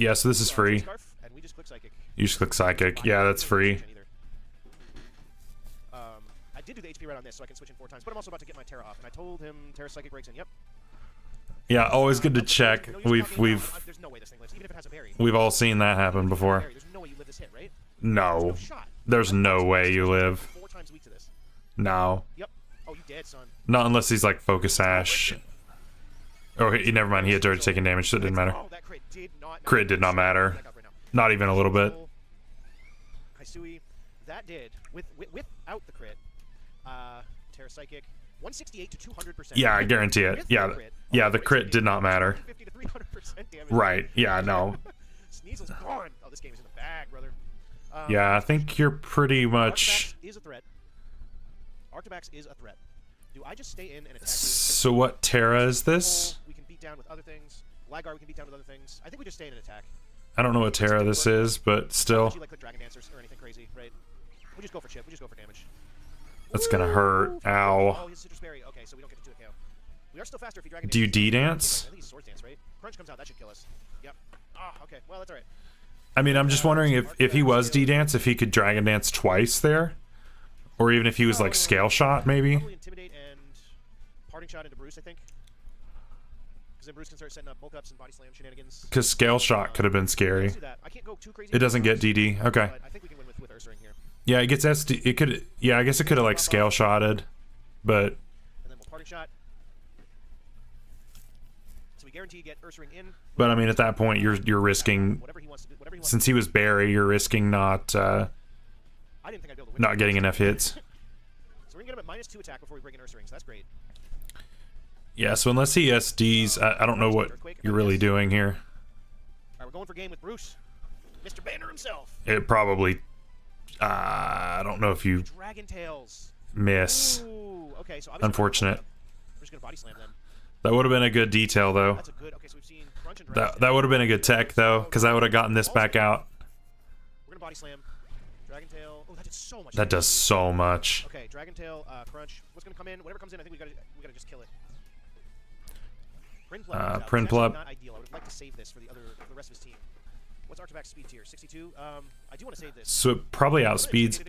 Yeah, so this is free. Scarf, and we just click Psychic. You just click Psychic. Yeah, that's free. I did do the HP right on this, so I can switch in 4 times. But I'm also about to get my Terra off, and I told him Terra Psychic breaks in. Yep. Yeah, always good to check. You know, you're just knocking it down. We've There's no way this thing lives, even if it has a berry. we've all seen that happen before. There's no way you live this hit, right? No, No shot. there's no way you live. 4 times weak to this. No, Yep. Oh, you dead, son. not unless he's like Focus Sash. Oh, never mind. He had already taken damage, so it didn't matter. Oh, that crit did not. Crit did not matter. Back up right now. Not even a little bit. Kaisui, that did without the crit. Terra Psychic, 168 to 200%. Yeah, I guarantee it. With Yeah, the crit, yeah, oh, the wait, crit did not matter. 250 to 300% damage. Right. Yeah. No. Sneasel's gone. Oh, this game is in the bag, brother. Yeah, I think you're pretty much. Arctibax is a threat. Arctibax is a threat. Do I just stay in and attack you? So what Terra is this? We can beat down with other things. Lagar we can beat down with other things. I think we just stay in and attack. I don't know what Terra this is, but still, Unless you like click Dragon Dancers or anything crazy, right? We just go for chip. We just go for damage. that's gonna hurt. Ow. Oh, he's Citrus Berry. Okay, so we don't get to do a KO. We are still faster if you Dragon Do you Dance. D-dance? I think he's Sword Dance, right? Crunch comes out. That should kill us. Yep. Ah, okay. Well, that's alright. I mean, I'm just wondering if he was D-dance, if he could Dragon Dance twice there, or even if he was like Scale Shot, maybe. Probably Intimidate and Parting Shot into Bruce, I think. Because then Bruce can start setting up bulk ups and body slam shenanigans. Because Scale Shot could have been scary. Let's do that. I can't go too crazy. It doesn't get DD. Okay. But I think we can win with Ursaring here. Yeah, it gets SD. It could. Yeah, I guess it could have like Scale Shotted, but And then we'll Parting Shot. So we guarantee get Ursaring in. I mean, at that point, you're risking. Whatever he wants to do. Whatever he wants Since he was Barry, you're risking not I didn't think I'd be able to win. not getting enough hits. So we're going to get him at -2 attack before we bring in Ursaring, so that's great. Yeah. So unless he SDs, I don't know what you're really doing here. Alright, we're going for game with Bruce. Mr. Banner himself. It probably. I don't know if you Dragon Tails. miss. Ooh, okay, so obviously Unfortunate. we're just going to body slam them. That would have been a good detail though. That's a good. Okay, so we've seen Crunch and Dragon. That would have been a good tech though, because I would have gotten this back out. We're going to body slam. Dragon Tail. Oh, that did so much. That does so much. Okay, Dragon Tail, Crunch. What's gonna come in? Whatever comes in, I think we gotta just kill it. Prinplup. Prinplup. Not ideal. I would like to save this for the rest of his team. What's Archivac's speed tier? 62. I do want to save this. So it probably outspeeds.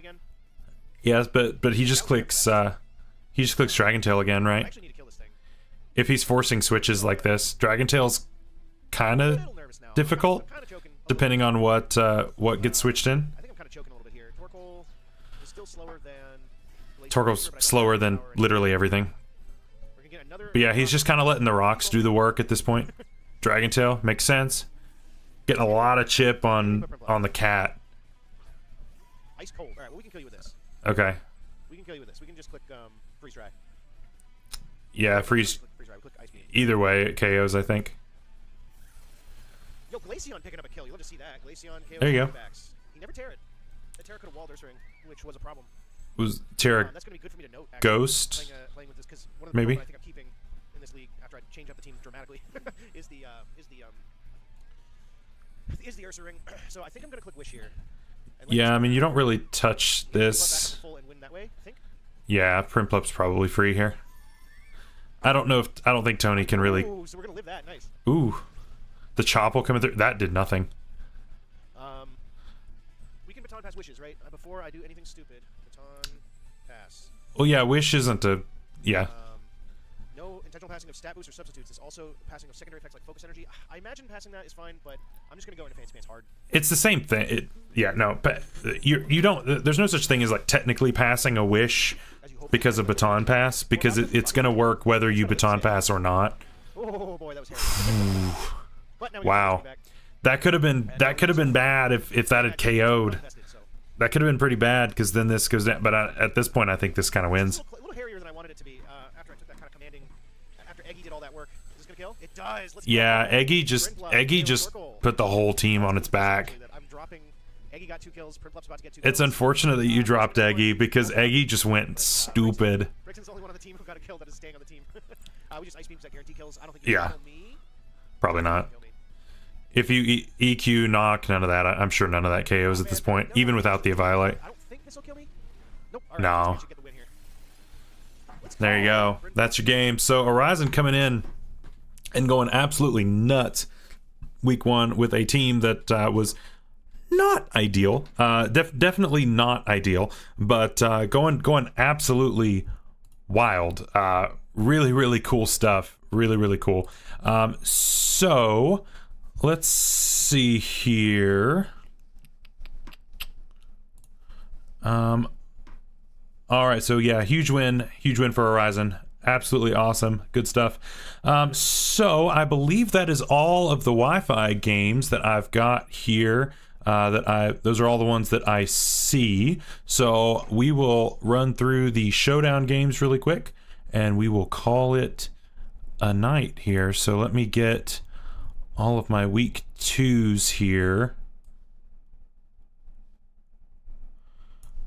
Yes, but he just clicks Dragon Tail again, I right? actually need to kill this thing. If he's forcing switches like this, Dragon Tail's kind I'm a of little nervous now. difficult, I'm kinda choking a little depending on what gets switched in. I think I'm kind of choking a little bit here. Torkoal is still slower than Glacier, Torkoal's but I slower got than power. literally everything. We're gonna get another, But yeah, he's just kind of letting the rocks do the work at this point. Dragon Tail makes sense. Getting a lot of chip on the cat. Ice cold. All right, well, we can kill you with this. Okay. We can kill you with this. We can just click freeze dry. Yeah, freeze. Freeze dry. We click ice beam. Either way, it KOs, I think. Yo, Glaceon picking up a kill. You'll just see that. Glaceon KOs. There you go. Backs. He never tear it. The Terra could have walled Ursaring, which was a problem. Was Terra That's gonna be good for me to note. Actually, Ghost? Playing with this because one of the Maybe. Pokemon I think I'm keeping in this league after I change up the team dramatically is the Ursaring. So I think I'm gonna click Wish here. And let Yeah, I this- mean, you don't really touch Let that this. happen full and win that way, I think. Yeah, Primplup's probably free here. I don't think Tony can really. Ooh, so we're gonna live that. Nice. Ooh, the chop will come through. That did nothing. We can baton pass wishes, right? Before I do anything stupid, baton pass. Well, yeah, Wish isn't a. Yeah. No intentional passing of stat boosts or substitutes. It's also passing of secondary effects like focus energy. I imagine passing that is fine, but I'm just gonna go into Fancy Pants hard. It's the same thing. Yeah, no, but you don't. There's no such thing as like technically passing a wish As you hope. because of baton pass, because it's gonna work whether you baton pass or not. Oh boy, that was hairy. But now we Wow. got back. That could have been bad if that had KO'd. So. That could have been pretty bad because then this goes down. But at this point, I think this kind of wins. A little hairier than I wanted it to be. After I took that kind of commanding. After Eggy did all that work, is this gonna kill? It does. Let's Yeah, go. Eggy just put the whole team on its back. I'm dropping. Eggy got 2 kills. Primplup's about to get 2 kills. It's unfortunate that you dropped Eggy because Eggy just went stupid. Brixton's the only one on the team who got a kill that is staying on the team. We just ice beams that guarantee kills. I don't think Yeah. kill me. Probably not. Kill me. If you EQ knock, none of that. I'm sure none of that KOs at this point, even without the Eviolite. I don't think this will kill me. Nope. All right, No. we should get the win here. Let's There you go. That's your game. So Horizon coming in and going absolutely nuts week 1 with a team that was not ideal. Definitely not ideal, but going absolutely wild. Really, really cool stuff. Really, really cool. So let's see here. All right, so yeah, huge win for Horizon. Absolutely awesome, good stuff. So I believe that is all of the Wi-Fi games that I've got here. Those are all the ones that I see. So we will run through the showdown games really quick, and we will call it a night here. So let me get all of my week 2s here.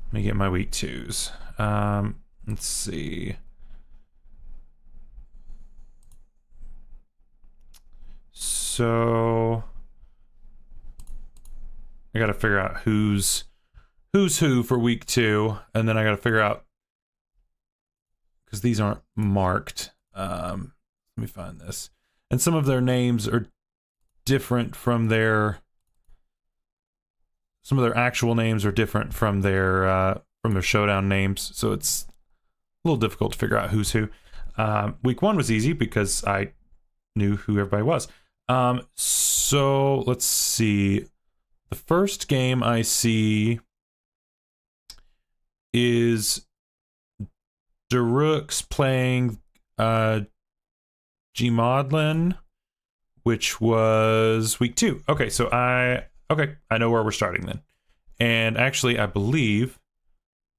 Let me get my week 2s. Let's see. So I got to figure out who's who for week 2, and then I got to figure out, because these aren't marked. Let me find this. And some of their names are different from their. Some of their actual names are different from their showdown names, so it's a little difficult to figure out who's who. Week 1 was easy because I knew who everybody was. So let's see. The first game I see is Darux playing Gmodlin, which was week 2. Okay, so I know where we're starting then. And actually, I believe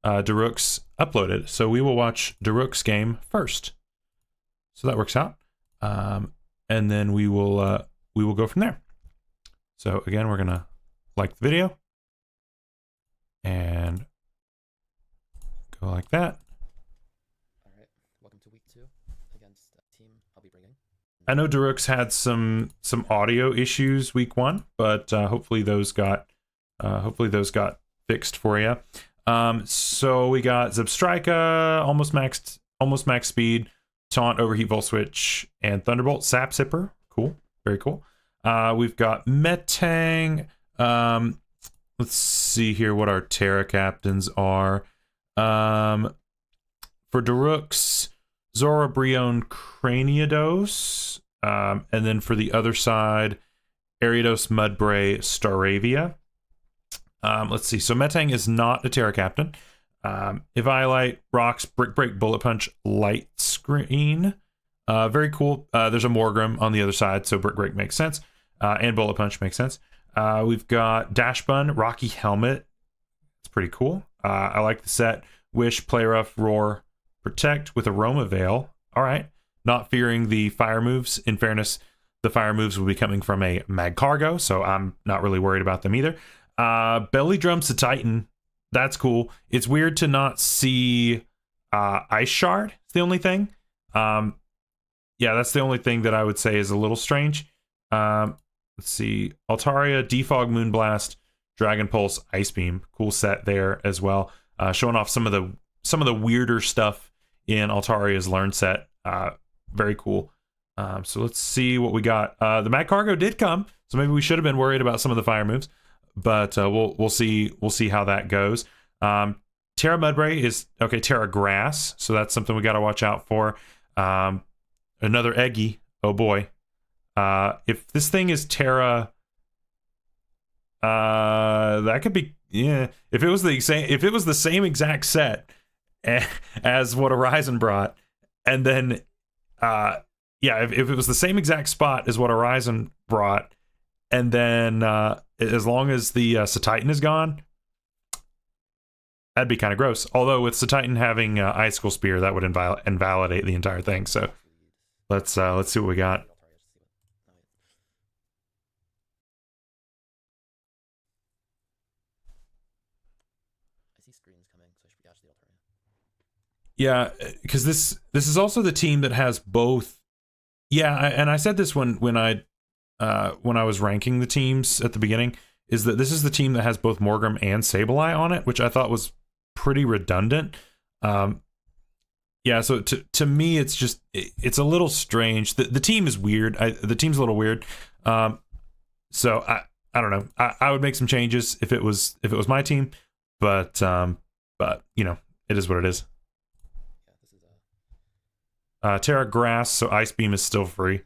Darux uploaded, so we will watch Darux game first. So that works out. And then we will go from there. So again, we're gonna like the video and go like that. All right, welcome to week 2 against the team I'll be bringing. I know Darux had some audio issues week 1, but hopefully those got fixed for you. So we got Zebstrika, almost max speed, Taunt, Overheat, Volt Switch, and Thunderbolt. Sap Sipper, cool, very cool. We've got Metang. Let's see here what our Terra captains are. For Daruk's, Zora, Brion, Craniados. And then for the other side, Ariados, Mudbray, Staravia. Let's see. So Metang is not a Terra captain. Eviolite, Rocks, Brick Break, Bullet Punch, Light Screen. Very cool. There's a Morgrim on the other side, so Brick Break makes sense. And Bullet Punch makes sense. We've got Dash Bun, Rocky Helmet. It's pretty cool. I like the set. Wish, Play Rough, Roar, Protect with Aroma Veil. All right. Not fearing the fire moves. In fairness, the fire moves will be coming from a Mag Cargo, so I'm not really worried about them either. Belly Drums to Titan. That's cool. It's weird to not see Ice Shard. It's the only thing. Yeah, that's the only thing that I would say is a little strange. Let's see. Altaria, Defog, Moonblast, Dragon Pulse, Ice Beam. Cool set there as well. Showing off some of the weirder stuff in Altaria's Learn set. Very cool. So let's see what we got. The Mag Cargo did come, so maybe we should have been worried about some of the fire moves, but we'll see how that goes. Terra Mudbray is okay. Terra Grass, so that's something we got to watch out for. Another Eggy. Oh boy. If this thing is Terra, that could be, yeah. If it was the same exact set as what Horizon brought, and then yeah, if it was the same exact spot as what Horizon brought, and then as long as the Satitan is gone, that'd be kind of gross. Although with Satitan having Icicle Spear, that would invalidate the entire thing. So let's see what we got. Yeah, because this is also the team that has both. Yeah, and I said this when I was ranking the teams at the beginning, is that this is the team that has both Morgrim and Sableye on it, which I thought was pretty redundant. Yeah, so to me, it's a little strange. The team is weird. The team's a little weird. So I don't know. I would make some changes if it was my team, but you know, it is what it is. Terra Grass, so Ice Beam is still free.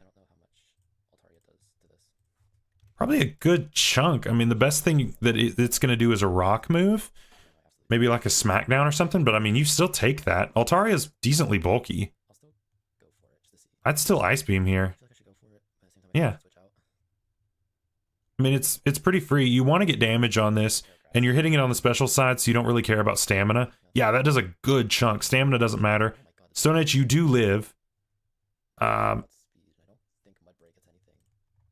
Probably a good chunk. I mean, the best thing that it's going to do is a rock move. Maybe like a Smackdown or something, but I mean, you still take that. Altaria is decently bulky. I'd still Ice Beam here. Yeah. I mean, it's pretty free. You want to get damage on this, and you're hitting it on the special side, so you don't really care about stamina. Yeah, that does a good chunk. Stamina doesn't matter. Stone Edge, you do live.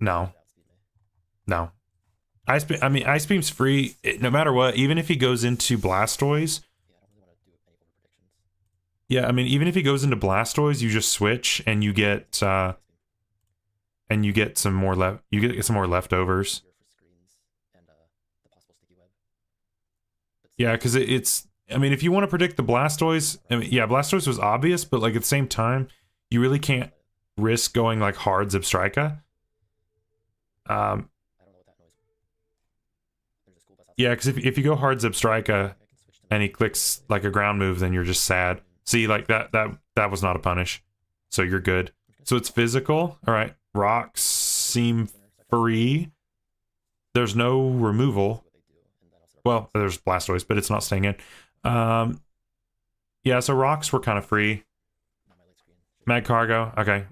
No. Ice Beam's free no matter what, even if he goes into Blastoise. Yeah, I mean, even if he goes into Blastoise, you just switch and you get some more leftovers. Yeah, because it's I mean, if you want to predict the Blastoise, I mean, yeah, Blastoise was obvious, but like at the same time, you really can't risk going like hard Zebstrika. Yeah, because if you go hard Zebstrika and he clicks like a ground move, then you're just sad. See, like that was not a punish, so you're good. So it's physical. All right, rocks seem free. There's no removal. Well, there's Blastoise, but it's not staying in. Yeah, so rocks were kind of free. Mag Cargo, okay.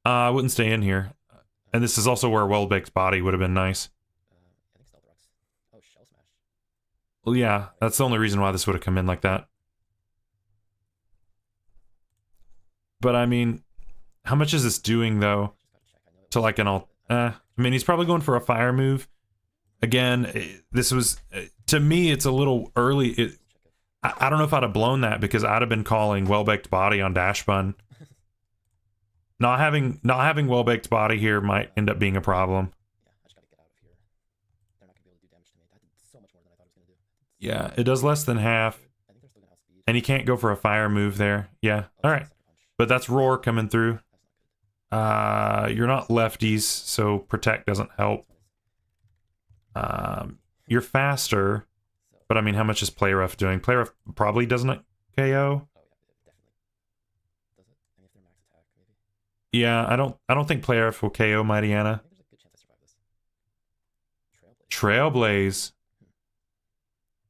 I wouldn't stay in here. And this is also where Well-Baked Body would have been nice. Well, yeah, that's the only reason why this would have come in like that. But I mean, how much is this doing though? To like an I mean, he's probably going for a fire move. Again, this was, to me, it's a little early. I don't know if I'd have blown that because I'd have been calling Well-Baked Body on Dash Bun. Not having Well-Baked Body here might end up being a problem. Yeah, it does less than half. And he can't go for a fire move there. Yeah, all right. But that's roar coming through. You're not lefties, so protect doesn't help. You're faster, but I mean, how much is play rough doing? Play rough probably doesn't KO. Yeah, I don't think play rough will KO Mightyana. Trailblaze.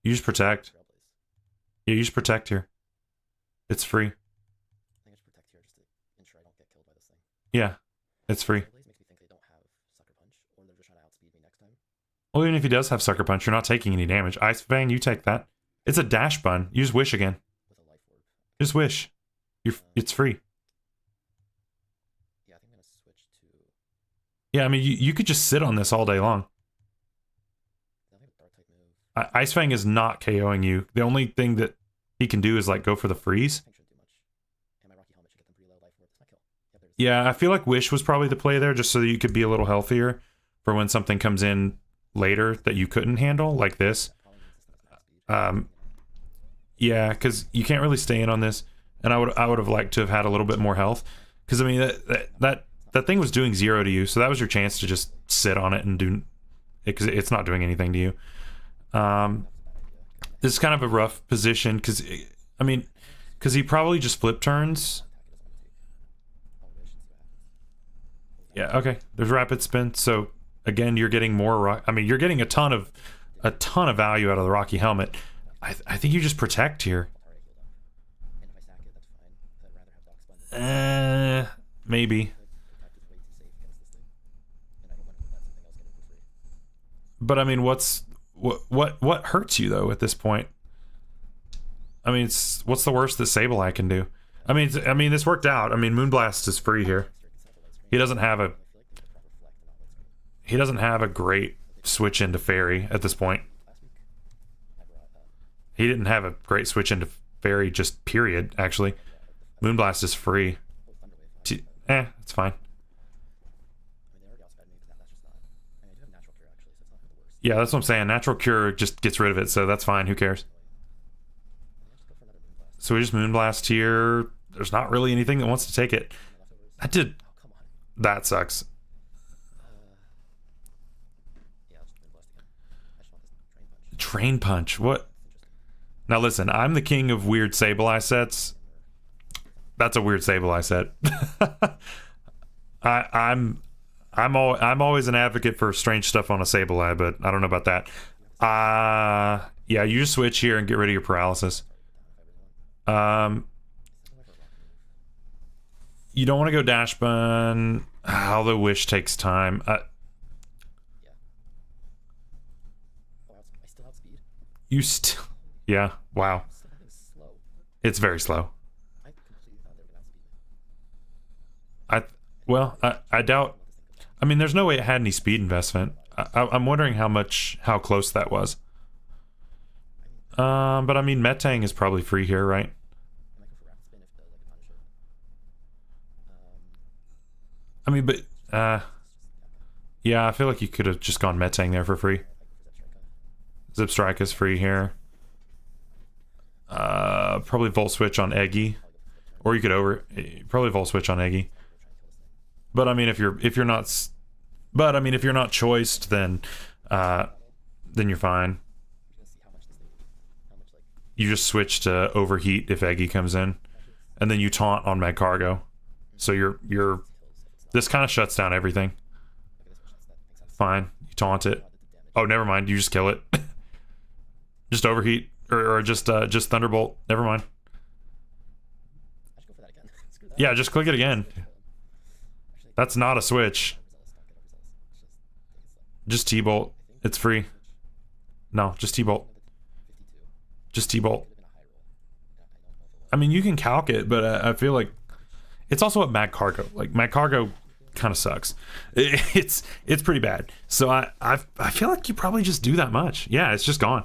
You just protect. Yeah, you just protect here. It's free. Yeah, it's free. Well, even if he does have Sucker Punch, you're not taking any damage. Ice Fang, you take that. It's a dash bun. You just wish again. Just wish. It's free. Yeah, I mean, you could just sit on this all day long. Ice Fang is not KOing you. The only thing that he can do is like go for the freeze. Yeah, I feel like Wish was probably the play there just so that you could be a little healthier for when something comes in later that you couldn't handle, like this. Yeah, because you can't really stay in on this, and I would have liked to have had a little bit more health, because I mean that thing was doing 0 to you, so that was your chance to just sit on it and do it, because it's not doing anything to you. This is kind of a rough position because he probably just flip turns. Yeah, okay. There's rapid spin, so again, you're getting more. You're getting a ton of value out of the Rocky Helmet. I think you just protect here. Maybe. But I mean, what hurts you though at this point? I mean, what's the worst that Sableye can do? I mean, this worked out. I mean, Moonblast is free here. He doesn't have a great switch into Fairy at this point. He didn't have a great switch into Fairy, just period, actually. Moonblast is free. It's fine. Yeah, that's what I'm saying. Natural Cure just gets rid of it, so that's fine. Who cares? So we just Moonblast here. There's not really anything that wants to take it. That sucks. Train Punch. What? Now listen, I'm the king of weird Sableye sets. That's a weird Sableye set. I'm always an advocate for strange stuff on a Sableye, but I don't know about that. Yeah, you just switch here and get rid of your paralysis. You don't want to go dash bun. Although Wish takes time. You still, yeah. Wow. It's very slow. I doubt. I mean, there's no way it had any speed investment. I'm wondering how close that was. But I mean, Metang is probably free here, right? I mean, but yeah, I feel like you could have just gone Metang there for free. Zip Strike is free here. Probably Volt Switch on Eggy, or you could probably Volt Switch on Eggy. But I mean, if you're not choiced, then you're fine. You just switch to Overheat if Eggy comes in, and then you taunt on Magcargo. So this kind of shuts down everything. Fine, you taunt it. Oh, never mind. You just kill it. Just Overheat or just Thunderbolt. Never mind. Yeah, just click it again. That's not a switch. Just T-Bolt. It's free. No, just T-Bolt. Just T-Bolt. I mean, you can calc it, but I feel like it's also a Magcargo. Like, Magcargo kind of sucks. It's pretty bad. So I feel like you probably just do that much. Yeah, it's just gone.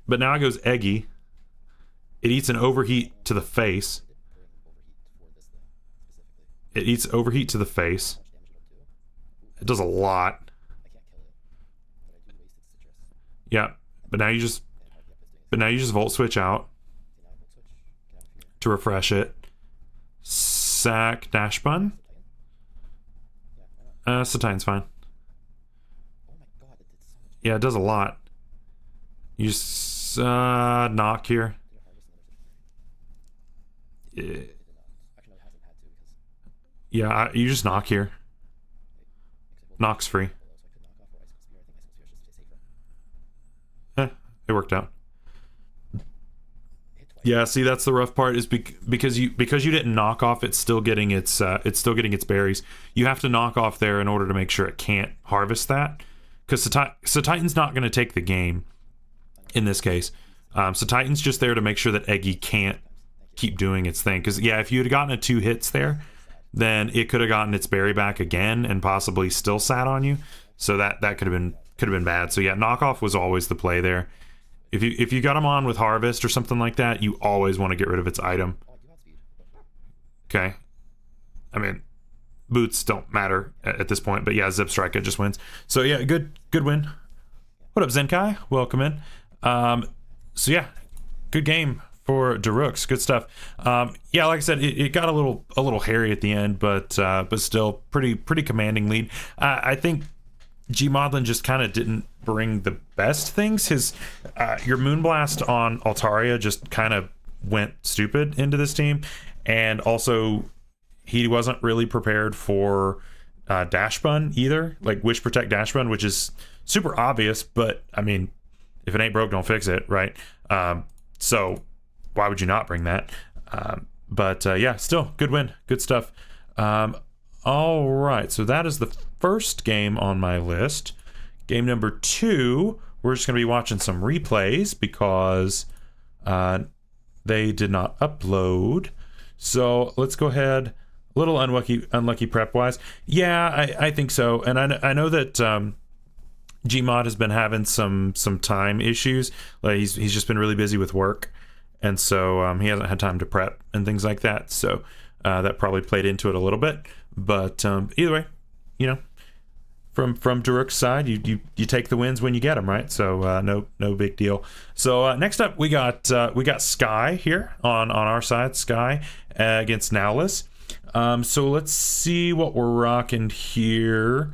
But now it goes Eggy. It eats an Overheat to the face. It eats Overheat to the face. It does a lot. Yeah, but now you just volt switch out to refresh it. Sack dash bun. So Titan's fine. Yeah, it does a lot. You just knock here. Yeah, you just knock here. Knock's free. It worked out. Yeah, see, that's the rough part, is because you didn't knock off, it's still getting its berries. You have to knock off there in order to make sure it can't harvest that, because so Titan's not going to take the game in this case. So Titan's just there to make sure that Eggy can't keep doing its thing. Because yeah, if you had gotten a 2 hits there, then it could have gotten its berry back again and possibly still sat on you. So that could have been bad. So yeah, knockoff was always the play there. If you got him on with harvest or something like that, you always want to get rid of its item. Okay. I mean, boots don't matter at this point, but yeah, Zip Strike, it just wins. So yeah, good win. What up, Zenkai? Welcome in. So yeah, good game for Darooks. Good stuff. Yeah, like I said, it got a little hairy at the end, but still pretty commanding lead. I think Gmodlin just kind of didn't bring the best things. Your Moonblast on Altaria just kind of went stupid into this team, and also he wasn't really prepared for Dash Bun either, like Wish Protect Dash Bun, which is super obvious, but I mean, if it ain't broke, don't fix it, right? So why would you not bring that? But yeah, still good win, good stuff. All right, so that is the first game on my list. Game number 2, we're just going to be watching some replays because they did not upload. So let's go ahead. A little unlucky prep wise. Yeah, I think so. And I know that Gmod has been having some time issues. Like he's just been really busy with work, and so he hasn't had time to prep and things like that. So that probably played into it a little bit. But either way, you know, from Daruk's side, you take the wins when you get them, right? So no big deal. So next up, we got Sky here on our side. Sky against Nowless. So let's see what we're rocking here.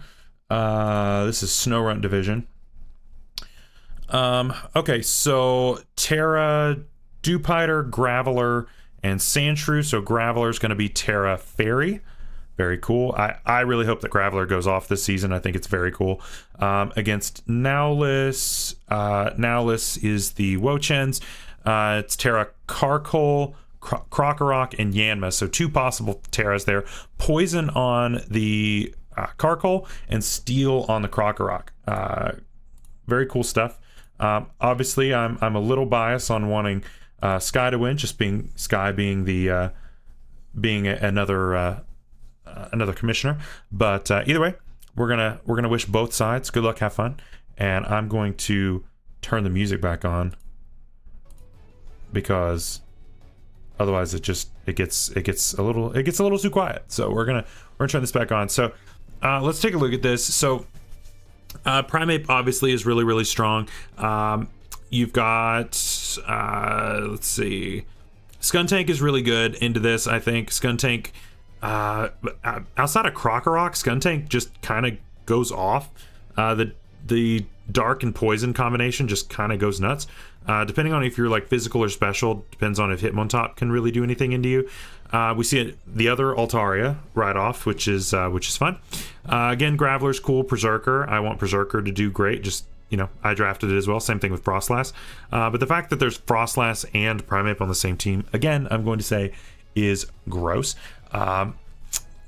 This is Snowrun Division. Okay, so Terra, Dewpider, Graveler, and Sandshrew. So Graveler is going to be Terra Fairy. Very cool. I really hope that Graveler goes off this season. I think it's very cool. Against Nowless, Nowless is the Wochens. It's Terra Carkol, Krokorok, and Yanma. So 2 possible Terras there. Poison on the Carkol and Steel on the Krokorok. Very cool stuff. Obviously, I'm a little biased on wanting Sky to win, just being Sky being the another commissioner. But either way, we're gonna wish both sides good luck, have fun, and I'm going to turn the music back on because otherwise it gets a little too quiet. So we're gonna turn this back on. So let's take a look at this. So Primeape obviously is really strong. You've got let's see, Skuntank is really good into this. I think Skuntank outside of Krokorok, Skuntank just kind of goes off. The dark and poison combination just kind of goes nuts. Depending on if you're like physical or special, depends on if Hitmontop can really do anything into you. We see the other Altaria right off, which is fun. Again, Graveler's cool. Berserker, I want Berserker to do great. Just, you know, I drafted it as well. Same thing with Frostlass. But the fact that there's Frostlass and Primeape on the same team, again, I'm going to say is gross.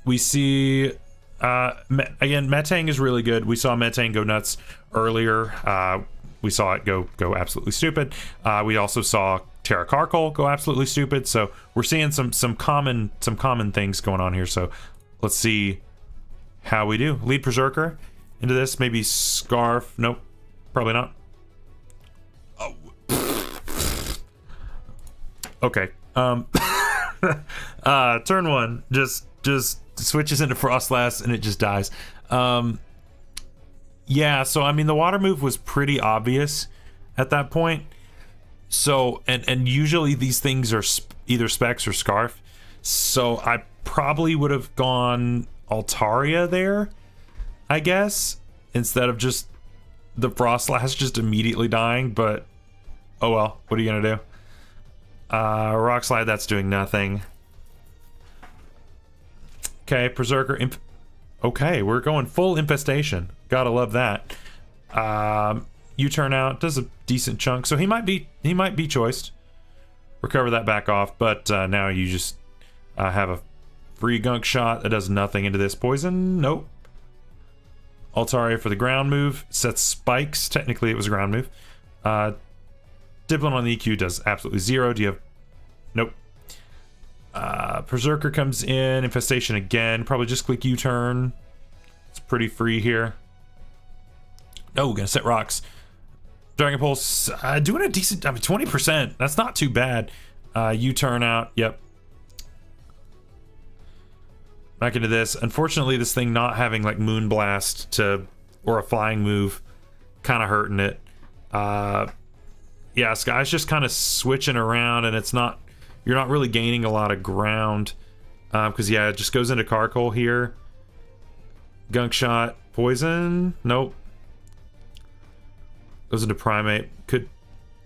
We see again, Metang is really good. We saw Metang go nuts earlier. We saw it go absolutely stupid. We also saw Terra Carkol go absolutely stupid. So we're seeing some common things going on here. So let's see how we do. Lead Berserker into this. Maybe Scarf. Nope, probably not. Oh. Okay. Turn 1 just switches into Frostlass and it just dies. Yeah, so I mean the water move was pretty obvious at that point. So, and usually these things are either Specs or Scarf. So I probably would have gone Altaria there, I guess, instead of just the Frost Slash just immediately dying. But oh well, what are you gonna do? Rock Slide, that's doing nothing. Okay, Berserker. Okay, we're going full Infestation. Gotta love that. U-turn out, does a decent chunk, so he might be choiced. Recover that back off, but now you just have a free gunk shot that does nothing into this. Poison, nope. Altaria for the ground move, sets spikes. Technically it was a ground move. Dipplin on the EQ does absolutely zero. Do you have... Nope. Berserker comes in, Infestation again, probably just click U-turn. It's pretty free here. Oh, gonna set rocks. Dragon Pulse, doing a decent, 20%. That's not too bad. U-turn out, yep. Back into this. Unfortunately, this thing not having like Moonblast or a flying move, kind of hurting it. Yeah, Sky's just kind of switching around, and you're not really gaining a lot of ground. Because yeah, it just goes into Carcoal here. Gunk shot, poison, nope. Goes into Primate.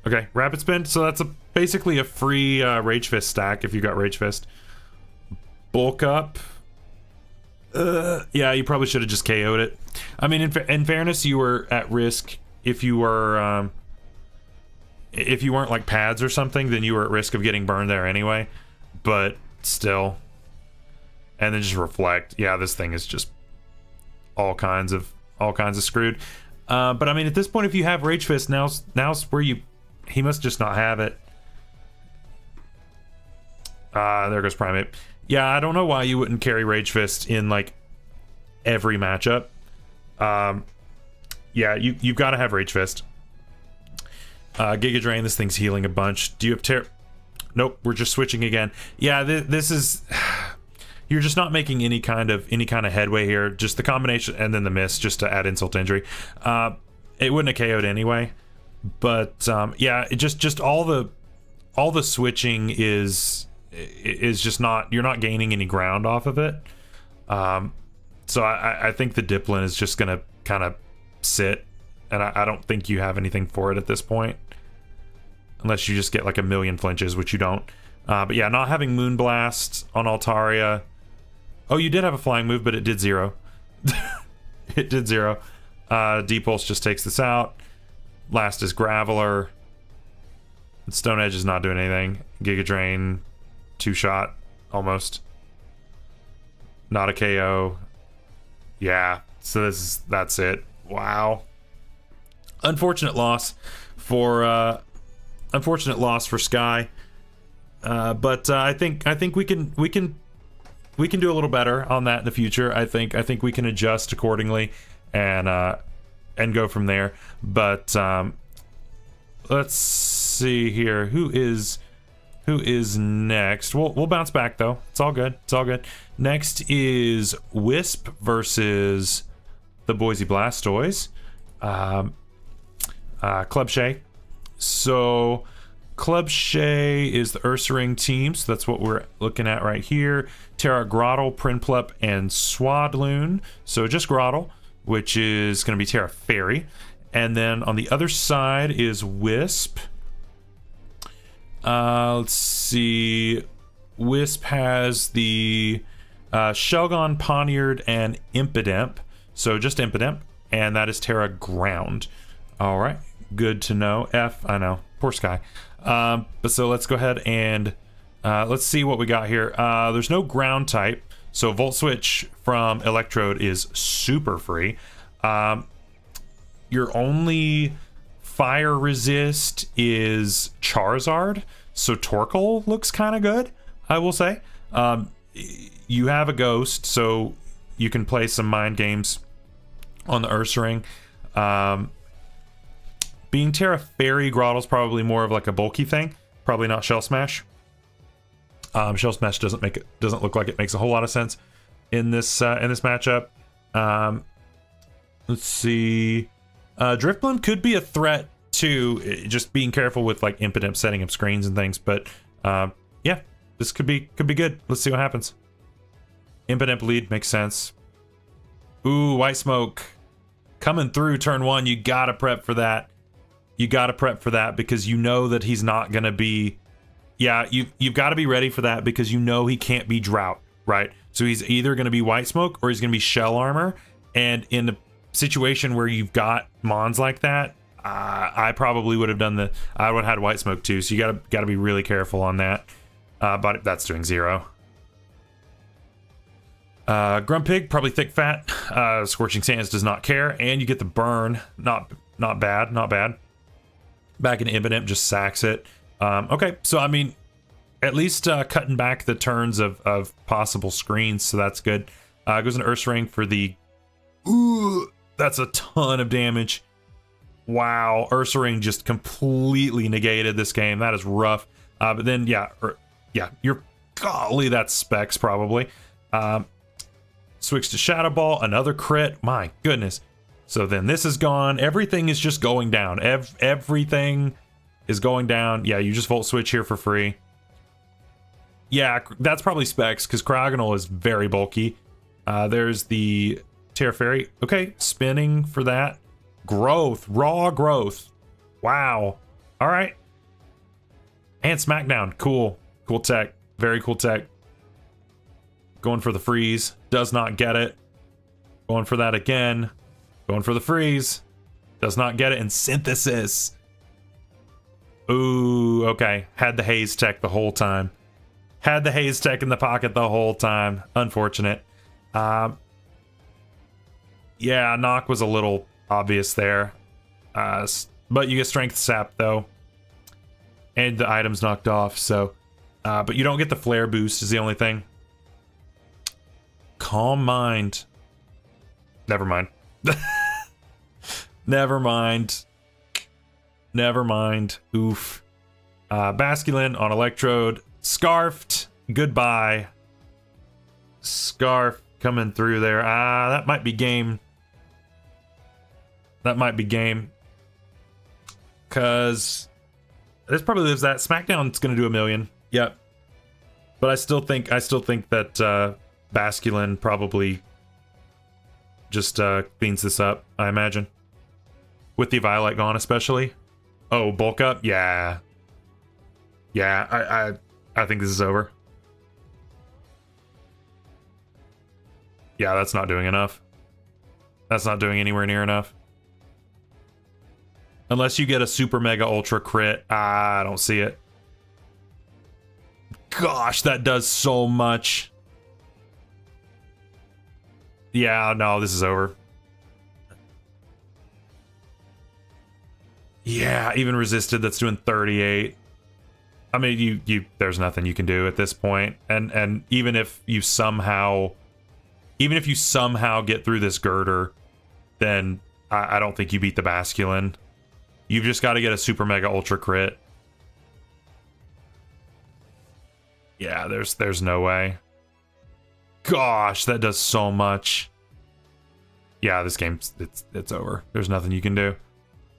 Okay, Rapid Spin. So that's basically a free Rage Fist stack if you got Rage Fist. Bulk up. Yeah, you probably should have just KO'd it. I mean, in fairness, you were at risk if you were if you weren't like pads or something, then you were at risk of getting burned there anyway. But still, and then just reflect. Yeah, this thing is just all kinds of screwed. But I mean, at this point, if you have Rage Fist, now's where he must just not have it. There goes Primate. Yeah, I don't know why you wouldn't carry Rage Fist in like every matchup. Yeah, you've got to have Rage Fist. Giga Drain, this thing's healing a bunch. Do you have Nope, we're just switching again. Yeah, this is you're just not making any kind of headway here. Just the combination and then the miss just to add insult to injury. It wouldn't have KO'd anyway. But yeah, it just all the switching is just not, you're not gaining any ground off of it. So I think the Dipplin is just gonna kind of sit, and I don't think you have anything for it at this point, unless you just get like a million flinches, which you don't. But yeah, not having Moonblast on Altaria. Oh, you did have a flying move, but it did zero. It did zero. D-Pulse just takes this out. Last is Graveler. Stone Edge is not doing anything. Giga Drain, 2-shot, almost. Not a KO. Yeah, so that's it. Wow. Unfortunate loss for Sky. But I think we can do a little better on that in the future. I think we can adjust accordingly and go from there. But let's see here. Who is next? We'll bounce back though. It's all good. Next is Wisp versus the Boise Blastoise. Club Shay. So Club Shay is the Ursaring team, so that's what we're looking at right here. Terra Grottle, Prinplup, and Swadloon. So just Grottle, which is going to be Terra Fairy. And then on the other side is Wisp. Let's see. Wisp has the Shelgon, Poniard, and Impidimp. So just Impidimp, and that is Terra Ground. All right, good to know. I know, poor Sky. But so let's go ahead and let's see what we got here. There's no ground type, so Volt Switch from Electrode is super free. Your only fire resist is Charizard, so Torkoal looks kind of good, I will say. You have a Ghost, so you can play some mind games on the Ursaring. Being Terra Fairy, Grottle's probably more of like a bulky thing. Probably not Shell Smash. Shell Smash doesn't look like it makes a whole lot of sense in this matchup. Let's see. Drifblim could be a threat too, just being careful with like impotent setting up screens and things. But yeah, this could be good. Let's see what happens. Impotent lead makes sense. Ooh, white smoke coming through turn 1. You gotta prep for that. You gotta prep for that because you know that he's not gonna be. Yeah, you've got to be ready for that because you know he can't be drought, right? So he's either going to be white smoke or he's going to be shell armor. And in a situation where you've got mons like that, I probably would have done I would have had white smoke too. So you gotta be really careful on that. But that's doing 0. Grumpig, probably thick fat. Scorching Sands does not care, and you get the burn. Not bad. Back in impotent, just sacks it. Okay, so I mean, at least cutting back the turns of possible screens, so that's good. Goes into Earth Ring for the. Ooh, that's a ton of damage. Wow, Ursa Ring just completely negated this game. That is rough. But then, yeah, you're golly, that's specs probably. Switch to Shadow Ball, another crit. My goodness. So then this is gone. Everything is just going down. Everything is going down. Yeah, you just volt switch here for free. Yeah, that's probably specs because Cryogonal is very bulky. There's the Terra Fairy. Okay, spinning for that. Growth, raw growth. Wow. All right. And Smackdown. Cool. Cool tech. Very cool tech. Going for the freeze. Does not get it. Going for that again. Going for the freeze. Does not get it. And Synthesis. Ooh, okay. Had the haze tech the whole time. Had the haze tech in the pocket the whole time. Unfortunate. Yeah, knock was a little obvious there. But you get strength sap though. And the item's knocked off, so but you don't get the flare boost is the only thing. Calm Mind. Never mind. Never mind. Never mind. Oof. Basculin on Electrode. Scarfed. Goodbye. Scarf coming through there. That might be game. That might be game. Cause this probably lives that. Smackdown's gonna do 1 million. Yep. But I still think that Basculin probably just cleans this up, I imagine. With the Violet gone especially. Oh, bulk up? Yeah. Yeah, I think this is over. Yeah, that's not doing enough. That's not doing anywhere near enough. Unless you get a super mega ultra crit. I don't see it. Gosh, that does so much. Yeah, no, this is over. Yeah, even resisted, that's doing 38. I mean, you there's nothing you can do at this point. And even if you somehow get through this girder, then I don't think you beat the Basculin. You've just got to get a super mega ultra crit. Yeah, there's no way. Gosh, that does so much. Yeah, this game's it's over. There's nothing you can do.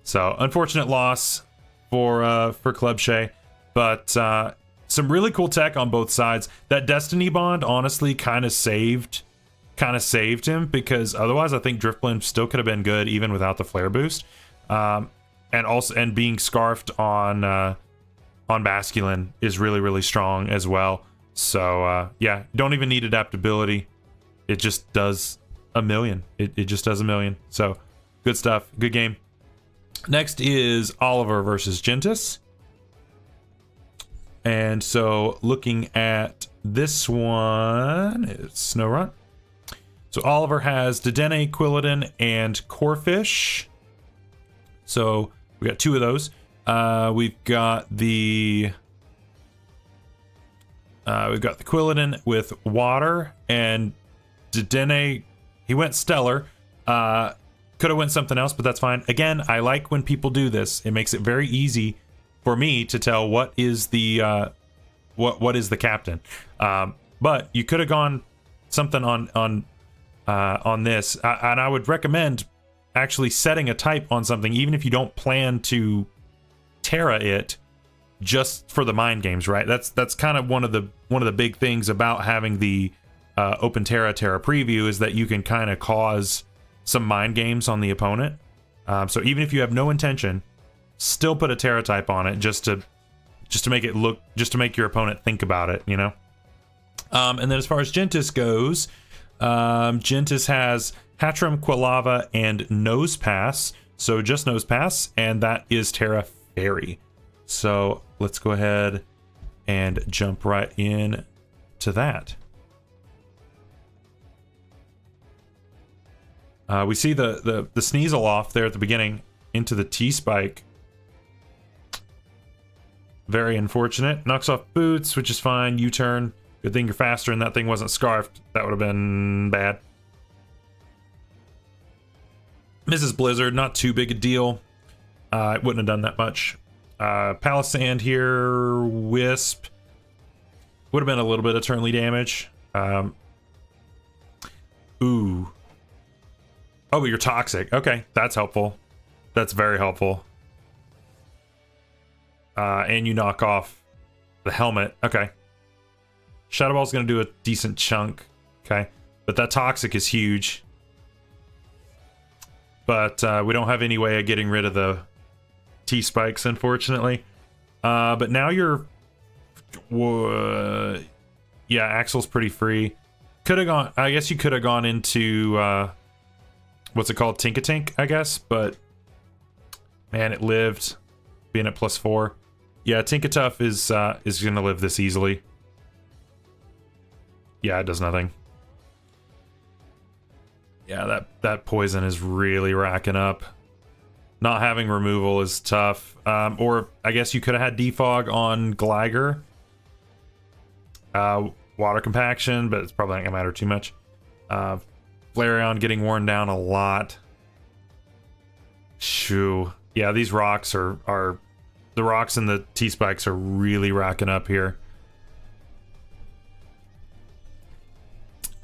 So unfortunate loss for Club Shay, but some really cool tech on both sides. That Destiny Bond honestly kind of saved him because otherwise I think Driftblim still could have been good even without the flare boost. And being scarfed on Basculin is really strong as well. So yeah, don't even need adaptability. It just does 1 million. It just does 1 million. So good stuff. Good game. Next is Oliver versus Gentis. And so looking at this one, it's SnowRun. So Oliver has Dedenne, Quilladin, and Corfish. So we got 2 of those. We've got the Quilladin with water, and Dedenne, he went stellar. Could have went something else, but that's fine. Again, I like when people do this. It makes it very easy for me to tell what is the what is the captain. But you could have gone something on this, and I would recommend actually setting a type on something, even if you don't plan to Terra it, just for the mind games, right? That's kind of one of the big things about having the open Terra preview, is that you can kind of cause some mind games on the opponent. So even if you have no intention, still put a Terra type on it just to make it look, just to make your opponent think about it, you know. And then as far as Gentis goes, Gentis has Hatchram, Quilava, and Nose Pass. So just Nose Pass, and that is Terra Fairy. So let's go ahead and jump right in to that. We see the Sneasel off there at the beginning into the T-Spike. Very unfortunate. Knocks off boots, which is fine. U-turn. Good thing you're faster and that thing wasn't scarfed. That would have been bad. Mrs. Blizzard, not too big a deal. It wouldn't have done that much. Palisand here, Wisp. Would have been a little bit of turnly damage. Ooh. Oh, but you're toxic. Okay, that's helpful. That's very helpful. And you knock off the helmet. Okay. Shadow Ball's gonna do a decent chunk. Okay. But that toxic is huge. But we don't have any way of getting rid of the T-spikes, unfortunately. But now you're... yeah, Axel's pretty free. Could have gone... I guess you could have gone into... what's it called? Tinkatink, I guess. But... man, it lived. Being at +4. Yeah, Tinkatuff is going to live this easily. Yeah, it does nothing. Yeah, that poison is really racking up. Not having removal is tough. Or I guess you could have had defog on Gligar. Water compaction, but it's probably not gonna matter too much. Flareon getting worn down a lot. Shoo. Yeah, these rocks are the rocks and the T-spikes are really racking up here.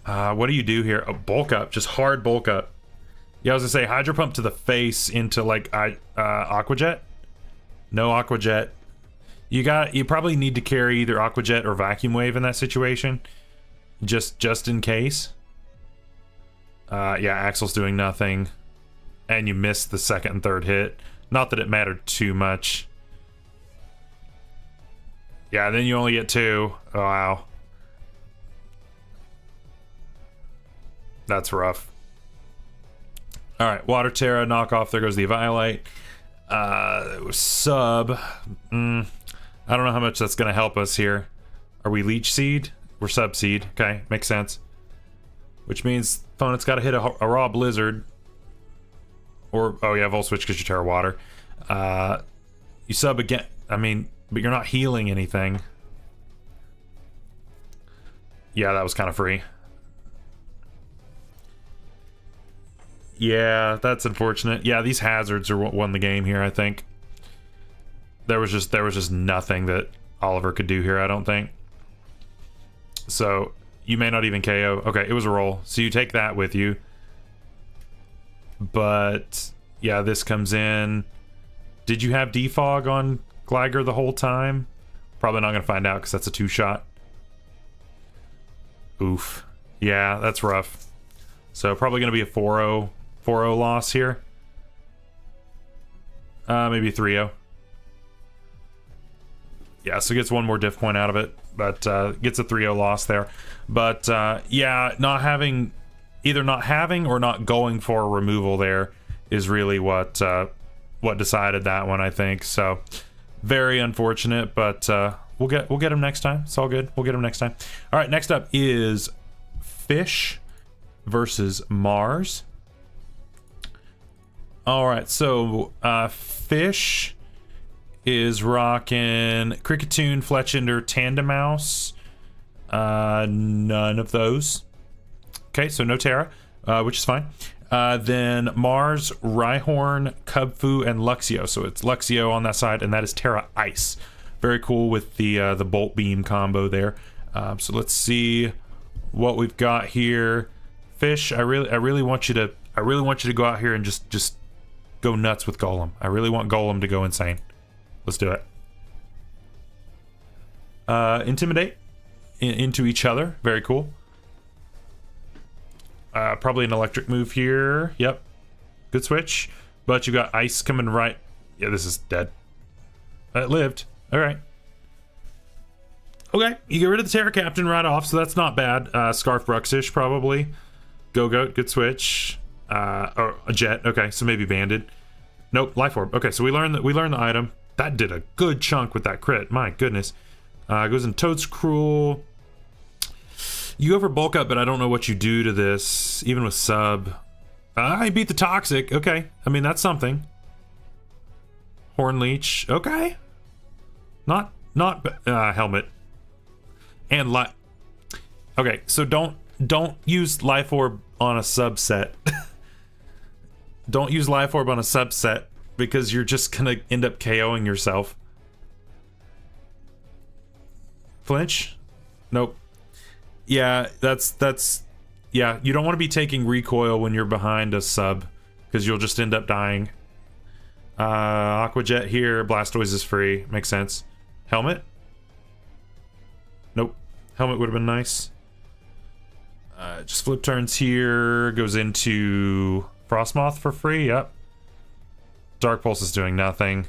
What do you do here? Oh, bulk up, just hard bulk up. Yeah, I was gonna say Hydro Pump to the face into like Aqua Jet. No Aqua Jet. You probably need to carry either Aqua Jet or Vacuum Wave in that situation, just in case. Yeah, Axel's doing nothing, and you missed the second and third hit. Not that it mattered too much. Yeah, then you only get 2. Oh, wow. That's rough. Alright, Water Terra, knockoff. There goes the Eviolite. Sub. I don't know how much that's going to help us here. Are we Leech Seed? We're Sub Seed. Okay, makes sense. Which means opponent's got to hit a raw Blizzard. Or, oh yeah, Volt Switch because you Terra Water. You sub again. I mean, but you're not healing anything. Yeah, that was kind of free. Yeah, that's unfortunate. Yeah, these hazards are what won the game here, I think. There was just nothing that Oliver could do here, I don't think. So, you may not even KO. Okay, it was a roll. So you take that with you. But, yeah, this comes in. Did you have defog on Gligar the whole time? Probably not going to find out because that's a 2-shot. Oof. Yeah, that's rough. So, probably going to be a 4-0 loss here. Maybe a 3-0. Yeah, so gets one more diff point out of it, but gets a 3-0 loss there. But yeah, either not having or not going for removal there is really what decided that one, I think. So very unfortunate, but we'll get him next time. It's all good. We'll get him next time. All right, next up is Fish versus Mars. All right, so Fish is rocking Cricketune, Fletchinder, Tandemaus. None of those. Okay, so no Terra, which is fine. Then Mars, Rhyhorn, Cubfu, and Luxio. So it's Luxio on that side, and that is Terra Ice. Very cool with the Bolt Beam combo there. So let's see what we've got here. Fish, I really want you I really want you to go out here and just go nuts with Golem. I really want Golem to go insane. Let's do it. Intimidate into each other. Very cool. Probably an electric move here. Yep. Good switch. But you got ice coming right. Yeah, this is dead. It lived. All right. Okay, you get rid of the Terror Captain right off, so that's not bad. Scarf Bruxish, probably. Go-Goat, good switch. Or a Jet, okay, so maybe Banded. Nope, Life Orb. Okay, so we learned the item. That did a good chunk with that crit, my goodness. Goes in Toad's Cruel. You over bulk up, but I don't know what you do to this, even with sub. I beat the Toxic, okay. I mean, that's something. Horn Leech, okay. Not Helmet. And okay, so don't use Life Orb on a subset. Don't use Life Orb on a subset because you're just gonna end up KOing yourself. Flinch? Nope. Yeah, that's yeah, you don't want to be taking recoil when you're behind a sub because you'll just end up dying. Aqua Jet here, Blastoise is free, makes sense. Helmet? Nope. Helmet would have been nice. Just flip turns here. Goes into Frostmoth for free. Yep. Dark Pulse is doing nothing.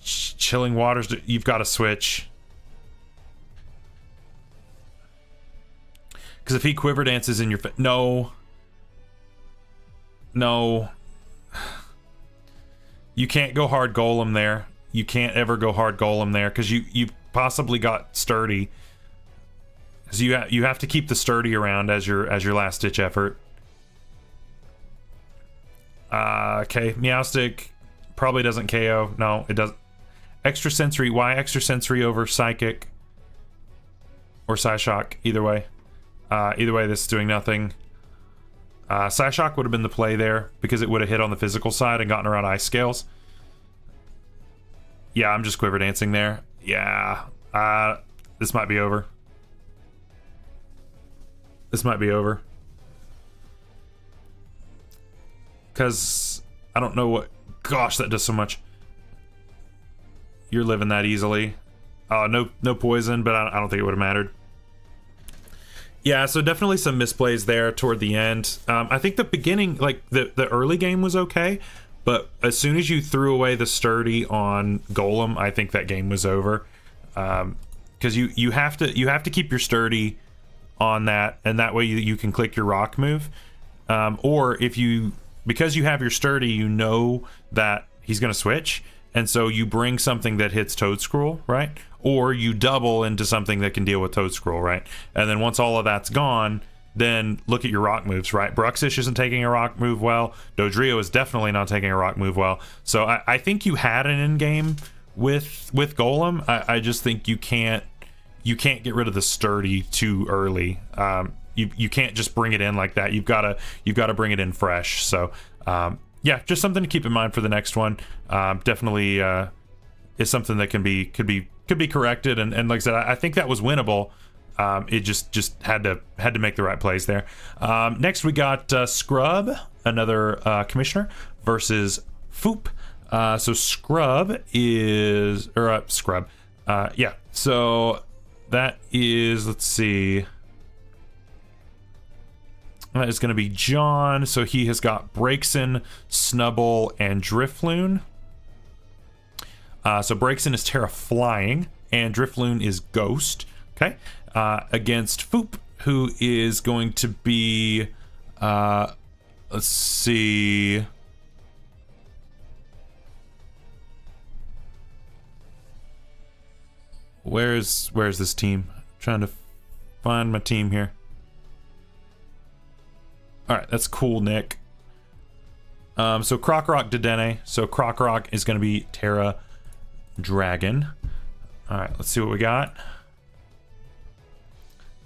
Chilling Waters. You've got to switch. Because if he Quiver Dances in your face. No. No. You can't go hard Golem there. You can't ever go hard Golem there because you possibly got Sturdy. So you have to keep the Sturdy around as your last ditch effort. Okay, Meowstic probably doesn't KO. No, it doesn't. Extra Sensory. Why Extra Sensory over Psychic or Psyshock? Either way. Either way, this is doing nothing. Psyshock would have been the play there because it would have hit on the physical side and gotten around Ice Scales. Yeah, I'm just Quiver Dancing there. Yeah. This might be over. This might be over. Because I don't know what... Gosh, that does so much. You're living that easily. No poison, but I don't think it would have mattered. Yeah, so definitely some misplays there toward the end. I think the beginning, like the early game was okay, but as soon as you threw away the Sturdy on Golem, I think that game was over. Because you have to keep your Sturdy on that, and that way you can click your Rock move. Or because you have your Sturdy, you know that he's going to switch, and so you bring something that hits Toadscruel, right? Or you double into something that can deal with Toadscruel, right? And then once all of that's gone, then look at your rock moves, right? Bruxish isn't taking a rock move well. Dodrio is definitely not taking a rock move well. So I think you had an end game with Golem. I just think you can't get rid of the Sturdy too early. You can't just bring it in like that. You've got to bring it in fresh. So yeah, just something to keep in mind for the next one. Definitely is something that could be corrected, and like I said, I think that was winnable. It just had to make the right plays there. Next we got Scrub, another commissioner, versus Foop. So Scrub is Scrub. Yeah. So that is, let's see. That is going to be John. So he has got Braixen, Snubble, and Drifloon. So Braixen is Terra Flying, and Drifloon is Ghost. Okay. Against Foop, who is going to be, let's see. Where's this team? I'm trying to find my team here. All right, that's cool, Nick. So Crocroc Dedenne. So Crocroc is going to be Terra Dragon. All right, let's see what we got.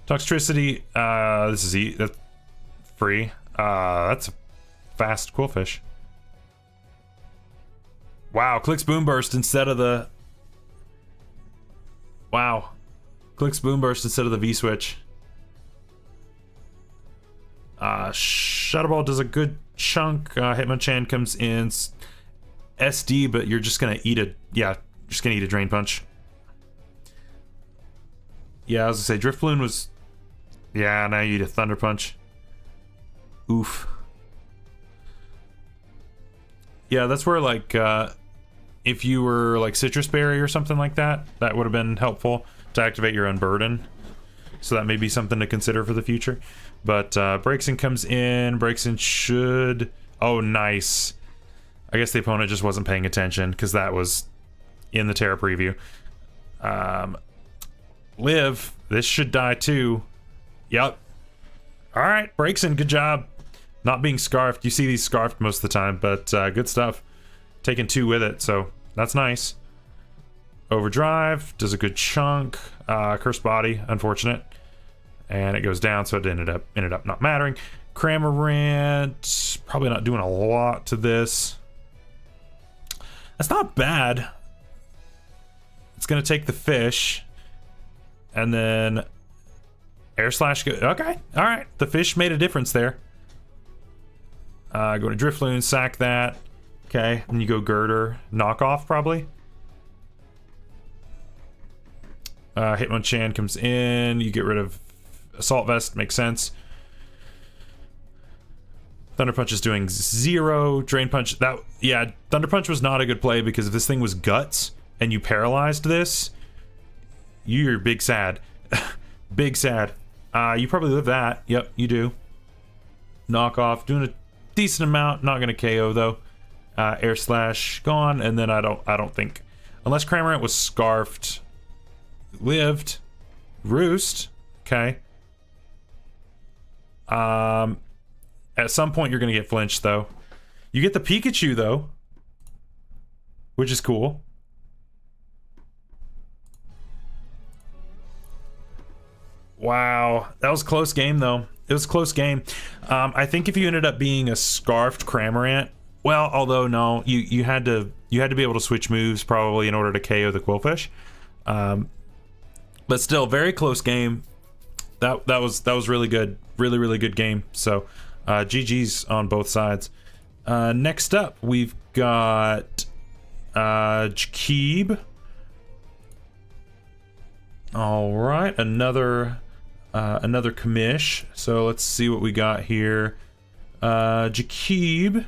Toxtricity. This is that's free. That's a fast Quillfish. Wow, clicks Boomburst instead of the. Wow, clicks Boomburst instead of the V switch. Shadow Ball does a good chunk. Hitmonchan comes in SD, but you're just gonna eat a just gonna eat a Drain Punch. Yeah, I was gonna say Drift Balloon was now you eat a Thunder Punch. Oof. Yeah, that's where like if you were like Citrus Berry or something like that, that would have been helpful to activate your Unburden. So that may be something to consider for the future. But Braixen comes in. Braixen should... Oh, nice. I guess the opponent just wasn't paying attention because that was in the Terra preview. Live. This should die too. Yep. All right, Braixen, good job. Not being scarfed. You see these scarfed most of the time, but good stuff. Taking 2 with it, so that's nice. Overdrive does a good chunk. Cursed Body, unfortunate. And it goes down, so it ended up not mattering. Cramorant, probably not doing a lot to this. That's not bad. It's gonna take the fish, and then Air Slash. Okay, all right. The fish made a difference there. Go to Drifloon, sack that. Okay, and you go Girder, knockoff probably. Hitmonchan comes in. You get rid of Assault Vest, makes sense. Thunder Punch is doing 0. Drain Punch, Thunder Punch was not a good play because if this thing was Guts and you paralyzed this, you're big sad. Big sad. You probably live that. Yep, you do. Knockoff, doing a decent amount, not gonna KO though. Air Slash gone, and then I don't think, unless Cramorant was scarfed, lived. Roost, okay. At some point you're gonna get flinched though. You get the Pikachu though, which is cool. Wow, that was a close game though. It was a close game. I think if you ended up being a scarfed Cramorant, well, although no, you had to be able to switch moves probably in order to KO the Quillfish. But still, very close game. That was really good, really good game. So, GG's on both sides. Next up, we've got Jakib. All right, another commish. So let's see what we got here. Jakib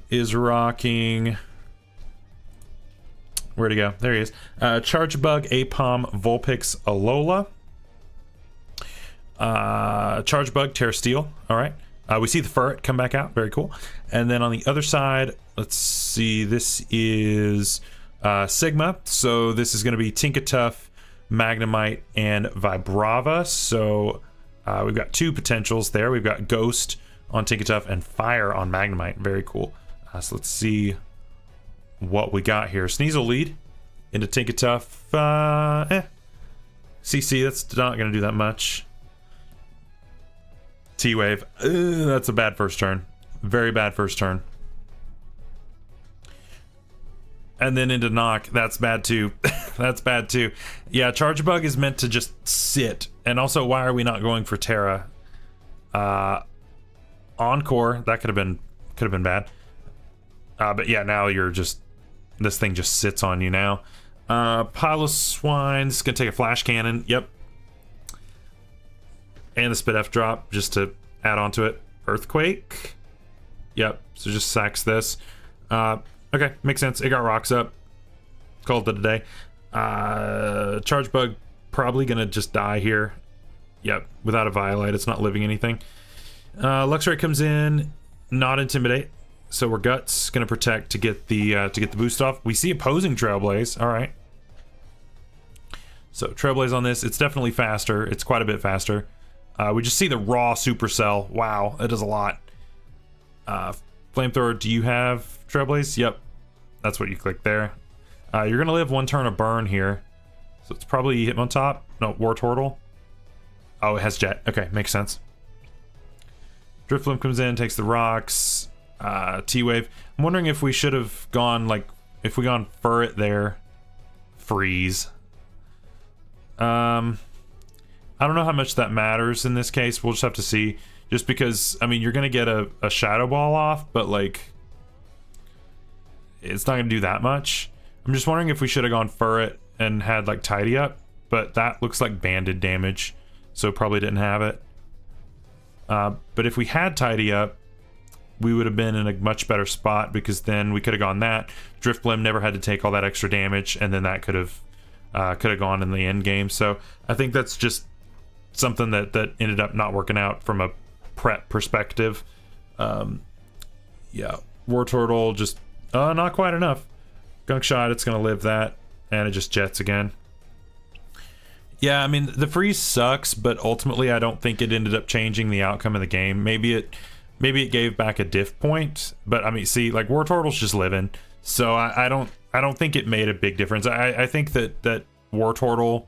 is rocking. Where'd he go? There he is. Charge Bug, Apom, Vulpix, Alola. Charge Bug, Terra Steel. All right. We see the Ferret come back out. Very cool. And then on the other side, let's see. This is Sigma. So this is going to be Tinkatuff, Magnemite, and Vibrava. So we've got 2 potentials there. We've got Ghost on Tinkatuff and Fire on Magnemite. Very cool. So let's see what we got here. Sneasel lead into Tinkatuff. CC, that's not going to do that much. T-Wave. That's a bad first turn. Very bad first turn. And then into Knock. That's bad too. That's bad too. Yeah, Charge Bug is meant to just sit. And also, why are we not going for Terra? Encore. That could have been bad. But yeah, now you're just... This thing just sits on you now. Pile of Swines. It's going to take a Flash Cannon. Yep. And the Spit F drop just to add on to it. Earthquake. Yep. So just sacks this. Okay, makes sense. It got rocks up. Called it a day. Charge Bug probably gonna just die here. Yep. Without a Violite, it's not living anything. Luxray comes in. Not Intimidate. So we're Guts gonna protect to get the boost off. We see opposing Trailblaze. All right. So Trailblaze on this. It's definitely faster. It's quite a bit faster. We just see the raw Supercell. Wow, that does a lot. Flamethrower, do you have Trailblaze? Yep. That's what you click there. You're going to live 1 turn of burn here. So it's probably Hitmontop. No, Wartortle. Oh, it has Jet. Okay, makes sense. Drifloon comes in, takes the rocks. T-Wave. I'm wondering if we should have gone, like, if we gone Ferret there. Freeze. I don't know how much that matters in this case. We'll just have to see. just because, I mean, you're gonna get a shadow ball off, but like it's not gonna do that much. I'm just wondering if we should have gone Furret and had like Tidy Up, but that looks like banded damage, so probably didn't have it. But if we had Tidy Up, we would have been in a much better spot, because then we could have gone that. Drift Blim never had to take all that extra damage, and then that could have gone in the end game. So I think that's just something that ended up not working out from a prep perspective. Yeah, War Turtle just not quite enough. Gunk Shot, it's gonna live that, and it just jets again. Yeah, I mean, the freeze sucks, but ultimately I don't think it ended up changing the outcome of the game. Maybe it gave back a diff point, but I mean, see, like War Turtle's just living, so I don't think it made a big difference. I think that War Turtle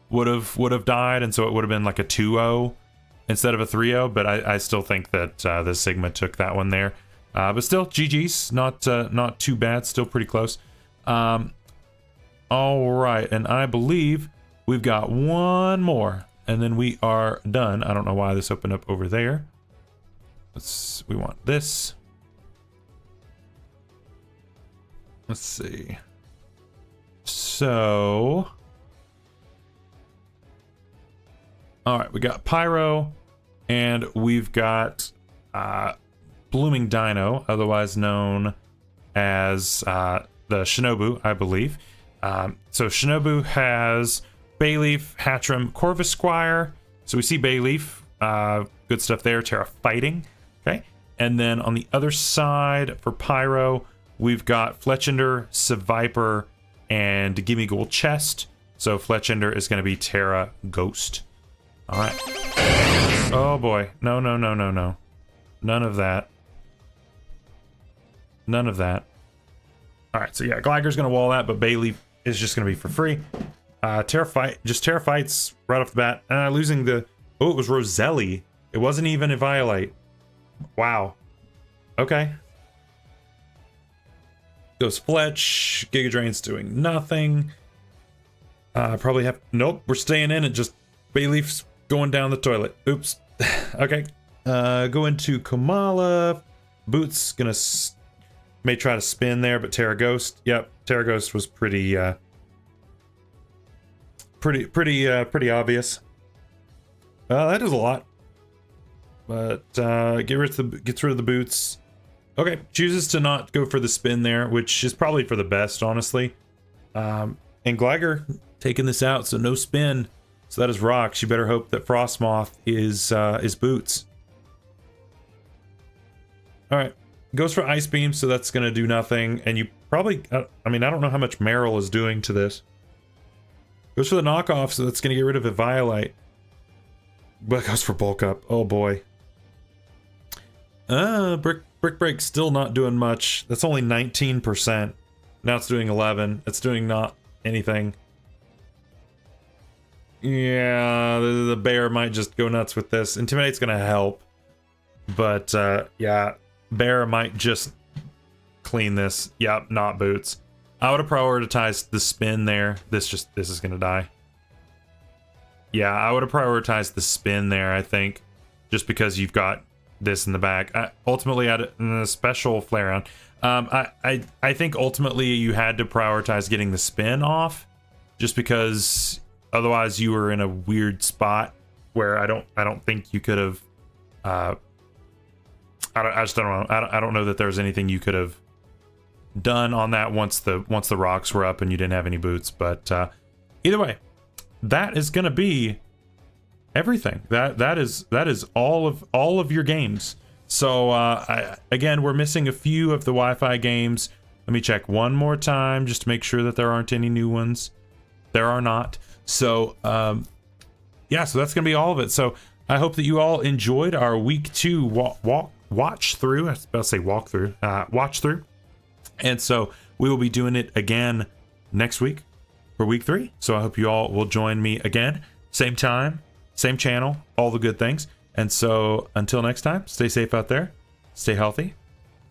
would have died, and so it would have been like a 2-0 instead of a 3-0. But I still think that the Sigma took that one there. But still, GG's, not too bad, still pretty close. All right, and I believe we've got one more, and then we are done. I don't know why this opened up over there. We want this. Let's see. So, all right, we got Pyro, and we've got Blooming Dino, otherwise known as the Shinobu, I believe. So Shinobu has Bayleaf, Hatchram, Corvus Squire. So we see Bayleaf, good stuff there. Terra Fighting, okay. And then on the other side for Pyro, we've got Fletchender, Seviper, and Gimme Gold Chest. So Fletchender is going to be Terra Ghost. All right. Oh boy, no. None of that. None of that. All right, so yeah, Gliger's going to wall that, but Bayleaf is just going to be for free. Terra Fights right off the bat. Losing the... Oh, it was Roselli. It wasn't even a Violite. Wow. Okay. Goes Fletch. Giga Drain's doing nothing. Probably have... Nope, we're staying in. It just... Bayleaf's going down the toilet. Oops. Okay. Go into Kamala. Boots gonna... May try to spin there, but Terra Ghost. Yep, Terra Ghost was pretty obvious. That is a lot. But gets rid of the boots. Okay, chooses to not go for the spin there, which is probably for the best, honestly. And Gliger taking this out, so no spin. So that is rocks. You better hope that Frostmoth is boots. All right. Goes for Ice Beam, so that's going to do nothing. And you probably... I mean, I don't know how much Meryl is doing to this. Goes for the knockoff, so that's going to get rid of a Violite. But goes for Bulk Up. Oh, boy. Brick Break still not doing much. That's only 19%. Now it's doing 11. It's doing not anything. Yeah, the bear might just go nuts with this. Intimidate's going to help. But, yeah... Bear might just clean this. Yep, not boots. I would have prioritized the spin there. This is gonna die. Yeah, I would have prioritized the spin there, I think. Just because you've got this in the back. Ultimately, I had a special flare on. I think ultimately you had to prioritize getting the spin off. Just because otherwise you were in a weird spot where I don't think you could have I just don't know. I don't know that there's anything you could have done on that once the rocks were up and you didn't have any boots. But either way, that is going to be everything. That is all of your games. So again, we're missing a few of the Wi-Fi games. Let me check one more time just to make sure that there aren't any new ones. There are not. So yeah, so that's going to be all of it. So I hope that you all enjoyed our week 2 watch through. I was about to say walk through. Watch through. And so we will be doing it again next week for week 3. So I hope you all will join me again. Same time, same channel, all the good things. And so until next time, stay safe out there. Stay healthy.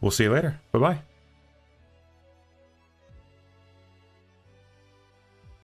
We'll see you later. Bye-bye.